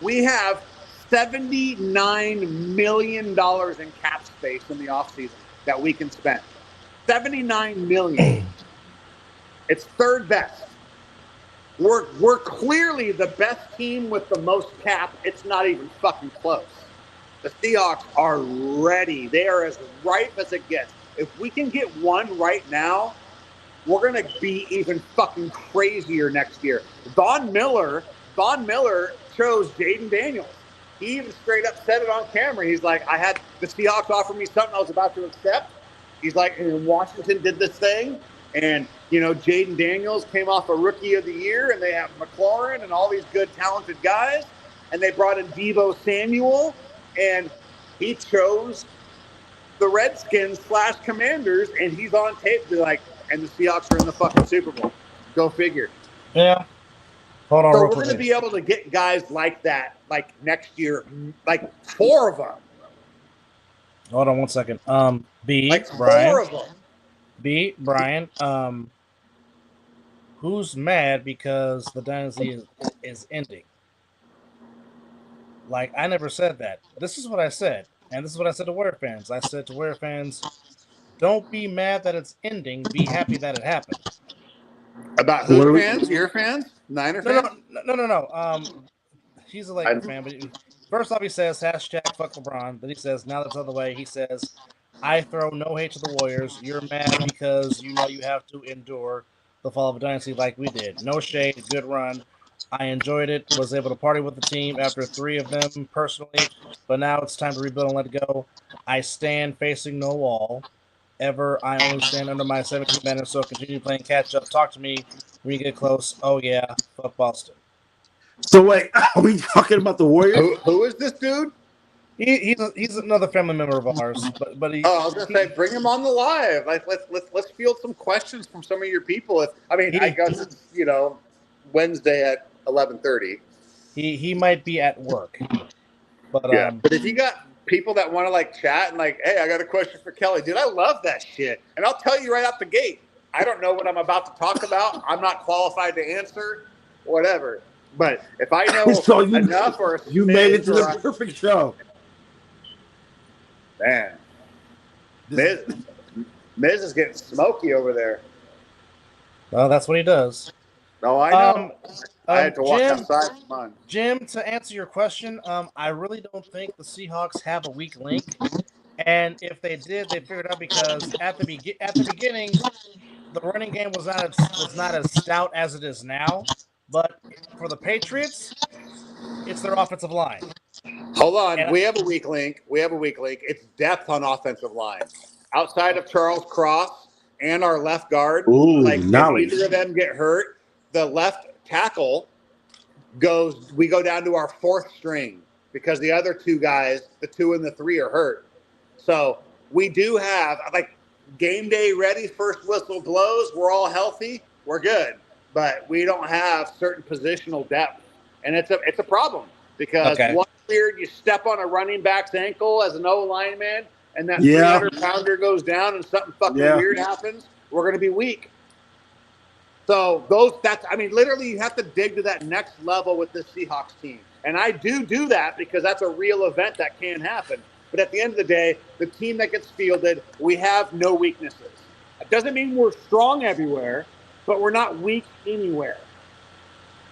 We have $79 million in cap space in the offseason that we can spend. $79 million. It's third best. We're clearly the best team with the most cap. It's not even fucking close. The Seahawks are ready. They are as ripe as it gets. If we can get one right now, we're going to be even fucking crazier next year. Von Miller chose Jaden Daniels. He even straight up said it on camera. He's like, I had the Seahawks offer me something I was about to accept. He's like, and Washington did this thing. And, Jaden Daniels came off a Rookie of the Year, and they have McLaurin and all these good, talented guys. And they brought in Deebo Samuel, and he chose the Redskins / Commanders, and he's on tape. They're like, and the Seahawks are in the fucking Super Bowl. Go figure.
Yeah. Hold on.
So we're going to be able to get guys like that, like next year, like 4 of them.
Hold on 1 second. B,
like
Brian.
4 of them.
B, Brian. Who's mad because the dynasty is ending? Like, I never said that. This is what I said. And this is what I said to Warrior fans. I said to Warrior fans, don't be mad that it's ending. Be happy that it happened.
About who fans? Your fans? Niner fans?
No. He's a Laker fan. But first off, he says, hashtag fuck LeBron. Then he says, now that's out of the way. He says, I throw no hate to the Warriors. You're mad because you have to endure the fall of a dynasty like we did. No shade. Good run. I enjoyed it, was able to party with the team after 3 of them personally, but now it's time to rebuild and let it go. I stand facing no wall. Ever, I only stand under my 17 banner, so continue playing catch up. Talk to me when you get close. Oh, yeah, fuck Boston.
So, wait, are we talking about the Warriors?
Who is this dude?
He's another family member of ours, but he.
Oh, I was gonna say, bring him on the live. Like, let's field some questions from some of your people. I guess it's Wednesday at 11:30.
He might be at work, but
Yeah. But if you got people that want to like chat and like, hey, I got a question for Kelly, dude, I love that shit. And I'll tell you right out the gate, I don't know what I'm about to talk about. I'm not qualified to answer, whatever. But if I know
So
enough or a
you made it
smidge
to the perfect show.
Man, Miz is getting smoky over there.
well, that's what he does.
Oh, I know. I had to walk
Jim,
outside for mine.
Jim, to answer your question, I really don't think the Seahawks have a weak link, and if they did, they figured out because at the beginning, the running game was not as stout as it is now. But for the Patriots, it's their offensive line.
Hold on, we have a weak link. It's depth on offensive line. Outside of Charles Cross and our left guard, if either of them get hurt, the left tackle we go down to our fourth string because the other two guys, the 2 and the 3, are hurt. So we do have like game day ready, first whistle blows, we're all healthy, we're good. But we don't have certain positional depth. And it's a problem because one weird, you step on a running back's ankle as an O lineman and that 300-pounder goes down and something fucking weird happens, we're going to be weak. So literally you have to dig to that next level with this Seahawks team. And I do that because that's a real event that can happen. But at the end of the day, the team that gets fielded, we have no weaknesses. It doesn't mean we're strong everywhere, but we're not weak anywhere.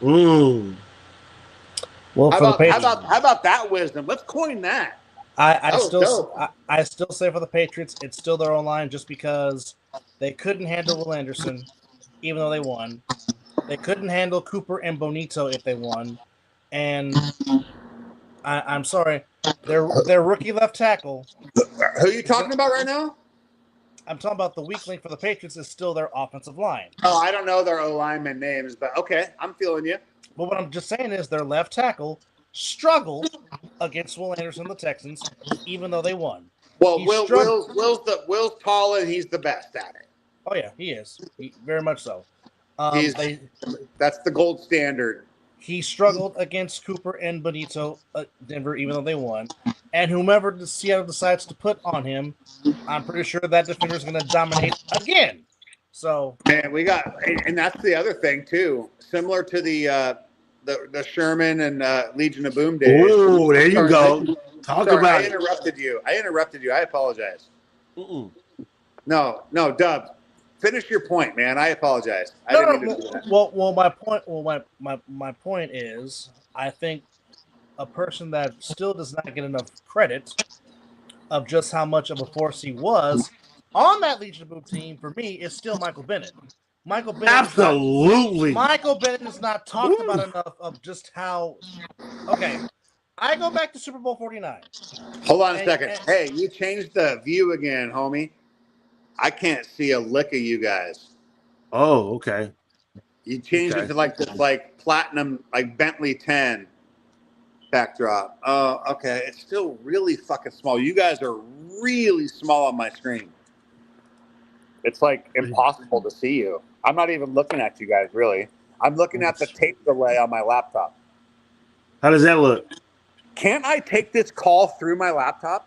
Well,
how about that wisdom? Let's coin that.
I still say for the Patriots, it's still their own line just because they couldn't handle Will Anderson, even though they won. They couldn't handle Cooper and Bonito if they won. And I'm sorry, their rookie left tackle.
Who are you talking about right now?
I'm talking about the weak link for the Patriots is still their offensive line.
Oh, I don't know their O-lineman names, but okay, I'm feeling you.
But what I'm just saying is their left tackle struggled against Will Anderson, the Texans, even though they won.
Well, Will's tall and he's the best at it.
Oh yeah, he is. Very much so.
That's the gold standard.
He struggled against Cooper and Bonito, Denver, even though they won. And whomever the Seattle decides to put on him, I'm pretty sure that defender is going to dominate again. So,
man, and that's the other thing too. Similar to the Sherman and Legion of Boom days.
Oh, there you go. Talk about it.
I interrupted you. I apologize. No, Dub. Finish your point, man. I apologize. I didn't mean to do that.
Well, my point is, I think a person that still does not get enough credit of just how much of a force he was on that Legion of Boom team for me is still Michael Bennett. Michael Bennett is not talked about enough of just how. Okay, I go back to Super Bowl 49.
Hold on a second. Hey, you changed the view again, homie. I can't see a lick of you guys.
Oh, okay.
You changed it to like this, like platinum, like Bentley 10 backdrop. Oh, okay. It's still really fucking small. You guys are really small on my screen. It's like impossible to see you. I'm not even looking at you guys, really. I'm looking at the tape delay on my laptop.
How does that look?
Can't I take this call through my laptop?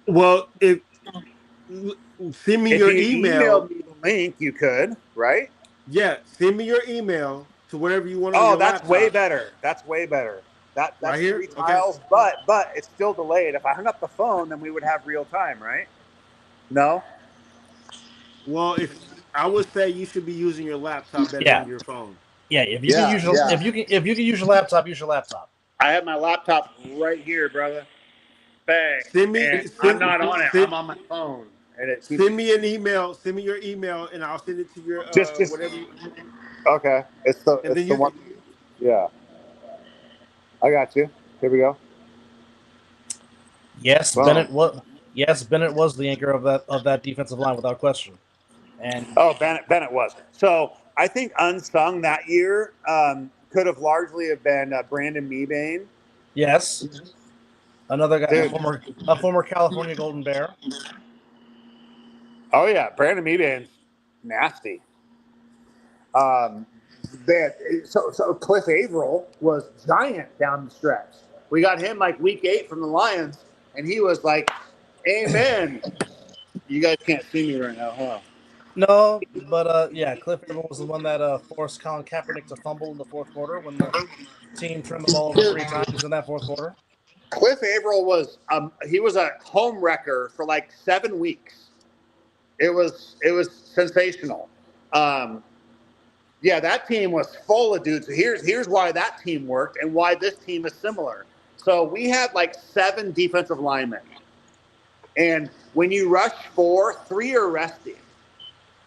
Well, send me your email.
Email me the link, you could, right?
Yeah, send me your email to whatever you want.
Oh, that's way better. That's That's right here? 3 tiles, okay. But it's still delayed. If I hung up the phone, then we would have real time, right? No.
Well, if I would say you should be using your laptop better than your phone.
Yeah, if you can use your laptop, use your laptop.
I have my laptop right here, brother. Bang. I'm not on it. I'm on my phone. And
send me an email. Send me your email, and I'll send it to your whatever.
Okay. It's the one. Yeah. I got you. Here we go.
Yes, wow. Bennett was the anchor of that defensive line without question. And
Bennett was. So I think unsung that year could have largely have been Brandon Mebane.
Yes. Another guy, a former California Golden Bear.
Oh yeah, Brandon Mebane's nasty. So Cliff Averill was giant down the stretch. We got him like week 8 from the Lions, and he was like, "Amen." You guys can't see me right now, huh?
No, but yeah, Cliff Averill was the one that forced Colin Kaepernick to fumble in the fourth quarter when the team turned the ball over 3 times in that fourth quarter.
Cliff Averill was he was a home wrecker for like 7 weeks. It was sensational. Yeah, that team was full of dudes. Here's why that team worked and why this team is similar. So we had like 7 defensive linemen, and when you rush 4, 3 are resting,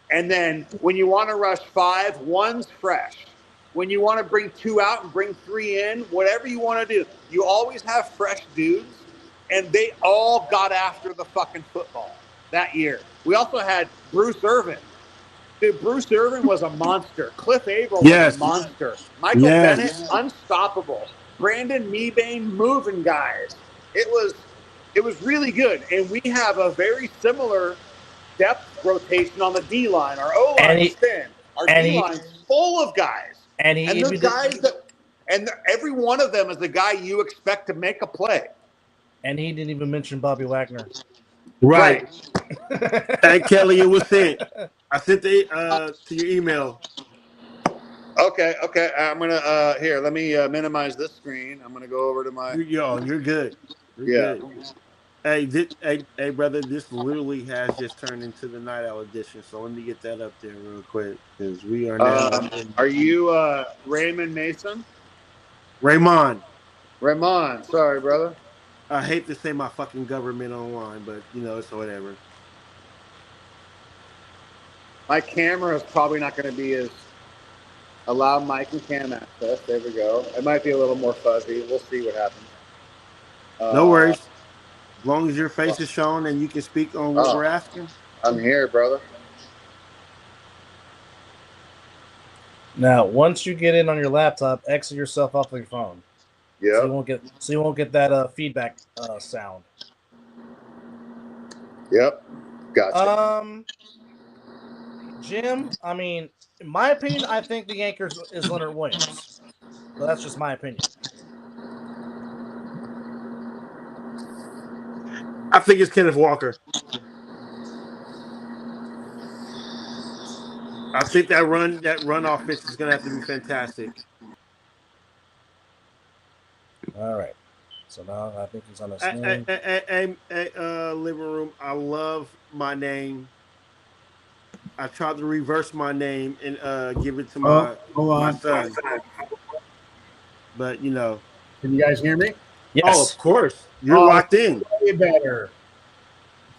and then when you want to rush 5, 1's fresh. When you want to bring 2 out and bring 3 in, whatever you want to do, you always have fresh dudes, and they all got after the fucking football that year. We also had Bruce Irvin. Dude, Bruce Irvin was a monster. Cliff Averill was a monster. Michael Bennett, unstoppable. Brandon Mebane, moving guys. It was really good, and we have a very similar depth rotation on the D line. Our O line's thin. Our D line's full of guys, and they're guys every one of them is the guy you expect to make a play.
And he didn't even mention Bobby Wagner.
Right. Hey, Kelly, it was sent. I sent it to your email.
Okay. I'm gonna here. Let me minimize this screen. I'm gonna go over to my.
You're good. You're good. Hey, brother. This literally has just turned into the Night Owl edition. So let me get that up there real quick because we are now.
Are you Raymond Mason?
Raymond.
Sorry, brother.
I hate to say my fucking government online, but it's whatever.
My camera is probably not going to be as allow mic and cam access. There we go. It might be a little more fuzzy. We'll see what happens.
No worries. As long as your face is shown and you can speak on what we're asking.
I'm here, brother.
Now, once you get in on your laptop, exit yourself off of your phone.
Yeah.
So you won't get that feedback sound.
Yep. Gotcha.
Jim, I mean, in my opinion, I think the anchor is Leonard Williams. But that's just my opinion.
I think it's Kenneth Walker. I think that run offense is gonna have to be fantastic.
All right. So now I think he's on his
name. Living room. I love my name. I tried to reverse my name and give it to my son. But
Can you guys hear me?
Yes.
Oh, of course. You're locked in.
Way better.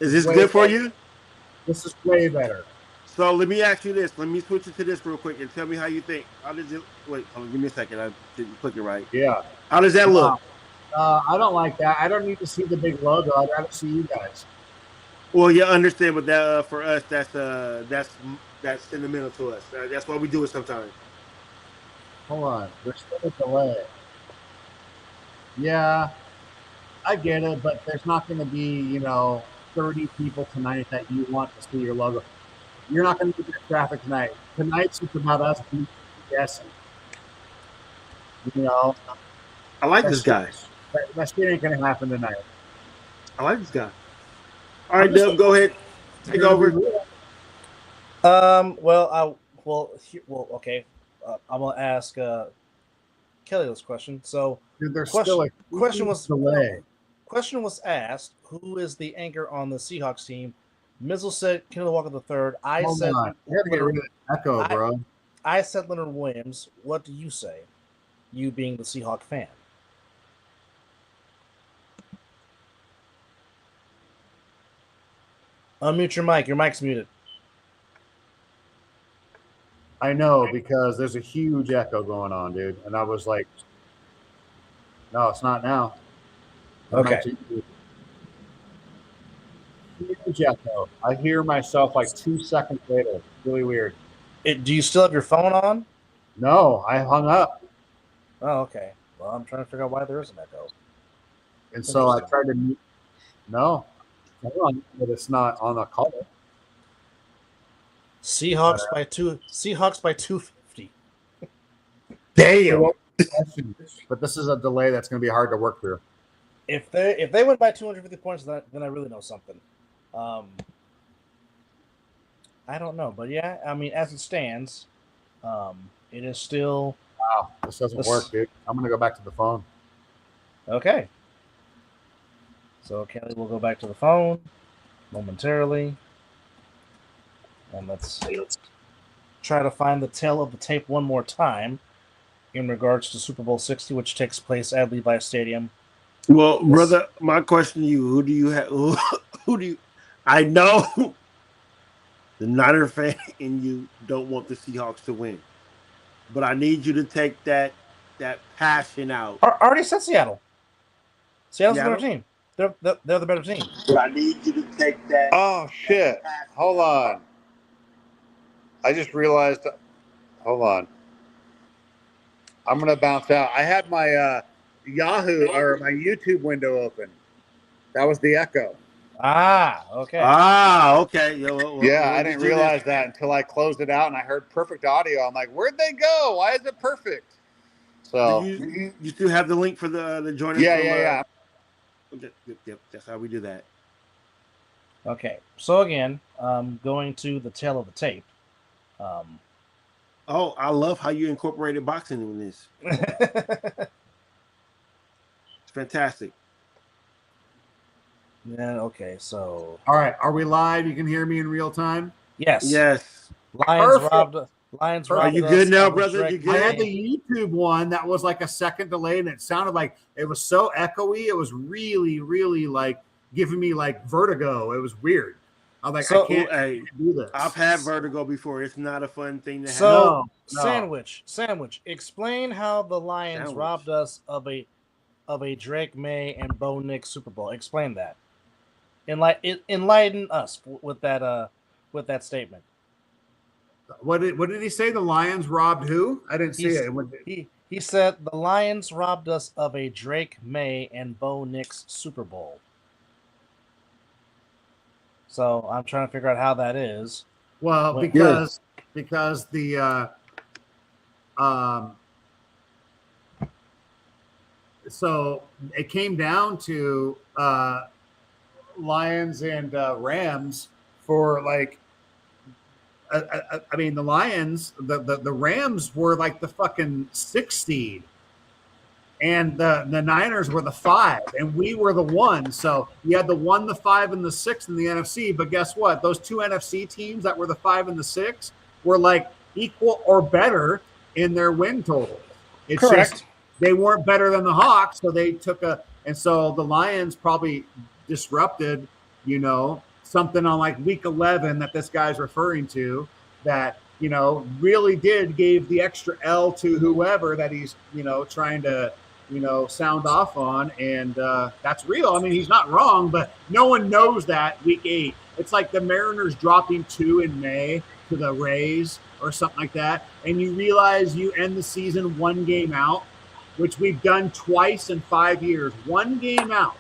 Is this good for you?
This is way better.
So let me ask you this. Let me switch it to this real quick and tell me how you think. How does it? Wait, hold on, give me a second. I didn't click it right.
Yeah.
How does that look?
I don't like that. I don't need to see the big logo. I'd rather see you guys.
Well, you understand, but that for us, that's sentimental to us. That's why we do it sometimes.
Hold on, there's still a delay. Yeah, I get it, but there's not going to be 30 people tonight that you want to see your logo. You're not going to get traffic tonight. Tonight's just about us guessing.
I like this guy.
That shit ain't going to happen tonight.
I like this guy. All right, Dub, go ahead. Take over.
Okay. I'm gonna ask Kelly this question. So,
question
was asked: who is the anchor on the Seahawks team? Mizzle said Kenneth Walker III. I said
echo, bro.
I said Leonard Williams. What do you say? You being the Seahawk fan. Unmute your mic. Your mic's muted.
I know, because there's a huge echo going on, dude. And I was like, no, it's not now.
Okay.
Huge echo. I hear myself like 2 seconds later. Really weird.
Do you still have your phone on?
No, I hung up.
Oh, okay. Well, I'm trying to figure out why there is an echo.
And so I tried to mute. No, but it's not on the call.
Seahawks by 250.
Damn.
But this is a delay that's going to be hard to work through.
If they win by 250 points, then I really know something. I don't know, but yeah, I mean, as it stands, it is still.
Wow, this doesn't work, dude. I'm going to go back to the phone.
Okay. So Kelly will go back to the phone momentarily. And let's try to find the tail of the tape one more time in regards to Super Bowl 60, which takes place at Levi Stadium.
Well, brother, my question to you: who do you have? Who do you? I know the Niner fan in you don't want the Seahawks to win, but I need you to take that passion out.
I already said Seattle. Seattle's the better team. They're the better team.
But I need you to take that.
Oh shit! Hold on. I just realized. Hold on. I'm gonna bounce out. I had my Yahoo or my YouTube window open. That was the echo.
Okay.
Okay.
Yeah, I didn't realize that until I closed it out and I heard perfect audio. I'm like, where'd they go? Why is it perfect? So
you still have the link for the join us?
Yeah.
Yep, that's how we do that.
Okay. So again, going to the tail of the tape.
Oh, I love how you incorporated boxing in this. It's fantastic.
Yeah, okay, so
all right, are we live? You can hear me in real time?
Yes. Lions robbed.
Are you good now, brother? You good?
I had the YouTube one that was like a second delay, and it sounded like it was so echoey. It was really, really like giving me like vertigo. It was weird. I was like, I can't do this.
I've had vertigo before. It's not a fun thing to have.
So, Sandwich. Explain how the Lions robbed us of a Drake May and Bo Nix Super Bowl. Explain that. Enlighten us with that statement.
What did he say? The Lions robbed who? I didn't see it.
He said the Lions robbed us of a Drake May and Bo Nix Super Bowl. So I'm trying to figure out how that is.
Well, because the so it came down to Lions and Rams for like. I mean, the Lions, the Rams were like the fucking 6 seed, and the Niners were the 5, and we were the 1. So you had the 1, the 5, and the 6 in the NFC. But guess what? Those 2 NFC teams that were the 5 and the 6 were like equal or better in their win total. It's
correct.
Just, they weren't better than the Hawks, so they took and so the Lions probably disrupted, something on like week 11 that this guy's referring to that, really gave the extra L to whoever that he's, trying to, sound off on. And that's real. I mean, he's not wrong, but no one knows that week 8. It's like the Mariners dropping 2 in May to the Rays or something like that. And you realize you end the season 1 game out, which we've done twice in 5 years, 1 game out.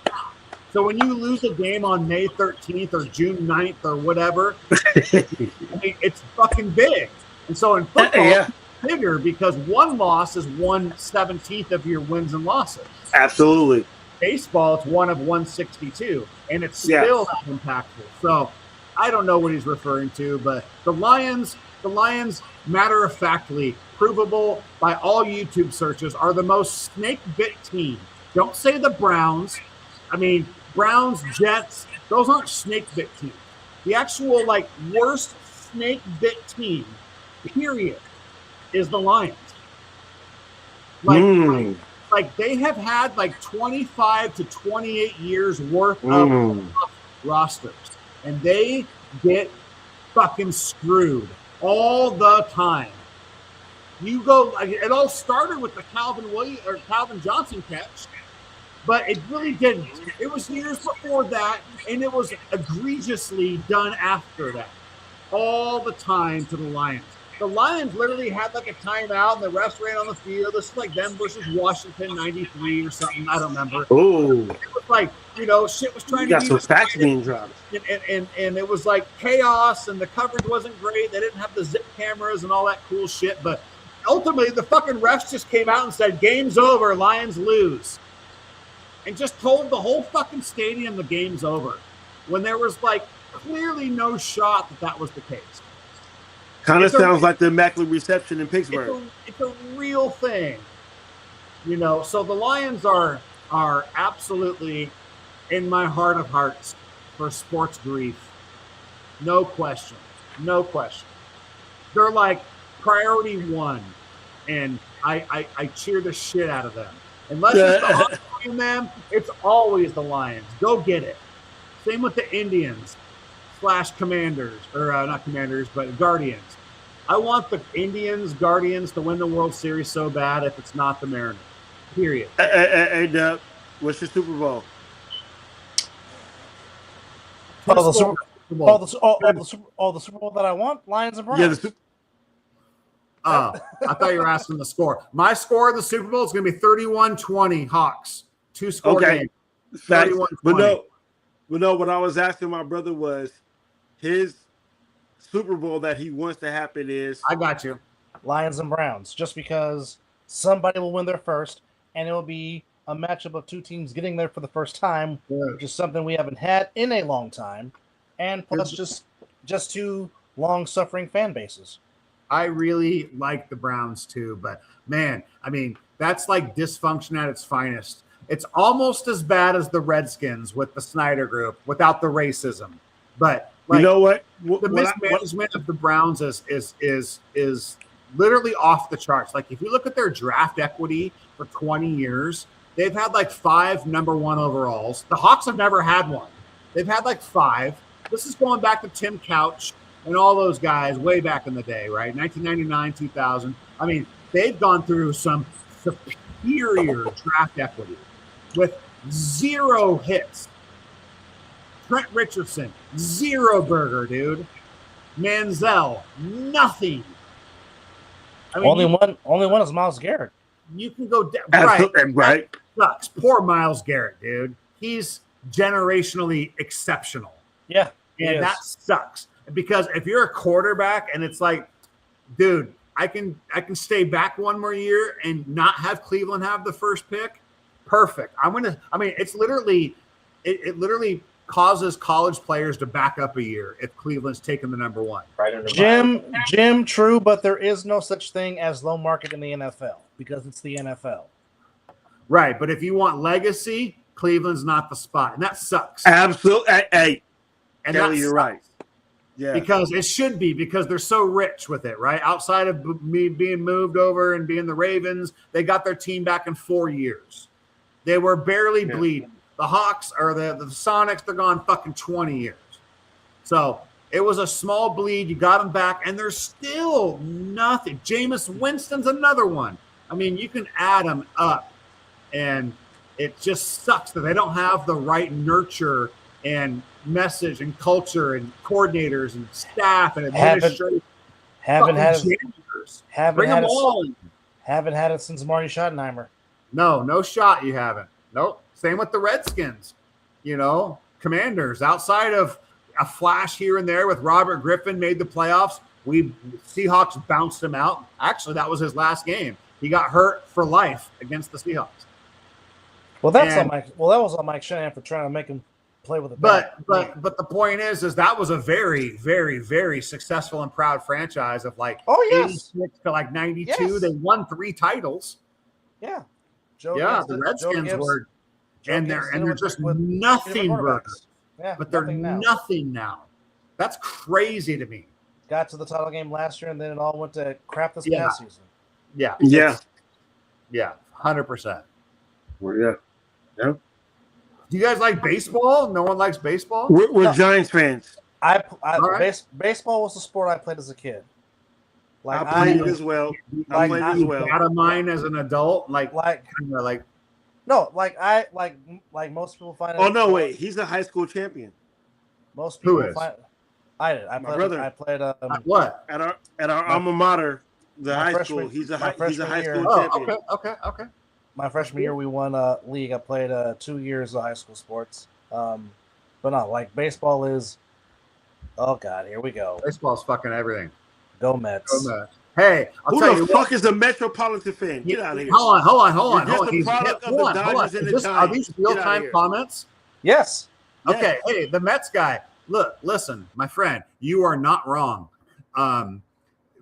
So when you lose a game on May 13th or June 9th or whatever, I mean, it's fucking big. And so in football, it's bigger because 1 loss is 1/17 of your wins and losses.
Absolutely.
Baseball, it's 1 of 162, and it's still not impactful. So I don't know what he's referring to, but the Lions, matter-of-factly, provable by all YouTube searches, are the most snake-bit team. Don't say the Browns. I mean, Browns, Jets, those aren't snake-bit teams. The actual, worst snake-bit team, period, is the Lions. They have had, 25 to 28 years worth of rosters. And they get fucking screwed all the time. You go, it all started with the Calvin Johnson catch. But it really didn't. It was years before that, and it was egregiously done after that. All the time to the Lions. The Lions literally had a timeout, and the refs ran on the field. This is like them versus Washington, 93 or something. I don't remember.
Oh.
It was shit was trying to be...
some facts being dropped.
And it was chaos, and the coverage wasn't great. They didn't have the zip cameras and all that cool shit, but ultimately, the fucking refs just came out and said, game's over, Lions lose. And just told the whole fucking stadium the game's over. When there was, like, clearly no shot that was the case.
Kind of sounds like the Immaculate Reception in Pittsburgh.
It's a real thing. You know, so the Lions are absolutely in my heart of hearts for sports grief. No question. No question. They're like priority one, and I cheer the shit out of them. Unless it's the Hawks playing them, it's always the Lions. Go get it. Same with the Indians / Commanders, or not Commanders, but Guardians. I want the Indians, Guardians to win the World Series so bad if it's not the Mariners. Period.
And what's your Super Bowl?
The Super Bowl that I want, Lions and Browns.
Yeah, the Super.
I thought you were asking the score. My score of the Super Bowl is going to be 31-20 Hawks. 2-score game. 31-20.
But no, what I was asking my brother was his Super Bowl that he wants to happen is.
I got you.
Lions and Browns, just because somebody will win there first, and it will be a matchup of two teams getting there for the first time, which is something we haven't had in a long time, and plus just two long-suffering fan bases.
I really like the Browns too, but man, I mean, that's like dysfunction at its finest. It's almost as bad as the Redskins with the Snyder Group without the racism. But like,
you know what?
The mismanagement of the Browns is literally off the charts. Like if you look at their draft equity for 20 years, they've had like 5 number 1 overalls. The Hawks have never had one. They've had like 5. This is going back to Tim Couch and all those guys way back in the day, right? 1999, 2000. I mean, they've gone through some superior draft equity with 0 hits. Trent Richardson, 0 burger, dude. Manziel, nothing.
I mean, only one is Myles Garrett.
You can go
right.
Sucks. Poor Myles Garrett, dude. He's generationally exceptional.
Yeah,
and that sucks. Because if you're a quarterback and it's like, dude, I can stay back one more year and not have Cleveland have the first pick, perfect. It's literally it literally causes college players to back up a year if Cleveland's taken the number 1.
Right. Jim, true, but there is no such thing as low market in the NFL because it's the NFL.
Right, but if you want legacy, Cleveland's not the spot, and that sucks.
Absolutely. Hey,
and
Kelly, you're right.
Yeah, because it should be, because they're so rich with it, right? Outside of me being moved over and being the Ravens, they got their team back in 4 years. They were barely bleeding. The Hawks or the Sonics, they're gone fucking 20 years. So it was a small bleed. You got them back, and there's still nothing. Jameis Winston's another one. I mean, you can add them up, and it just sucks that they don't have the right nurture and message and culture and coordinators and staff and administrators.
Haven't had it since Marty Schottenheimer.
No shot you haven't. Nope. Same with the Redskins. You know, Commanders, outside of a flash here and there with Robert Griffin made the playoffs. Seahawks bounced him out. Actually, that was his last game. He got hurt for life against the Seahawks.
Well, that was on Mike Shanahan for trying to make him play with a bat.
But the point is that was a very, very, very successful and proud franchise of like 86 to like 92. Yes. They won 3 titles.
Yeah.
The Redskins were, and they're just nothing burgers. Yeah, but they're nothing now. That's crazy to me.
Got to the title game last year, and then it all went to crap this past season.
Yeah. 100%.
Yeah.
Do you guys like baseball? No one likes baseball?
We're Giants fans.
Baseball was the sport I played as a kid.
Like I played it as well. I played it as well.
Out of mine as an adult, like
most people find.
Oh no, wait! He's a high school champion.
Most people find. I did. I played.
What
at our alma mater, the high school. He's a high school champion.
Okay.
My freshman year, we won a league. I played 2 years of high school sports. But no, like baseball is. Oh God, here we go.
Baseball's fucking everything.
Go Mets.
Hey, I'll
Who
tell
the
you
fuck is a Metropolitan fan? Get out of here.
Hold on.
You're just a product of the Dodgers and the Giants.
Are these real-time comments?
Yes.
Okay. Hey, the Mets guy. Look, listen, my friend, you are not wrong.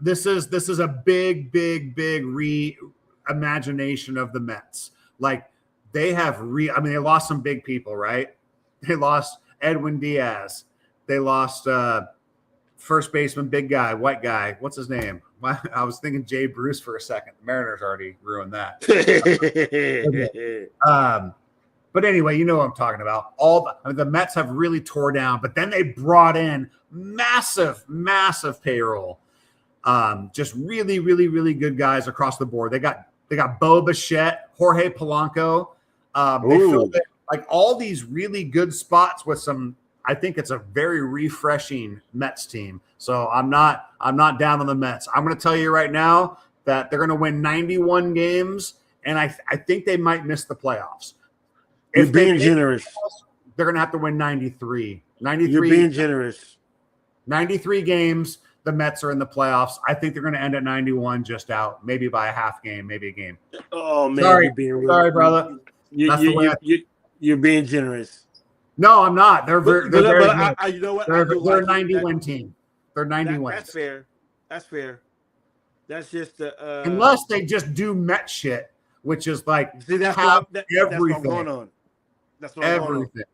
This is a big reimagination of the Mets. Like they have they lost some big people, right? They lost Edwin Diaz. They lost first baseman, big guy, white guy. What's his name? I was thinking Jay Bruce for a second. The Mariners already ruined that. But anyway, you know what I'm talking about. The Mets have really tore down, but then they brought in massive payroll. Just really good guys across the board. They got Bo Bichette, Jorge Polanco. They filled it, like all these really good spots with some. I think it's a very refreshing Mets team. So I'm not down on the Mets. I'm going to tell you right now that they're going to win 91 games, and I think they might miss the playoffs.
You're being generous.
They're going to have to win 93.
You're being generous.
93 games. The Mets are in the playoffs. I think they're going to end at 91, just out, maybe by a half game, maybe a game.
Oh man,
sorry, brother.
You're being generous.
No, I'm not. They're very
you know what?
They're a 90-win team. They're 90 wins.
That's fair. That's just
unless they just do Met shit, which is like
that's
everything.
That's going on. That's what
everything.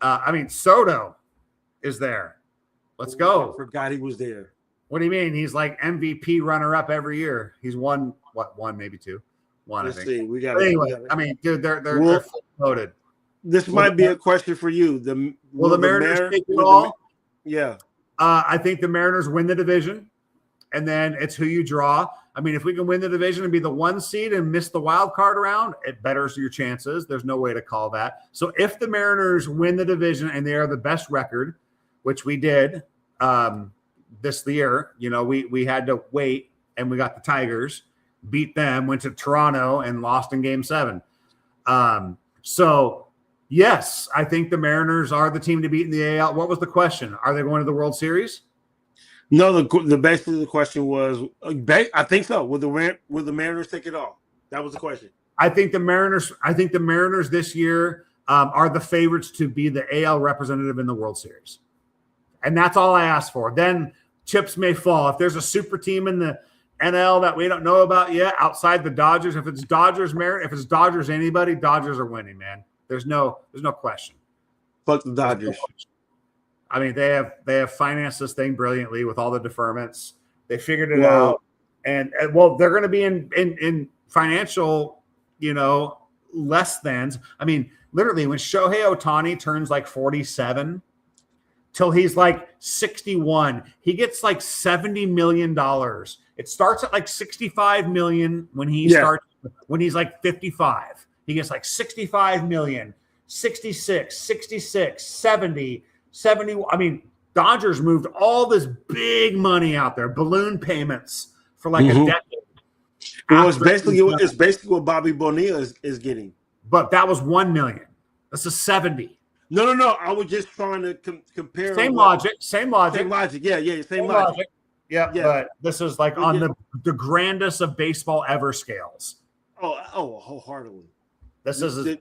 I mean, Soto is there. Let's go.
I forgot he was there.
What do you mean? He's like MVP runner-up every year. He's won maybe two.
Let's
I think.
see. We got
anyway. I mean, dude, they're full loaded.
This might be a question for you.
Will the Mariners take it all?
Yeah.
I think the Mariners win the division, and then it's who you draw. I mean, if we can win the division and be the 1 seed and miss the wild card round, it betters your chances. There's no way to call that. So if the Mariners win the division and they are the best record, which we did this year, we had to wait, and we got the Tigers, beat them, went to Toronto, and lost in Game 7. So yes, I think the Mariners are the team to beat in the AL. What was the question? Are they going to the World Series?
No, basically the question was, I think so. Will the Mariners take it all? That was the question.
I think the Mariners this year are the favorites to be the AL representative in the World Series, and that's all I asked for. Then chips may fall. If there's a super team in the NL that we don't know about yet, outside the Dodgers, if it's Dodgers, anybody, Dodgers are winning, man. There's no question.
Fuck the Dodgers.
I mean, they have financed this thing brilliantly with all the deferments. They figured it out, and they're going to be in financial, less thans. I mean, literally, when Shohei Ohtani turns like 47 till he's like 61, he gets like $70 million. It starts at like 65 million when he starts when he's like 55. He gets like 65 million, 66, 66, 70. I mean, Dodgers moved all this big money out there, balloon payments for like a decade.
Well, it's basically what Bobby Bonilla is getting.
But that was 1 million. This is 70.
No. I was just trying to compare.
Same logic.
Yeah, same logic.
Yeah, but this is like on the grandest of baseball ever scales.
Oh, wholeheartedly.
This is as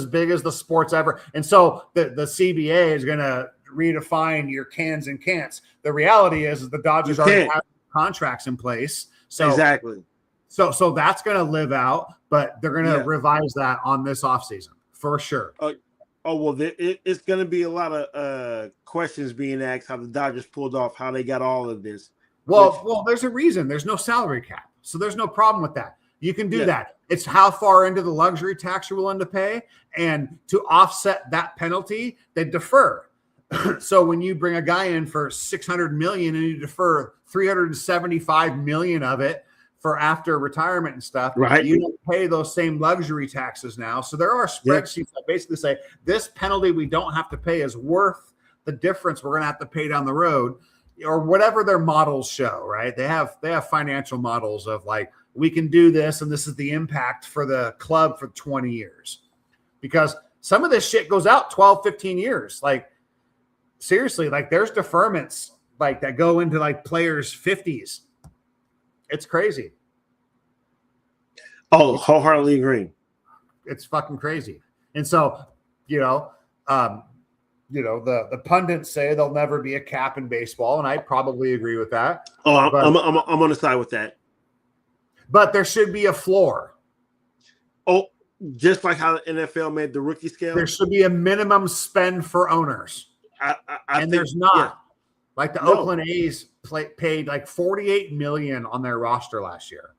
big as the sports ever. And so the CBA is going to redefine your cans and can'ts. The reality is the Dodgers already have contracts in place. So
exactly.
So that's going to live out, but they're going to revise that on this offseason for sure.
It's going to be a lot of questions being asked how the Dodgers pulled off, how they got all of this.
Well, there's a reason. There's no salary cap, so there's no problem with that. You can do that. It's how far into the luxury tax you're willing to pay, and to offset that penalty, they defer. So when you bring a guy in for $600 million and you defer $375 million of it for after retirement and stuff,
right?
You don't pay those same luxury taxes now. So there are spreadsheets that basically say this penalty we don't have to pay is worth the difference we're going to have to pay down the road, or whatever their models show. Right? They have financial models of like, we can do this, and this is the impact for the club for 20 years. Because some of this shit goes out 12, 15 years. Like, seriously, like there's deferments like that go into like players' 50s. It's crazy.
Oh, wholeheartedly agree.
It's fucking crazy. And so, the pundits say there'll never be a cap in baseball, and I probably agree with that.
Oh, I'm on the side with that.
But there should be a floor.
Oh, just like how the NFL made the rookie scale.
There should be a minimum spend for owners.
I think
there's not.
Yeah.
Like the Oakland A's paid like $48 million on their roster last year.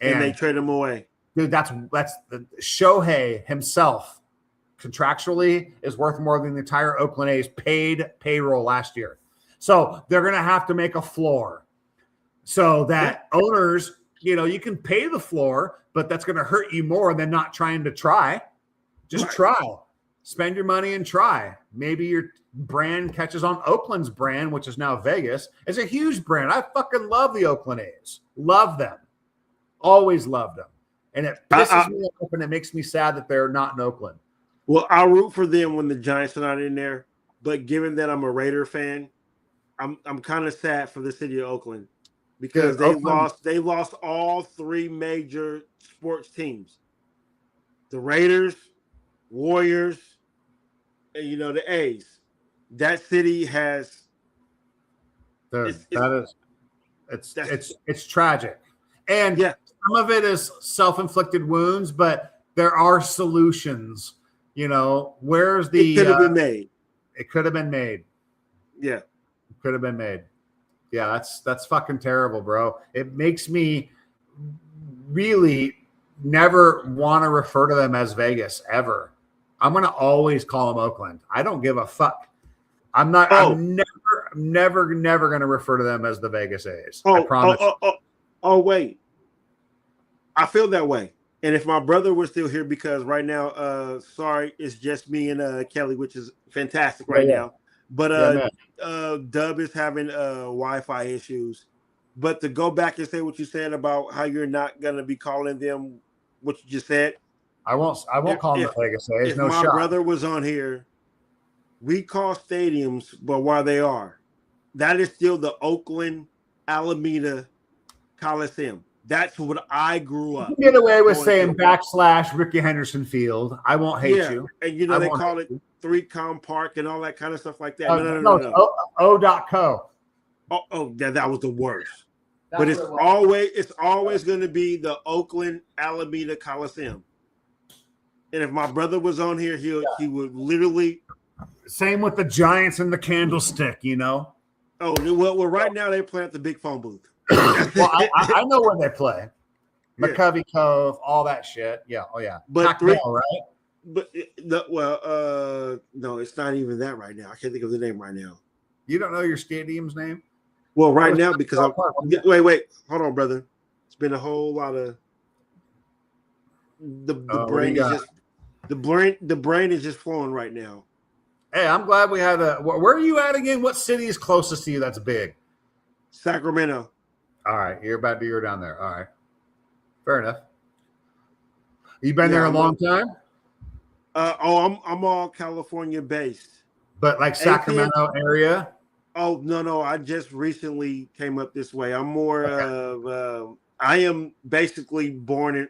And they trade them away.
Dude, that's the Shohei himself contractually is worth more than the entire Oakland A's paid payroll last year. So they're going to have to make a floor so that owners, you can pay the floor, but that's going to hurt you more than not trying to try. Just try. Spend your money and try. Maybe your brand catches on. Oakland's brand, which is now Vegas, is a huge brand. I fucking love the Oakland A's. Love them. Always loved them. And it pisses me off and it makes me sad that they're not in Oakland.
Well, I'll root for them when the Giants are not in there. But given that I'm a Raider fan, I'm kind of sad for the city of Oakland because they lost all three major sports teams. The Raiders, Warriors, and the A's. That city has
it's tragic. And some of it is self-inflicted wounds, but there are solutions. Where's the?
It could have been made.
It could have been made.
Yeah,
it could have been made. Yeah, that's fucking terrible, bro. It makes me really never want to refer to them as Vegas ever. I'm gonna always call them Oakland. I don't give a fuck. I'm not. I'm never gonna refer to them as the Vegas A's. I promise.
Oh, wait. I feel that way. And if my brother was still here, because right now, sorry, it's just me and Kelly, which is fantastic now. But Dub is having Wi-Fi issues. But to go back and say what you said about how you're not going to be calling them what you just said.
I won't call them the Vegas A's.
If my brother was on here, we call stadiums but where they are. That is still the Oakland Alameda Coliseum. That's what I grew up.
You get away with saying / Ricky Henderson Field. I won't hate you.
And they call it 3Com Park and all that kind of stuff like that.
No. O.co.
Oh, that was the worst. But it's always going to be the Oakland Alameda Coliseum. And if my brother was on here, he would literally.
Same with the Giants and the Candlestick,
Oh, well, right now they play at the big phone booth.
Well, I know where they play. McCovey Cove, all that shit. Yeah. Oh, yeah.
But
right?
But no, it's not even that right now. I can't think of the name right now.
You don't know your stadium's name?
Well, right now because wait, hold on, brother. It's been a whole lot of the brain is just the brain is just flowing right now.
Hey, I'm glad we had where are you at again? What city is closest to you that's big?
Sacramento.
All right, you're down there. All right, fair enough. You been there a long time?
I'm all California based,
but like Sacramento area.
Oh no! I just recently came up this way. I'm more of I am basically born in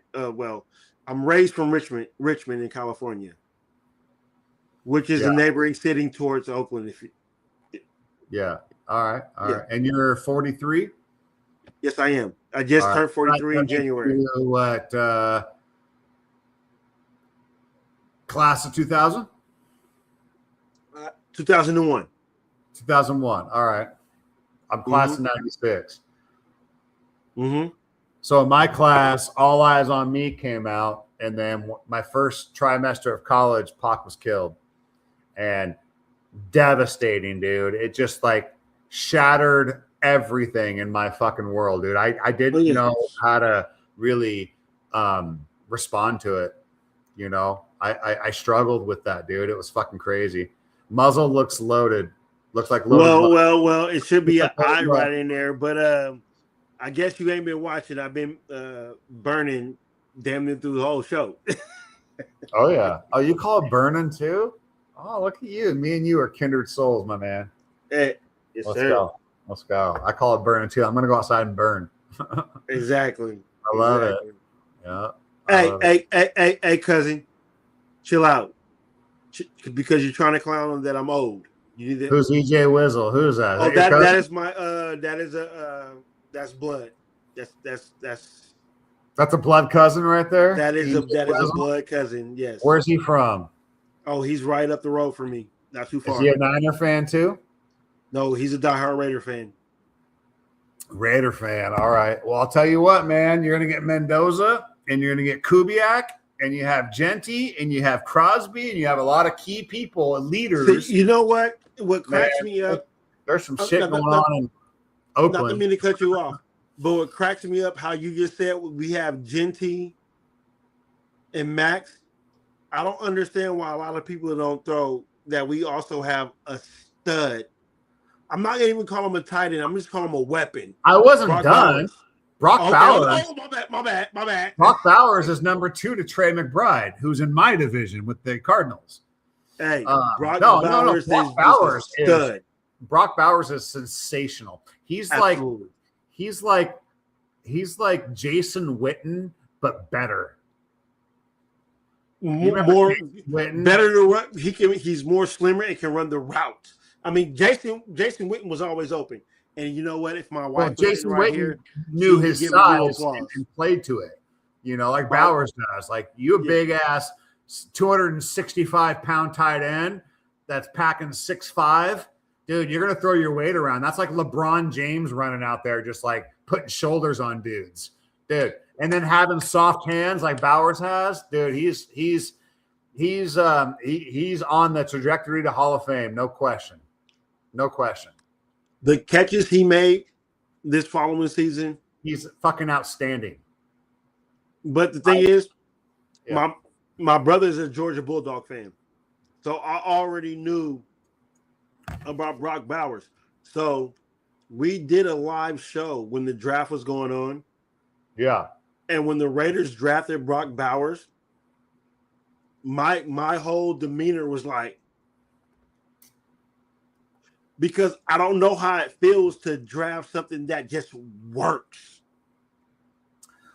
I'm raised from Richmond in California, which is a neighboring city towards Oakland.
All right. And you're 43?
Yes, I am. I just turned 43 in January.
What class of 2000?
2001.
2001. All right. I'm class of 96.
Mm-hmm.
So in my class, All Eyes on Me came out, and then my first trimester of college, Pac was killed. And devastating, dude. It just like shattered everything in my fucking world, dude. I didn't know how to really respond to it. I struggled with that, dude. It was fucking crazy. Muzzle looks loaded. Looks like loaded.
Well, it should be an eye right in there, but I guess you ain't been watching. I've been burning damn near through the whole show.
Oh yeah. Oh, you call it burning too? Oh, look at you. Me and you are kindred souls, my man.
Hey, yes,
Let's go. I call it burning too. I'm gonna go outside and burn.
Exactly.
I love
exactly.
it. Yeah.
Hey, cousin, chill out. Because you're trying to clown on that I'm old. You need to.
Who's EJ Wizzle? Who's that? Is
Oh,
that your cousin?
that is my that's blood. That's
That's a blood cousin right there.
that is a
EJ Wizzle?
blood cousin. Yes.
Where's he from?
Oh, he's right up the road from me. Not too far.
Is he a Niner fan too?
No, he's a diehard Raider fan.
Raider fan. All right. Well, I'll tell you what, man. You're going to get Mendoza, and you're going to get Kubiak, and you have Genty, and you have Crosby, and you have a lot of key people and leaders.
See, you know what? What cracks me up?
There's some shit going on in Oakland.
Not to mean to cut you off, but what cracks me up, how you just said we have Genty and Max. I don't understand why a lot of people don't throw that we also have a stud. I'm not gonna even call him a tight end. I'm just calling him a weapon.
I wasn't
Brock
done.
Bowers.
Brock Bowers.
Oh, my bad.
Brock Bowers is number 2 to Trey McBride, who's in my division with the Cardinals.
Hey,
Brock Bowers is Brock Bowers is sensational. He's
Absolutely.
he's like Jason Witten, but better.
More better to run. He's more slimmer and can run the route. I mean, Jason Witten was always open. And you know what? If my wife
Jason
right
Witten
here,
knew his size and played to it, like Bowers does. Like you a big ass 265-pound tight end that's packing 6'5", dude. You're gonna throw your weight around. That's like LeBron James running out there, just like putting shoulders on dudes, dude. And then having soft hands like Bowers has, dude. He's on the trajectory to Hall of Fame, no question. No question.
The catches he made this following season,
he's fucking outstanding.
But the thing is, my brother's a Georgia Bulldog fan, so I already knew about Brock Bowers. So we did a live show when the draft was going on.
Yeah.
And when the Raiders drafted Brock Bowers, my whole demeanor was like, because I don't know how it feels to draft something that just works.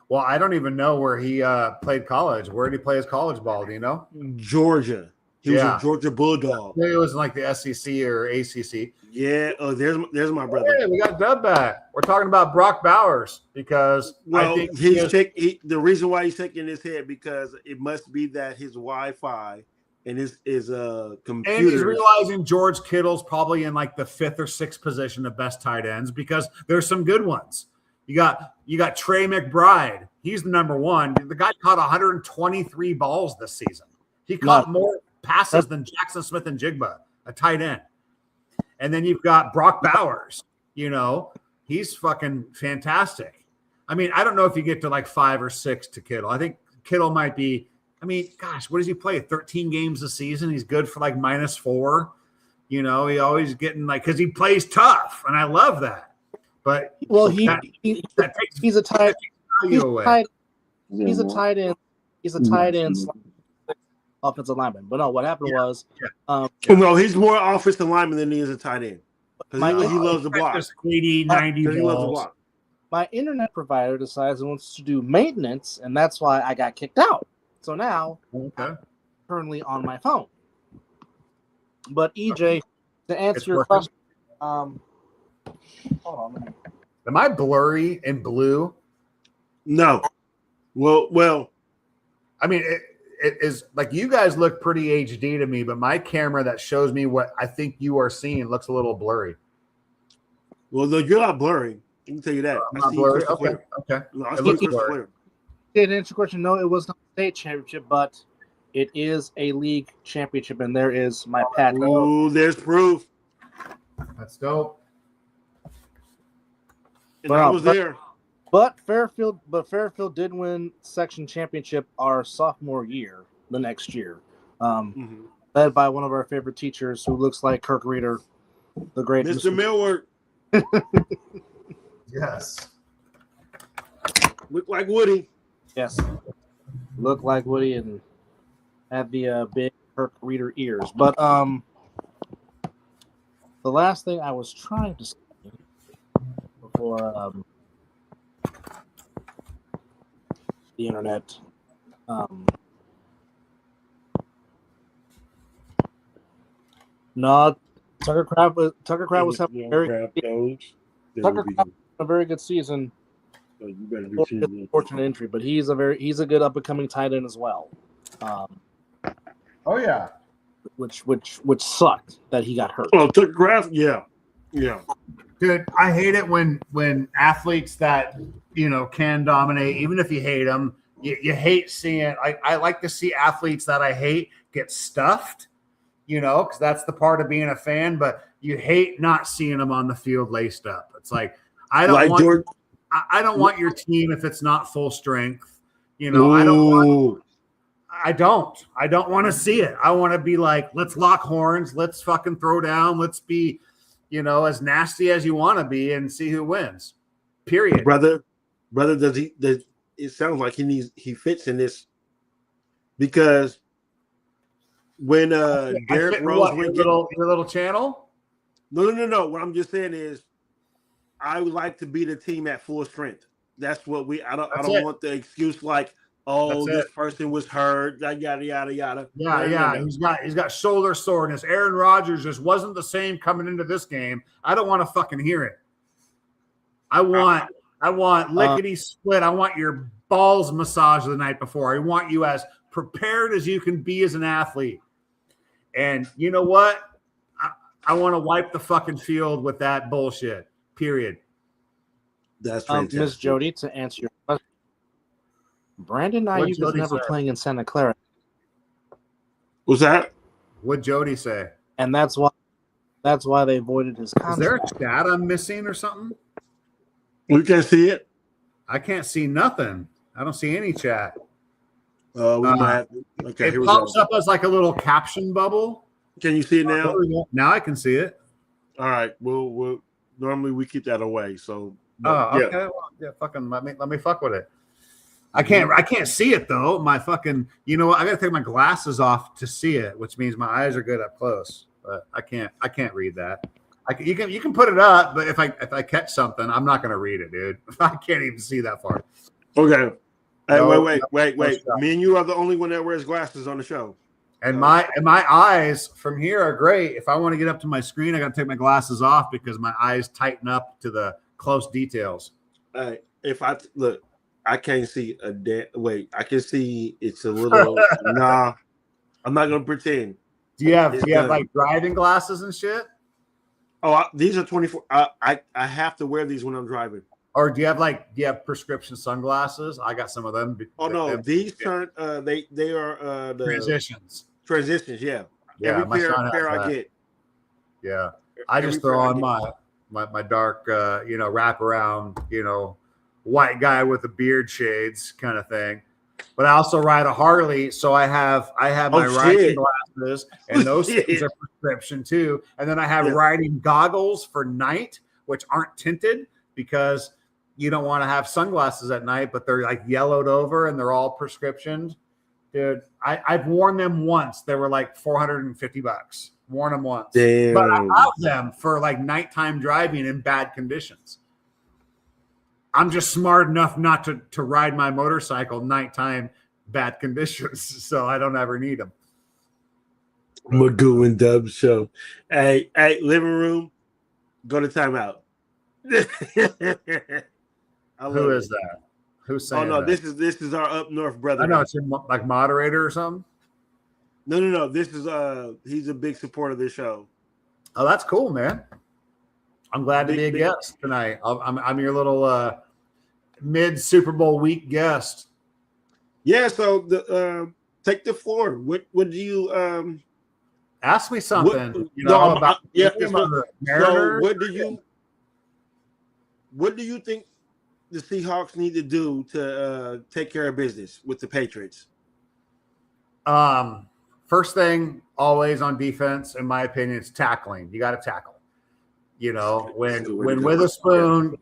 Well, I don't even know where he played college. Where did he play his college ball? Do you know?
Georgia. He was a Georgia Bulldog.
Maybe it was like the SEC or ACC.
Yeah. Oh, there's my brother.
Hey, we got Dub back. We're talking about Brock Bowers because I think
the reason why he's shaking his head because it must be that his Wi-Fi and his computer.
And he's realizing George Kittle's probably in like the 5th or 6th position of best tight ends because there's some good ones. You got Trey McBride. He's the number 1. The guy caught 123 balls this season. He caught more passes than Jackson Smith and Jigba, a tight end. And then you've got Brock Bowers. He's fucking fantastic. I mean, I don't know if you get to like 5 or 6 to Kittle. I think Kittle might be. I mean, gosh, what does he play? 13 games a season. He's good for like -4. He always getting like because he plays tough, and I love that. But
he's a tight end. He's a tight end. He's a tight end offensive lineman. But no, what happened was
no, he's more offensive lineman than he is a tight end. He loves the block.
80, 90 balls.
He loves the block.
My internet provider decides he wants to do maintenance, and that's why I got kicked out. So now I'm currently on my phone. But EJ, to answer your question, hold on.
Am I blurry and blue?
No. Well.
I mean, it is like you guys look pretty HD to me, but my camera that shows me what I think you are seeing looks a little blurry.
Well, no, you're not blurry. I can tell you that.
I'm not blurry. Okay.
No, I see blurry.
To answer your question, no, it was not a state championship, but it is a league championship, and there is my pack.
Oh, there's proof.
That's dope.
And I was there.
But Fairfield did win section championship our sophomore year, the next year, led by one of our favorite teachers who looks like Kirk Reeder, the great
Mr. Millward.
Yes.
Look like Woody.
Yes. Look like Woody and had the big Kirk Reeder ears. But the last thing I was trying to say before the internet. No, Tucker Craft was having a very good season.
So you better do
Unfortunate injury, but he's a good up and coming tight end as well.
Oh yeah,
which sucked that he got hurt.
Oh, Tucker Craft, yeah.
dude, I hate it when athletes that can dominate, even if you hate them, you hate seeing. I like to see athletes that I hate get stuffed, because that's the part of being a fan. But you hate not seeing them on the field laced up. It's like I don't want your team if it's not full strength. I don't want to see it. I want to be like, let's lock horns, let's fucking throw down, let's be, as nasty as you want to be and see who wins. Period.
Brother, it sounds like he fits in this, because when Derrick Rose
your little channel?
No. What I'm just saying is, I would like to be the team at full strength. That's what I don't want the excuse like, this person was hurt, yada yada yada.
Yeah. He's got shoulder soreness. Aaron Rodgers just wasn't the same coming into this game. I don't want to fucking hear it. I want lickety split. I want your balls massaged the night before. I want you as prepared as you can be as an athlete. And you know what? I want to wipe the fucking field with that bullshit. Period.
That's fantastic.
Miss Jody, to answer your question, Brandon Ayuk is never playing in Santa Clara.
What's that?
What'd Jody say?
And that's why they voided his contract.
Is there a chat I'm missing or something?
We can't see it.
I can't see nothing. I don't see any chat.
Okay,
it pops up as like a little caption bubble.
Can you see it now?
Now I can see it.
All right. We'll normally we keep that away. So
okay. Well, yeah, fucking let me fuck with it. I can't see it though. My fucking, I gotta take my glasses off to see it, which means my eyes are good up close. But I can't read that. You can put it up, but if I catch something, I'm not gonna read it, dude. I can't even see that far.
Okay. Hey, wait. Me and you are the only one that wears glasses on the show.
And my eyes from here are great. If I want to get up to my screen, I got to take my glasses off because my eyes tighten up to the close details.
If I look, I can't see a wait. I can see it's a little. Nah, I'm not gonna pretend.
Do you have like driving glasses and shit?
Oh, these are 24. I have to wear these when I'm driving.
Or do you have prescription sunglasses? I got some of them.
Oh no, these turn. They are the
transitions.
Transitions, yeah.
Yeah,
every pair I get.
Yeah, I just throw on my dark, wraparound, white guy with the beard shades kind of thing. But I also ride a Harley, so I have my riding glasses, and those things are prescription too. And then I have riding goggles for night, which aren't tinted because you don't want to have sunglasses at night, but they're like yellowed over and they're all prescription. Dude, I've worn them once. They were like $450. Worn them once.
Damn.
But I have them for like nighttime driving in bad conditions. I'm just smart enough not to ride my motorcycle nighttime bad conditions, so I don't ever need them.
Magoo and Dub show. Hey, living room, go to timeout.
Who is that? Who's saying that?
This is our up north brother.
I know it's like moderator or something.
No. This is he's a big supporter of this show.
Oh, that's cool, man. I'm glad to be a guest tonight. I'm your little mid Super Bowl week guest.
Yeah. So take the floor. What do you
ask me something?
about
the Mariners?
So what do you think the Seahawks need to do to take care of business with the Patriots?
First thing, always on defense, in my opinion, it's tackling. You got to tackle. When Witherspoon,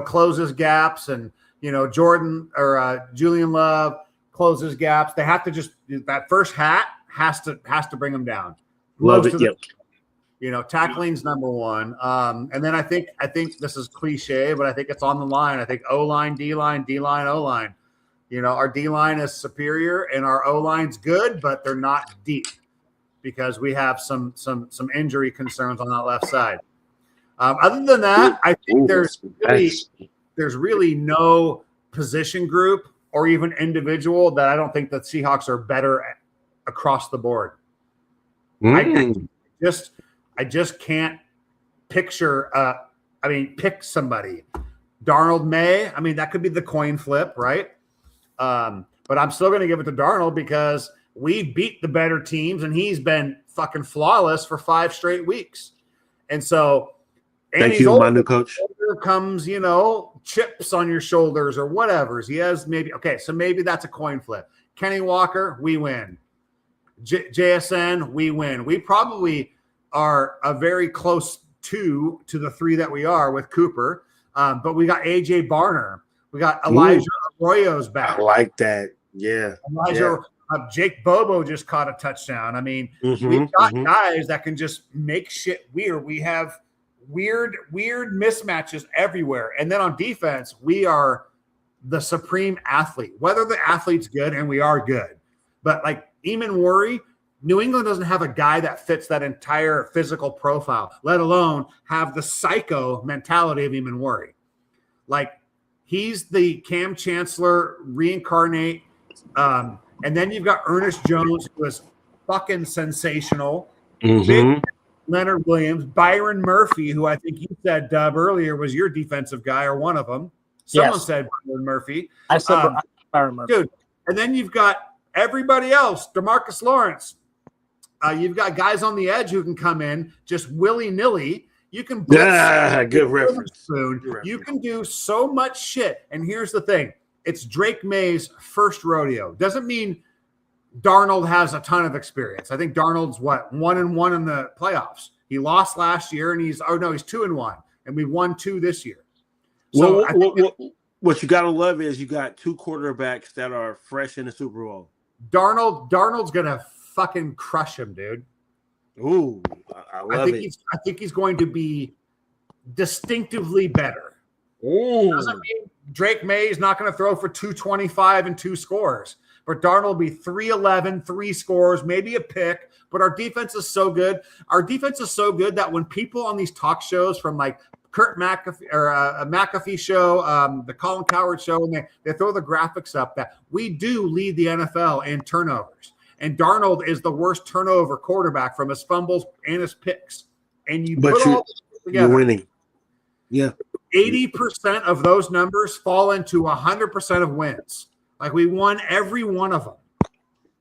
closes gaps, and Jordan or Julian Love closes gaps, they have to just that first hat has to bring them down.
Love it. Yep.
Tackling's number one. And then I think this is cliche, but I think it's on the line. I think O-line, D-line, D-line, O-line. You know, our D-line is superior and our O-line's good, but they're not deep because we have some injury concerns on that left side. Other than that, I think there's really no position group or even individual that I don't think the Seahawks are better at across the board. I just can't picture. Pick somebody. Darnold May. I mean, that could be the coin flip, right? But I'm still going to give it to Darnold because we beat the better teams, and he's been fucking flawless for 5 straight weeks. And so,
thank you, my new coach.
Comes, you know, chips on your shoulders or whatever. He has maybe so maybe that's a coin flip. Kenny Walker, we win. JSN, we win. We probably are a very close to the 3 that we are with Cooper. But we got AJ Barner. We got Elijah Arroyo's back.
I like that. Yeah.
Jake Bobo just caught a touchdown. I mean, we've got guys that can just make shit weird. We have weird mismatches everywhere. And then on defense, we are the supreme athlete. Whether the athlete's good, and we are good. But like Eamon Worry, New England doesn't have a guy that fits that entire physical profile, let alone have the psycho mentality of Eamon Worry. Like, he's the Cam Chancellor reincarnate. And then you've got Ernest Jones, who is fucking sensational. Big Leonard Williams, Byron Murphy, who I think you said, Dub, earlier was your defensive guy or one of them. Someone said Byron Murphy.
I said Byron Murphy.
Dude, and then you've got everybody else, DeMarcus Lawrence. You've got guys on the edge who can come in just willy-nilly. You can
good reference.
You can do so much shit. And here's the thing. It's Drake May's first rodeo. Doesn't mean Darnold has a ton of experience. I think Darnold's 1-1 in the playoffs. He lost last year, and he's 2-1, and we won 2 this year. So
what you gotta love is you got 2 quarterbacks that are fresh in the Super Bowl.
Darnold's gonna fucking crush him, dude.
Ooh, I love it.
I think he's going to be distinctively better.
Ooh.
Doesn't mean Drake May is not going to throw for 225 and 2 scores. But Darnold will be 311, 3 scores, maybe a pick. But our defense is so good. Our defense is so good that when people on these talk shows from like Kurt McAfee or a McAfee show, the Colin Cowherd show, and they throw the graphics up that we do lead the NFL in turnovers. And Darnold is the worst turnover quarterback from his fumbles and his picks. And all this together.
You're winning. Yeah.
80% of those numbers fall into 100% of wins. Like, we won every one of them.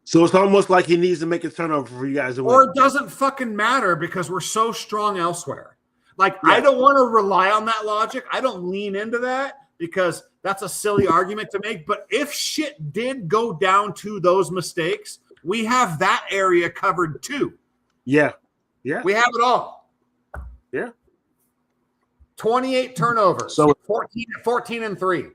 So it's almost like he needs to make a turnover for you guys to win.
Or it doesn't fucking matter because we're so strong elsewhere. Like, I don't want to rely on that logic. I don't lean into that because that's a silly argument to make. But if shit did go down to those mistakes, we have that area covered too.
Yeah.
We have it all.
Yeah.
28 turnovers. So 14-3.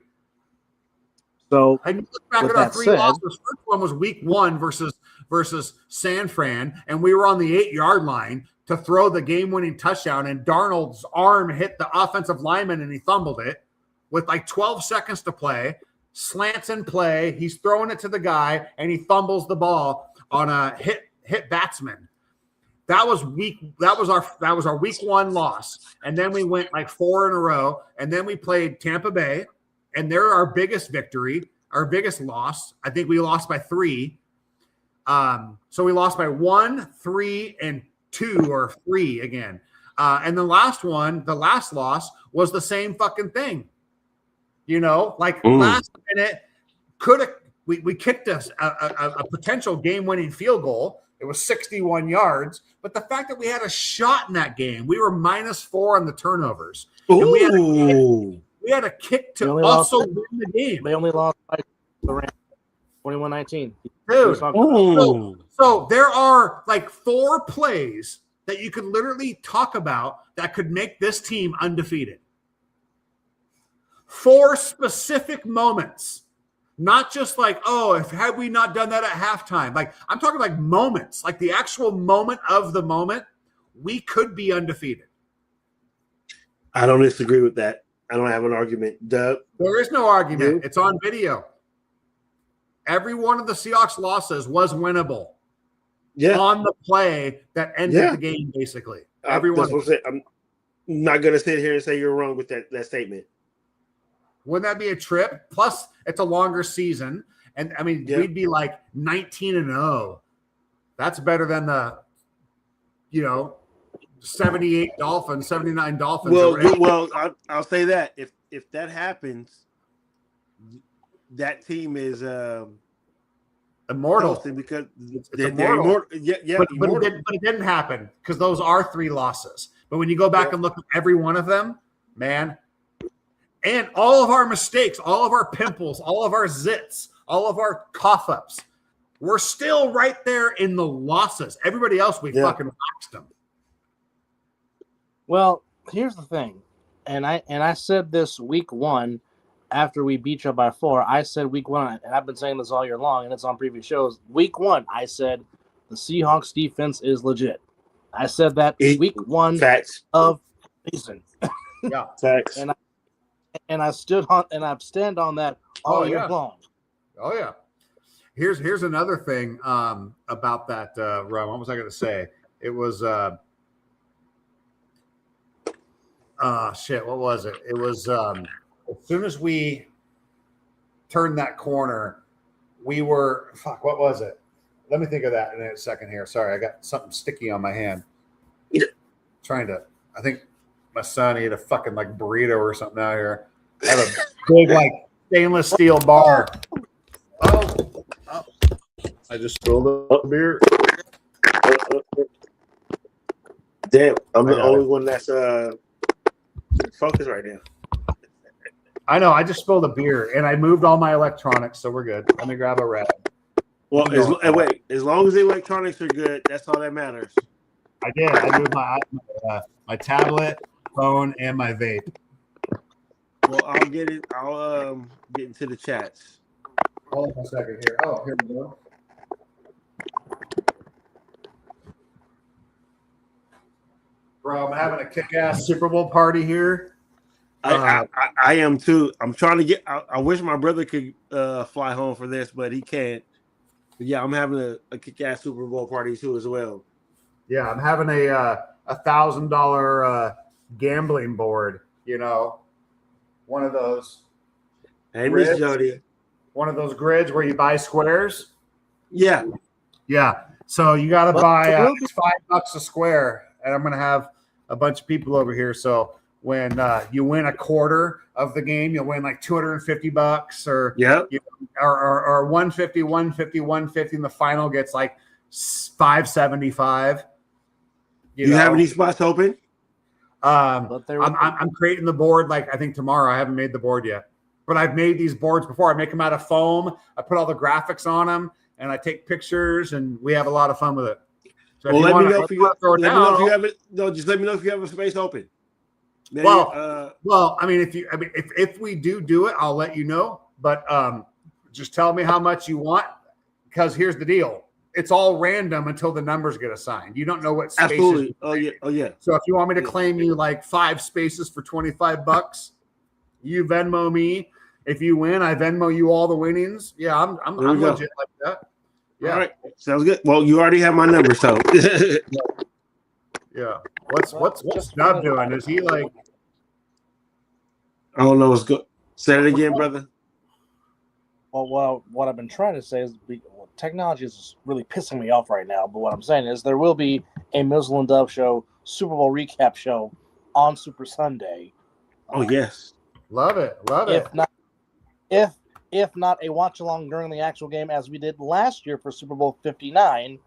So
I look back at our 3 losses. First one was week 1 versus San Fran, and we were on the 8-yard line to throw the game-winning touchdown, and Darnold's arm hit the offensive lineman, and he fumbled it with like 12 seconds to play. Slants in play. He's throwing it to the guy, and he fumbles the ball on a hit batsman. That was our week 1 loss. And then we went like 4 in a row. And then we played Tampa Bay, and they're our biggest victory, our biggest loss. I think we lost by 3. So we lost by 1, 3, and 2 or 3 again. And the last loss was the same fucking thing. You know, like last minute, we kicked a potential game-winning field goal. It was 61 yards. But the fact that we had a shot in that game, we were -4 on the turnovers. And we had a kick to also win the game.
They only lost by the Rams 21-19.
Dude. So there are like 4 plays that you could literally talk about that could make this team undefeated. 4 specific moments. Not just like, had we not done that at halftime? Like, I'm talking like moments, like the actual moment of the moment, we could be undefeated.
I don't disagree with that. I don't have an argument.
There is no argument. It's on video. every one of the Seahawks losses was winnable.
Yeah.
On the play that ended the game, basically. Everyone.
I'm not going to sit here and say you're wrong with that statement.
Wouldn't that be a trip? Plus, it's a longer season. And, I mean, we'd be like 19-0. That's better than the, 78 Dolphins, 79 Dolphins.
Well, I'll say that. If that happens, that team is
immortal
because
they're immortal.
Yeah,
but it didn't happen because those are 3 losses. But when you go back and look at every one of them, man, and all of our mistakes, all of our pimples, all of our zits, all of our cough ups, we're still right there in the losses. Everybody else, we fucking waxed them.
Well, here's the thing, and I said this week 1 after we beat you by 4. I said week 1, and I've been saying this all year long, and it's on previous shows. Week 1, I said the Seahawks defense is legit. I said that week 1 of season.
Yeah, facts.
And I stood on and I've stand on that all year long.
Oh yeah. Here's another thing about that run. What was I going to say? It was shit. What was it? It was as soon as we turned that corner, we were what was it? Let me think of that in a second here. Sorry, I got something sticky on my hand. I think my son ate a fucking like burrito or something out here. I have a big like stainless steel bar. Oh. I just spilled a beer.
Damn, I'm the only one that's focused right now.
I know. I just spilled a beer, and I moved all my electronics, so we're good. Let me grab a wrap.
Well, as long as the electronics are good, that's all that matters.
I did. I moved my tablet, phone, and my vape.
Well, I'll get it. I'll get into the chats.
Hold on a second here. Oh, here we go. Bro, I'm having a kick-ass Super Bowl party here.
I am too. I'm trying to get. I wish my brother could fly home for this, but he can't. But yeah, I'm having a kick-ass Super Bowl party too as well.
Yeah, I'm having a $1,000 gambling board. One of those.
Hey, Miss Jody.
One of those grids where you buy squares.
Yeah.
So you got to buy it's $5 a square, and I'm gonna have a bunch of people over here. So when you win a quarter of the game, you'll win like $250, or or 150, 150, 150, and the final gets like $575.
You have any spots open?
I'm creating the board like I think tomorrow. I haven't made the board yet, but I've made these boards before. I make them out of foam. I put all the graphics on them, and I take pictures, and we have a lot of fun with it. So
well, let me know if you have a space open. Maybe,
well, I mean, if we do it, I'll let you know. But just tell me how much you want, because here's the deal: it's all random until the numbers get assigned. You don't know what spaces.
Absolutely. Oh yeah.
So if you want me to claim you like 5 spaces for $25, you Venmo me. If you win, I Venmo you all the winnings. Yeah, I'm legit like that. Yeah.
All right. Sounds good. Well, you already have my number, so.
Yeah. What's Snub doing? Is he like?
I don't know what's good. Say it again, brother.
Well, what I've been trying to say is technology is really pissing me off right now. But what I'm saying is there will be a Mizzle and Dove show, Super Bowl recap show on Super Sunday.
Oh yes,
love it.
If not a watch along during the actual game, as we did last year for Super Bowl 59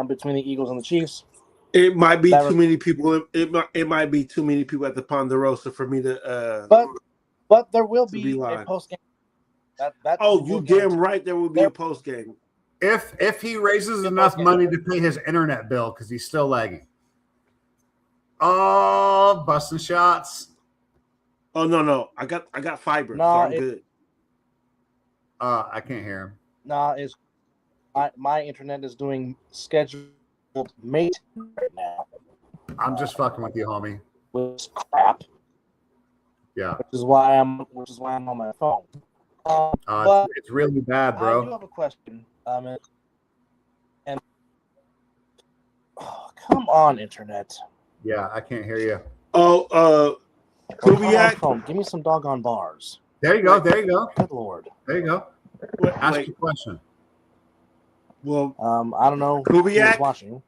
between the Eagles and the Chiefs.
It might be too many people. It might be too many people at the Ponderosa for me to.
But there will be a post game.
You damn right there will be a post game.
If he raises enough money to pay his internet bill, because he's still lagging. Oh, busting shots.
Oh no! I got fiber.
No,
so I'm good.
I can't hear him.
No, my internet is doing scheduled mate right now.
I'm just fucking with you, homie.
Which is crap.
Yeah.
Which is why I'm on my phone. But
it's really bad,
I
bro.
do have a question. Come on, internet.
Yeah, I can't hear you.
Oh, Kubiak.
Give me some doggone bars.
There you go. There you go.
Good Lord.
There you go. Ask your question.
Well,
I don't know
Kubiak,
who's watching.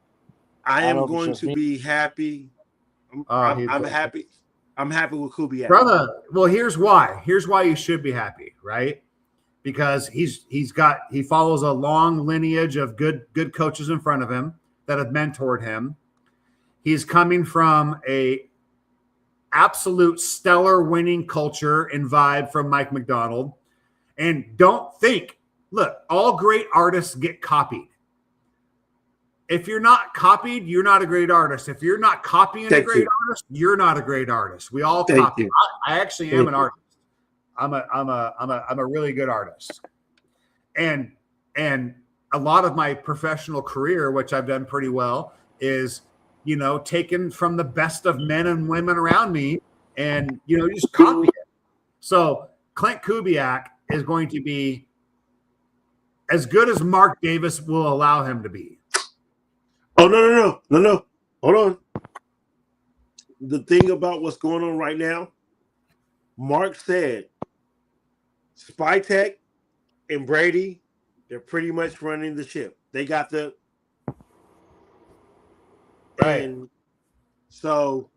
I am going to be happy. I'm happy. I'm happy with Kubiak.
Brother, well, here's why. Here's why you should be happy, right? Because he follows a long lineage of good coaches in front of him that have mentored him. He's coming from a absolute stellar winning culture and vibe from Mike McDonald. And don't think, look, all great artists get copied. If you're not copied, you're not a great artist. If you're not copying a great artist, you're not a great artist. We all copy. I actually am an artist. I'm a really good artist. And a lot of my professional career, which I've done pretty well, is, taken from the best of men and women around me, and you just copy it. So Clint Kubiak is going to be as good as Mark Davis will allow him to be.
Oh, no. Hold on. The thing about what's going on right now, Mark said Spytek and Brady, they're pretty much running the ship. They got the
right.
And so,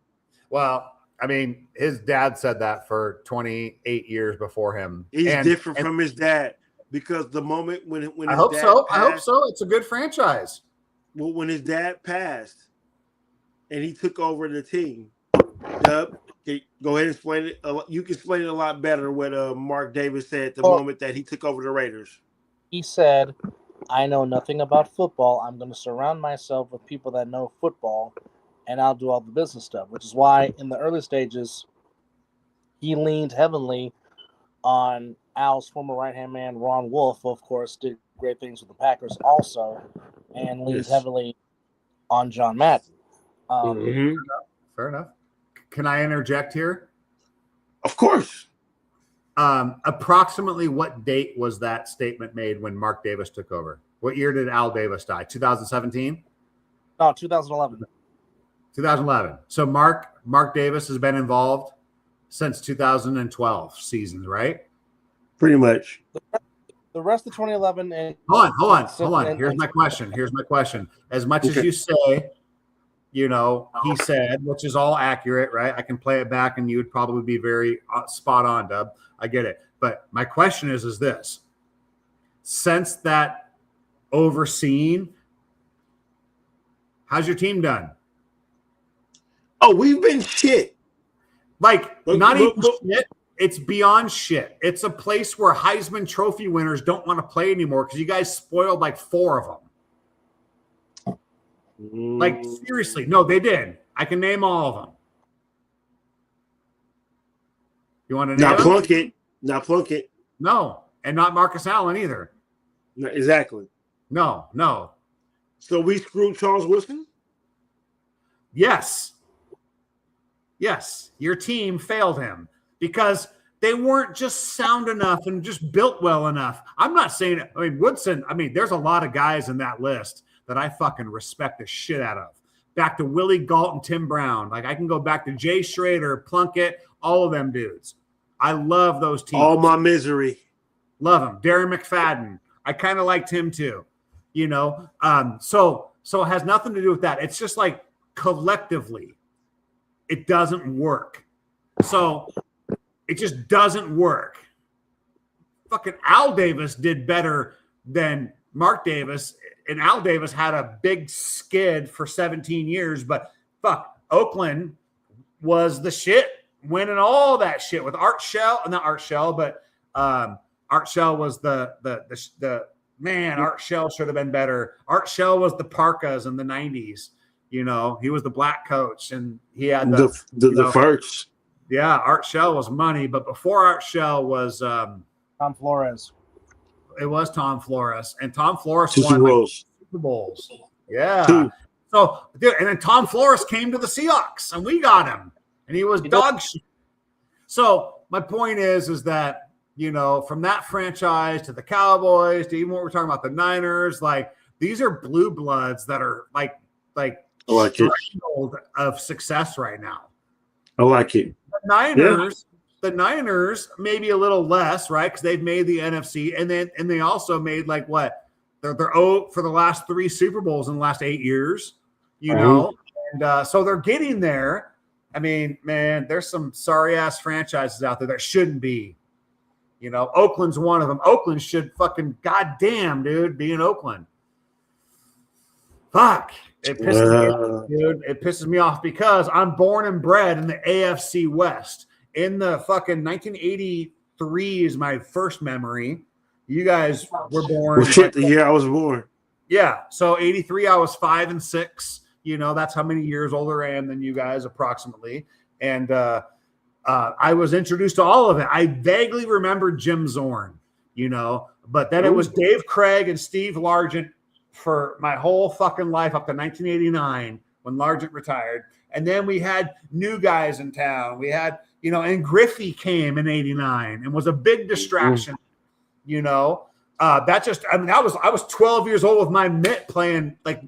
well, I mean, his dad said that for 28 years before him.
He's different from his dad, because the moment when
I hope so. It's a good franchise.
Well, when his dad passed and he took over the team, Dub, go ahead and explain it. You can explain it a lot better what Mark Davis said the moment that he took over the Raiders.
He said, I know nothing about football. I'm going to surround myself with people that know football, and I'll do all the business stuff, which is why in the early stages, he leaned heavily on Al's former right-hand man, Ron Wolf, who, of course, did great things with the Packers also, and leaned heavily on John Madden.
Fair enough. Can I interject here?
Of course.
Approximately what date was that statement made when Mark Davis took over? What year did Al Davis die? 2017?
No, 2011.
2011. So Mark Davis has been involved since 2012 seasons, right?
Pretty much.
The rest of 2011 and
hold on. Here's my question. As much as you say, he said, which is all accurate, right? I can play it back and you would probably be very spot on, Dub. I get it. But my question is this. Since that overseeing, how's your team done?
Oh, we've been shit.
Not even shit. It's beyond shit. It's a place where Heisman Trophy winners don't want to play anymore because you guys spoiled 4 of them. Seriously. No, they did. I can name all of them. You want to name them?
Not Plunkett.
No, and not Marcus Allen either.
No, exactly.
No.
So we screwed Charles Wilson?
Yes. Your team failed him because they weren't just sound enough and just built well enough. I'm not saying it. Woodson, there's a lot of guys in that list that I fucking respect the shit out of. Back to Willie Gault and Tim Brown. I can go back to Jay Schrader, Plunkett, all of them dudes. I love those teams.
All my misery.
Love them. Darren McFadden. I kind of liked him too. So it has nothing to do with that. It's just collectively, it doesn't work. So it just doesn't work. Fucking Al Davis did better than Mark Davis, and Al Davis had a big skid for 17 years, but Oakland was the shit, winning all that shit with Art Shell, not Art Shell, but Art Shell was the man. Art Shell should have been better. Art Shell was the Parkas in the 90s. He was the black coach, and he had the
first.
Yeah, Art Shell was money, but before Art Shell was
Tom Flores.
It was Tom Flores, and Tom Flores
won
Super Bowls. Yeah. 2. So, and then Tom Flores came to the Seahawks, and we got him, and he was dog shit. So my point is that from that franchise to the Cowboys to even what we're talking about, the Niners, like these are blue bloods that are like strangled of success right now.
I like it.
The Niners maybe a little less, right? Because they've made the NFC, and they also made like what they're for the last 3 Super Bowls in the last 8 years, and so they're getting there. I mean, man, there's some sorry ass franchises out there that shouldn't be. Oakland's one of them. Oakland should fucking goddamn dude be in Oakland. Fuck. It pisses me off, dude. It pisses me off because I'm born and bred in the AFC West. In the fucking 1983 is my first memory. You guys were born.
Well, shit, the year I was born.
Yeah. So 83, I was 5 and 6. That's how many years older I am than you guys approximately. And I was introduced to all of it. I vaguely remember Jim Zorn, but then it was Dave Craig and Steve Largent for my whole fucking life up to 1989 when Largent retired. And then we had new guys in town. We had, and Griffey came in 89 and was a big distraction, I was 12 years old with my mitt playing like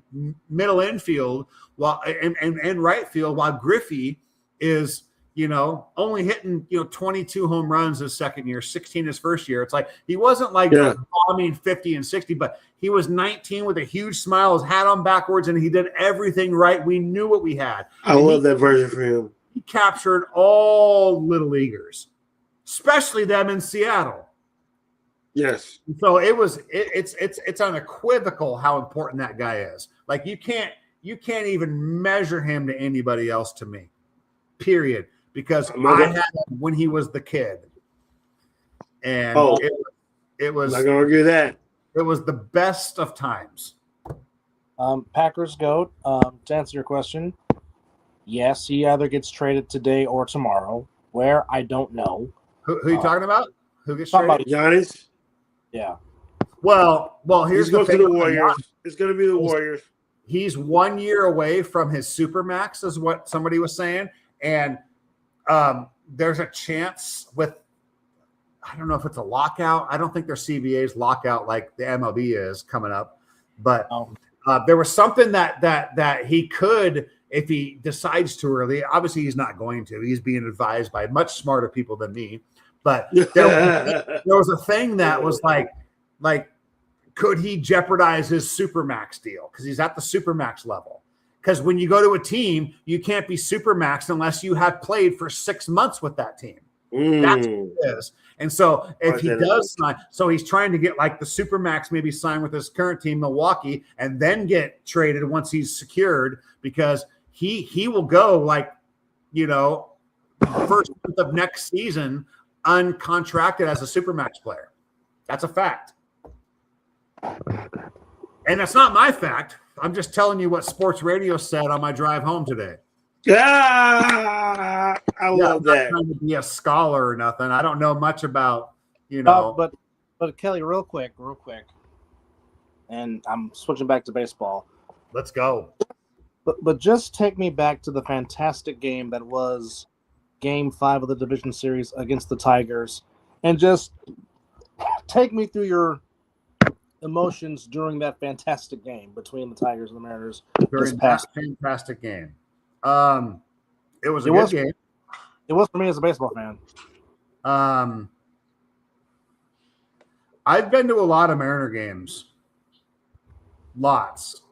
middle infield while and right field while Griffey is, only hitting, 22 home runs his second year, 16 his first year. It's like he wasn't like bombing 50 and 60, but he was 19 with a huge smile, his hat on backwards, and he did everything right. We knew what we had.
I love that version for him.
He captured all little leaguers, especially them in Seattle.
Yes.
So it's unequivocal how important that guy is. Like you can't even measure him to anybody else to me. Period. Because I had him when he was the kid. And it was
I'm not gonna argue that.
It was the best of times.
Packers GOAT, to answer your question, yes, he either gets traded today or tomorrow. Where, I don't know.
Who are you talking about? Who gets traded?
Giannis?
Yeah.
Well, here's the thing.
To the Warriors. It's going to be the Warriors.
He's 1 year away from his supermax, is what somebody was saying. And there's a chance with, I don't know if it's a lockout. I don't think their CBA's lockout like the MLB is coming up. But there was something that he could, if he decides too early. Obviously, he's not going to. He's being advised by much smarter people than me. But there was a thing that was like, could he jeopardize his supermax deal? Because he's at the supermax level. Because when you go to a team, you can't be supermax unless you have played for 6 months with that team. That's what it is. And so if he does sign, so he's trying to get like the supermax, maybe sign with his current team, Milwaukee, and then get traded once he's secured, because he will go like, first month of next season uncontracted as a supermax player. That's a fact. And that's not my fact. I'm just telling you what sports radio said on my drive home today.
I love that.
I'm not trying to be a scholar or nothing. I don't know much about,
But Kelly, real quick, and I'm switching back to baseball.
Let's go.
But just take me back to the fantastic game that was Game 5 of the division series against the Tigers, and just take me through your emotions during that fantastic game between the Tigers and the Mariners.
During that fantastic game. It was a good game.
It was for me as a baseball fan.
I've been to a lot of Mariner games. Lots.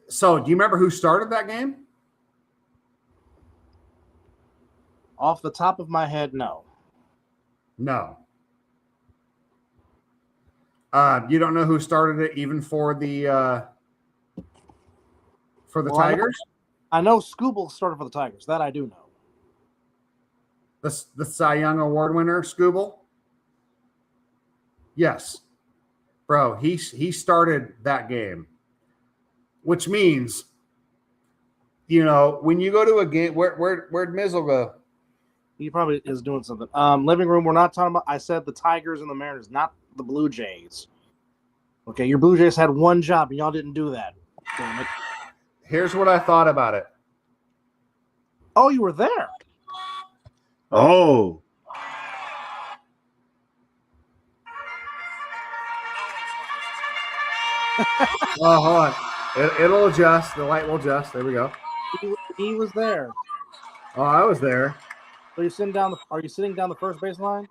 So, do you remember who started that game?
Off the top of my head, no.
No. You don't know who started it, even for the Tigers?
I know Scooble started for the Tigers. That I do know.
The Cy Young Award winner, Scooble? Yes. Bro, he started that game. Which means, when you go to a game, where'd Mizzle go?
He probably is doing something. Living room, we're not talking about, I said the Tigers and the Mariners, not the Blue Jays. Okay, your Blue Jays had one job, and y'all didn't do that. Damn it.
Here's what I thought about it.
Oh, you were there.
Oh.
Oh, hold on. It'll adjust. The light will adjust. There we go.
He was there.
Oh, I was there.
So you sitting down? Are you sitting down the first baseline?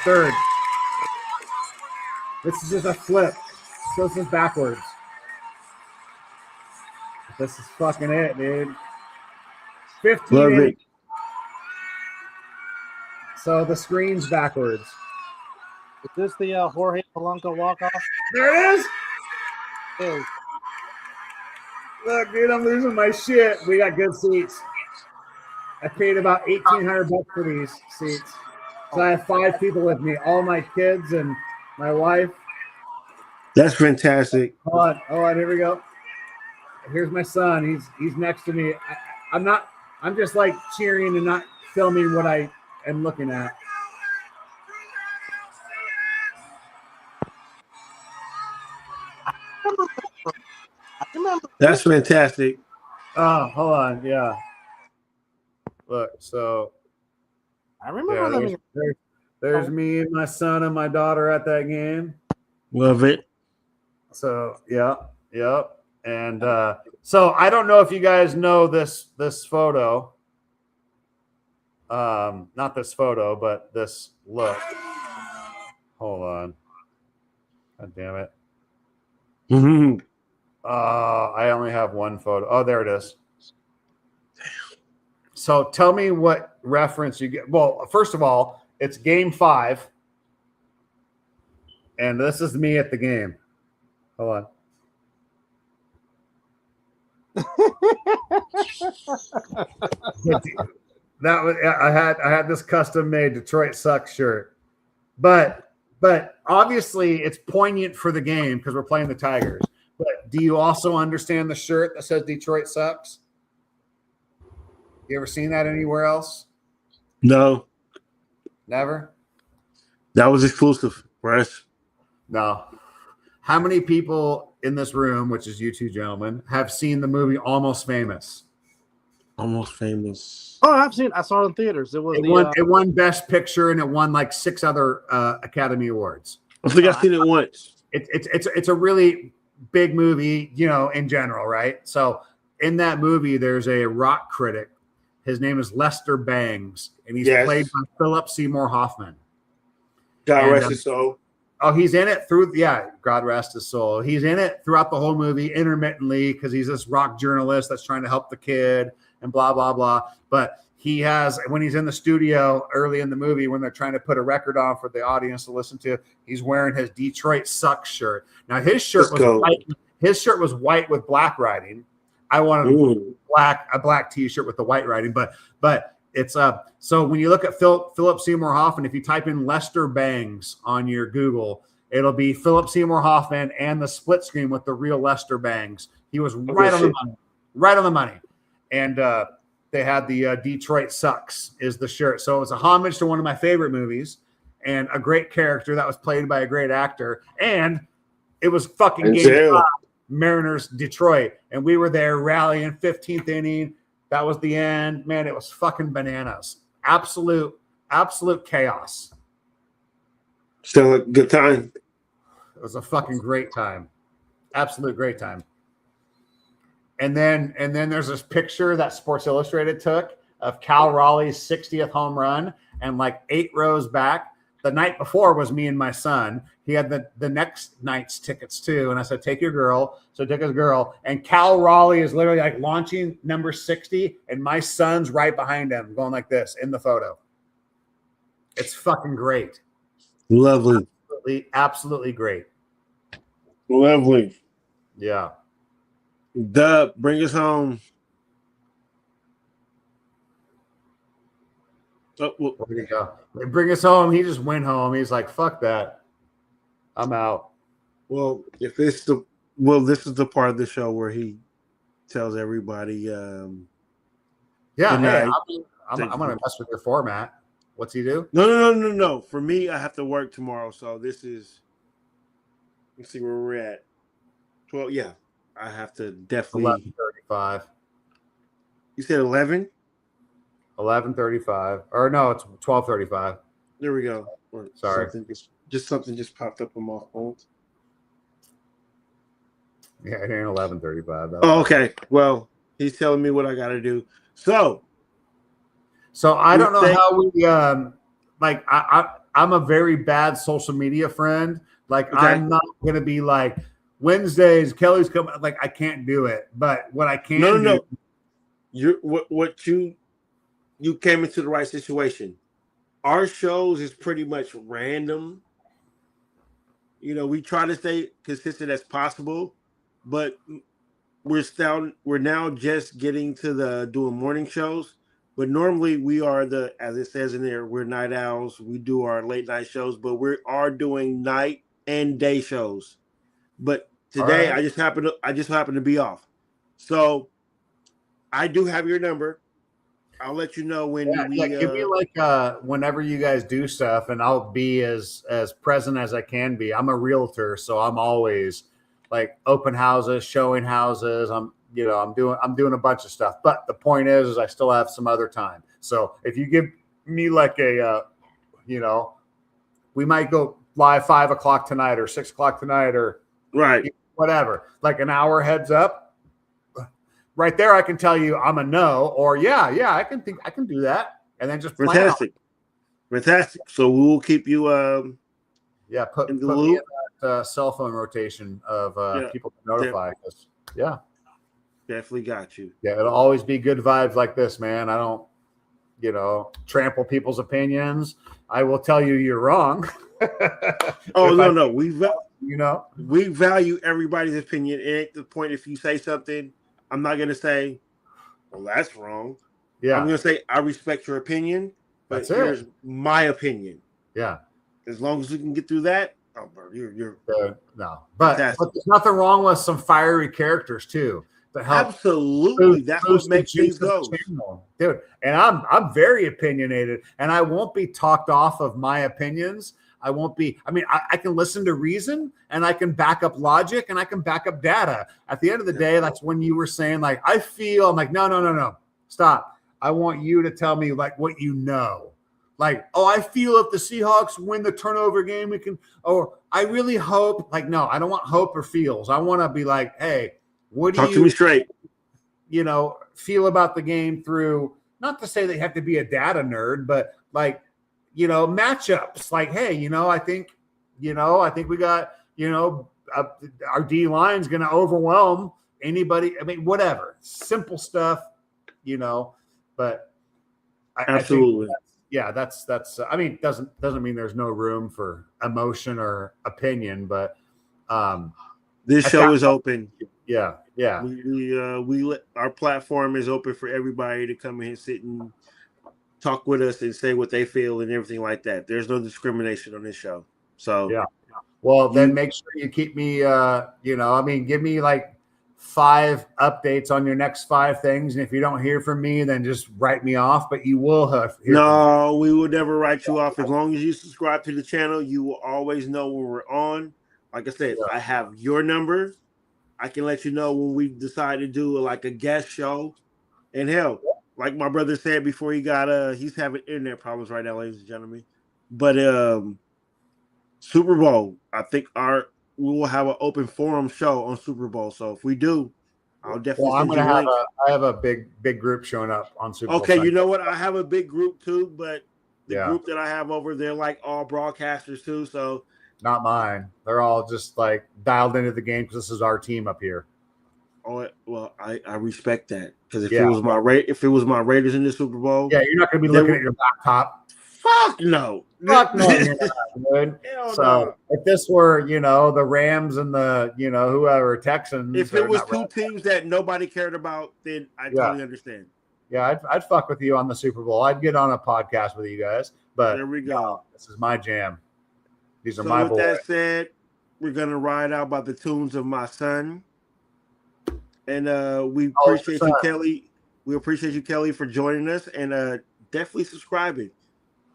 Third. This is just a flip. So this is backwards. This is fucking it, dude. 15
Love
innings.
it.
So the screen's backwards.
Is this the Jorge Polanco walk-off?
There it is.
Is.
Look, dude, I'm losing my shit. We got good seats. I paid about $1,800 for these seats. So I have 5 people with me, all my kids and my wife.
That's fantastic.
Hold on, here we go. Here's my son. He's next to me. I'm just like cheering and not filming what I am looking at.
I remember.
That's fantastic.
Oh, hold on. Yeah. Look, so
I remember
yeah,
them.
there's me and my son and my daughter at that game.
Love it.
So yeah. And so I don't know if you guys know this photo. Not this photo, but this look. Hold on. God damn it.
Mm-hmm.
I only have one photo. Oh, there it is. So tell me what reference you get. Well, first of all, it's game 5. And this is me at the game. Hold on. That was I had this custom made Detroit Sucks shirt. But obviously it's poignant for the game because we're playing the Tigers. But do you also understand the shirt that says Detroit Sucks? You ever seen that anywhere else?
No,
Never?
that was exclusive, right?
No. How many people in this room, which is you two gentlemen, have seen the movie Almost Famous?
Almost Famous.
Oh, I saw it in theaters. It was
It won Best Picture and it won like 6 other Academy Awards.
I think I've seen it once.
It's a really big movie, in general, right? So in that movie, there's a rock critic. His name is Lester Bangs, and he's played by Philip Seymour Hoffman.
God rest his soul.
Oh, he's in it God rest his soul. He's in it throughout the whole movie intermittently because he's this rock journalist that's trying to help the kid and blah, blah, blah. But when he's in the studio early in the movie, when they're trying to put a record on for the audience to listen to, he's wearing his Detroit Sucks shirt. Now his shirt was white. His shirt was white with black writing. I wanted a black T-shirt with the white writing, but it's so when you look at Philip Seymour Hoffman, if you type in Lester Bangs on your Google, it'll be Philip Seymour Hoffman and the split screen with the real Lester Bangs. He was right on the money. And they had the Detroit Sucks is the shirt. So it was a homage to one of my favorite movies and a great character that was played by a great actor. And it was fucking game 5, Mariners, Detroit. And we were there rallying 15th inning. That was the end. Man, it was fucking bananas. Absolute chaos.
Still a good time.
It was a fucking great time. Absolute great time. And then there's this picture that Sports Illustrated took of Cal Raleigh's 60th home run, and like 8 rows back, the night before was me and my son. He had the next night's tickets too, and I said, "Take your girl." So I took his girl, and Cal Raleigh is literally like launching number 60, and my son's right behind him, going like this in the photo. It's fucking great.
Lovely.
Absolutely great.
Lovely.
Yeah.
Dub, bring us home. Oh, well,
Where'd he go? They bring us home. He just went home. He's like, "Fuck that. I'm out."
well, if it's this is the part of the show where he tells everybody.
Yeah,
good
hey,
night.
I'm gonna mess with your format. What's he do?
No. For me, I have to work tomorrow, so this is. Let's see where we're at. 12. Yeah, I have to definitely.
11:35.
You said 11?
11:35. Or no, it's 12:35.
There we go. Or
Sorry.
Something just popped up on my phone.
Yeah, it ain't 11:35.
Oh, okay. Well, he's telling me what I got to do. So
I don't know how we like. I'm a very bad social media friend. Like,
okay.
I'm not gonna be like Wednesdays. Kelly's coming. Like, I can't do it. But what I can do.
No. You came into the right situation. Our shows is pretty much random. You know, we try to stay consistent as possible, but we're now just getting to the doing morning shows. But normally we are as it says in there, we're night owls. We do our late night shows, but we are doing night and day shows. But today
right.
I just happen to be off. So I do have your number. I'll let you know when
give me like whenever you guys do stuff, and I'll be as present as I can be. I'm a realtor, so I'm always like open houses, showing houses. I'm doing a bunch of stuff. But the point is I still have some other time. So if you give me like a we might go live 5 o'clock tonight or 6 o'clock tonight or
right,
whatever, like an hour heads up. Right there, I can tell you I'm a no, or yeah, I can do that, and then just
fantastic. So we will keep you
put me in that cell phone rotation of people to notify us. Yeah,
definitely got you.
Yeah, it'll always be good vibes like this, man. I don't, trample people's opinions. I will tell you you're wrong.
Oh no, we value everybody's opinion. And at the point, if you say something, I'm not going to say, well, that's wrong.
Yeah.
I'm going to say, I respect your opinion, but here's my opinion.
Yeah.
As long as we can get through that, you're
no. But there's nothing wrong with some fiery characters, too. To help
absolutely. That's what makes things go.
Dude, and I'm very opinionated, and I won't be talked off of my opinions. I can listen to reason, and I can back up logic, and I can back up data. At the end of the day, that's when you were saying, like, I feel. I'm like, no. Stop. I want you to tell me, like, what you know. Like, oh, I feel if the Seahawks win the turnover game, we can, or I really hope. Like, no, I don't want hope or feels. I want to be like, hey, what do you.
Talk to me straight.
Feel about the game through, not to say they have to be a data nerd, but like, matchups, like, hey, I think we got, our D line's going to overwhelm anybody. I mean, whatever, simple stuff, but
absolutely.
That's I mean, doesn't mean there's no room for emotion or opinion, but
this show is open.
Yeah.
Our platform is open for everybody to come in and sit and talk with us and say what they feel and everything like that. There's no discrimination on this show. So
yeah. Well, then make sure you keep me, give me like 5 updates on your next 5 things. And if you don't hear from me, then just write me off, but you will hear
from me. We will never write you off. As long as you subscribe to the channel, you will always know when we're on. Like I said, I have your number. I can let you know when we decide to do like a guest show. And hell, like my brother said before, he's having internet problems right now, ladies and gentlemen. But Super Bowl, I think we will have an open forum show on Super Bowl. So if we do, I'll definitely send you a link.
I have a big group showing up on Super Bowl.
Okay, you know what? I have a big group too, but the group that I have over there, like all broadcasters too. So
not mine. They're all just like dialed into the game because this is our team up here.
Oh well, I respect that, because if it was my Raiders in the Super Bowl,
you're not going to be looking at your laptop.
Fuck no.
Fuck no, you're not, dude. So if this were, the Rams and the, whoever, Texans.
If it was two teams that nobody cared about, then I totally understand.
Yeah, I'd fuck with you on the Super Bowl. I'd get on a podcast with you guys. But
there we go.
This is my jam. These are my boys.
With that said, we're gonna ride out by the tunes of my son. And we appreciate you, Kelly. We appreciate you, Kelly, for joining us, and definitely subscribing.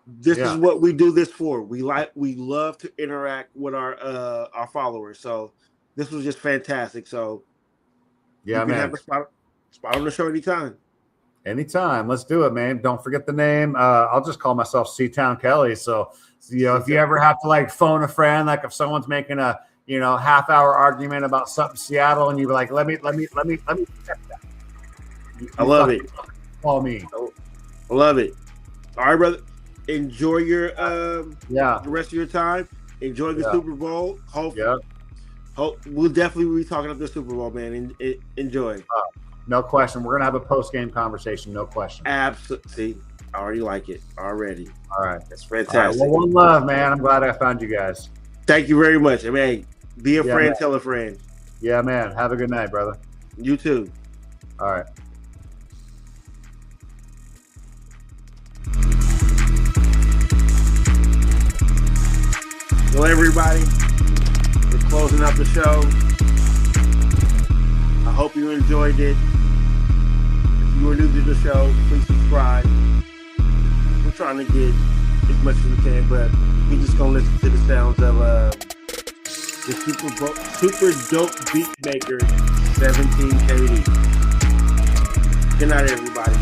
This is what we do this for. We love to interact with our followers. So this was just fantastic. So
yeah, man,
have a spot on the show anytime.
Anytime. Let's do it, man. Don't forget the name. I'll just call myself C-Town Kelly. So, if you ever have to like phone a friend, like if someone's making a, half-hour argument about something Seattle, and you're like, let me check that.
I love it.
Call me.
I love it. All right, brother. Enjoy your the rest of your time. Enjoy the Super Bowl. We'll definitely be talking about the Super Bowl, man. Enjoy.
No question. We're gonna have a post-game conversation. No question.
Absolutely. I already like it already.
All right.
That's fantastic.
Well, one love, man. I'm glad I found you guys.
Thank you very much. I mean, be a friend, tell a friend.
Yeah, man. Have a good night, brother.
You too.
All right.
Well, everybody, we're closing up the show. I hope you enjoyed it. If you are new to the show, please subscribe. We're trying to get as much as we can, but we're just going to listen to the sounds of the super dope beat maker, 17 KD. Good night, everybody.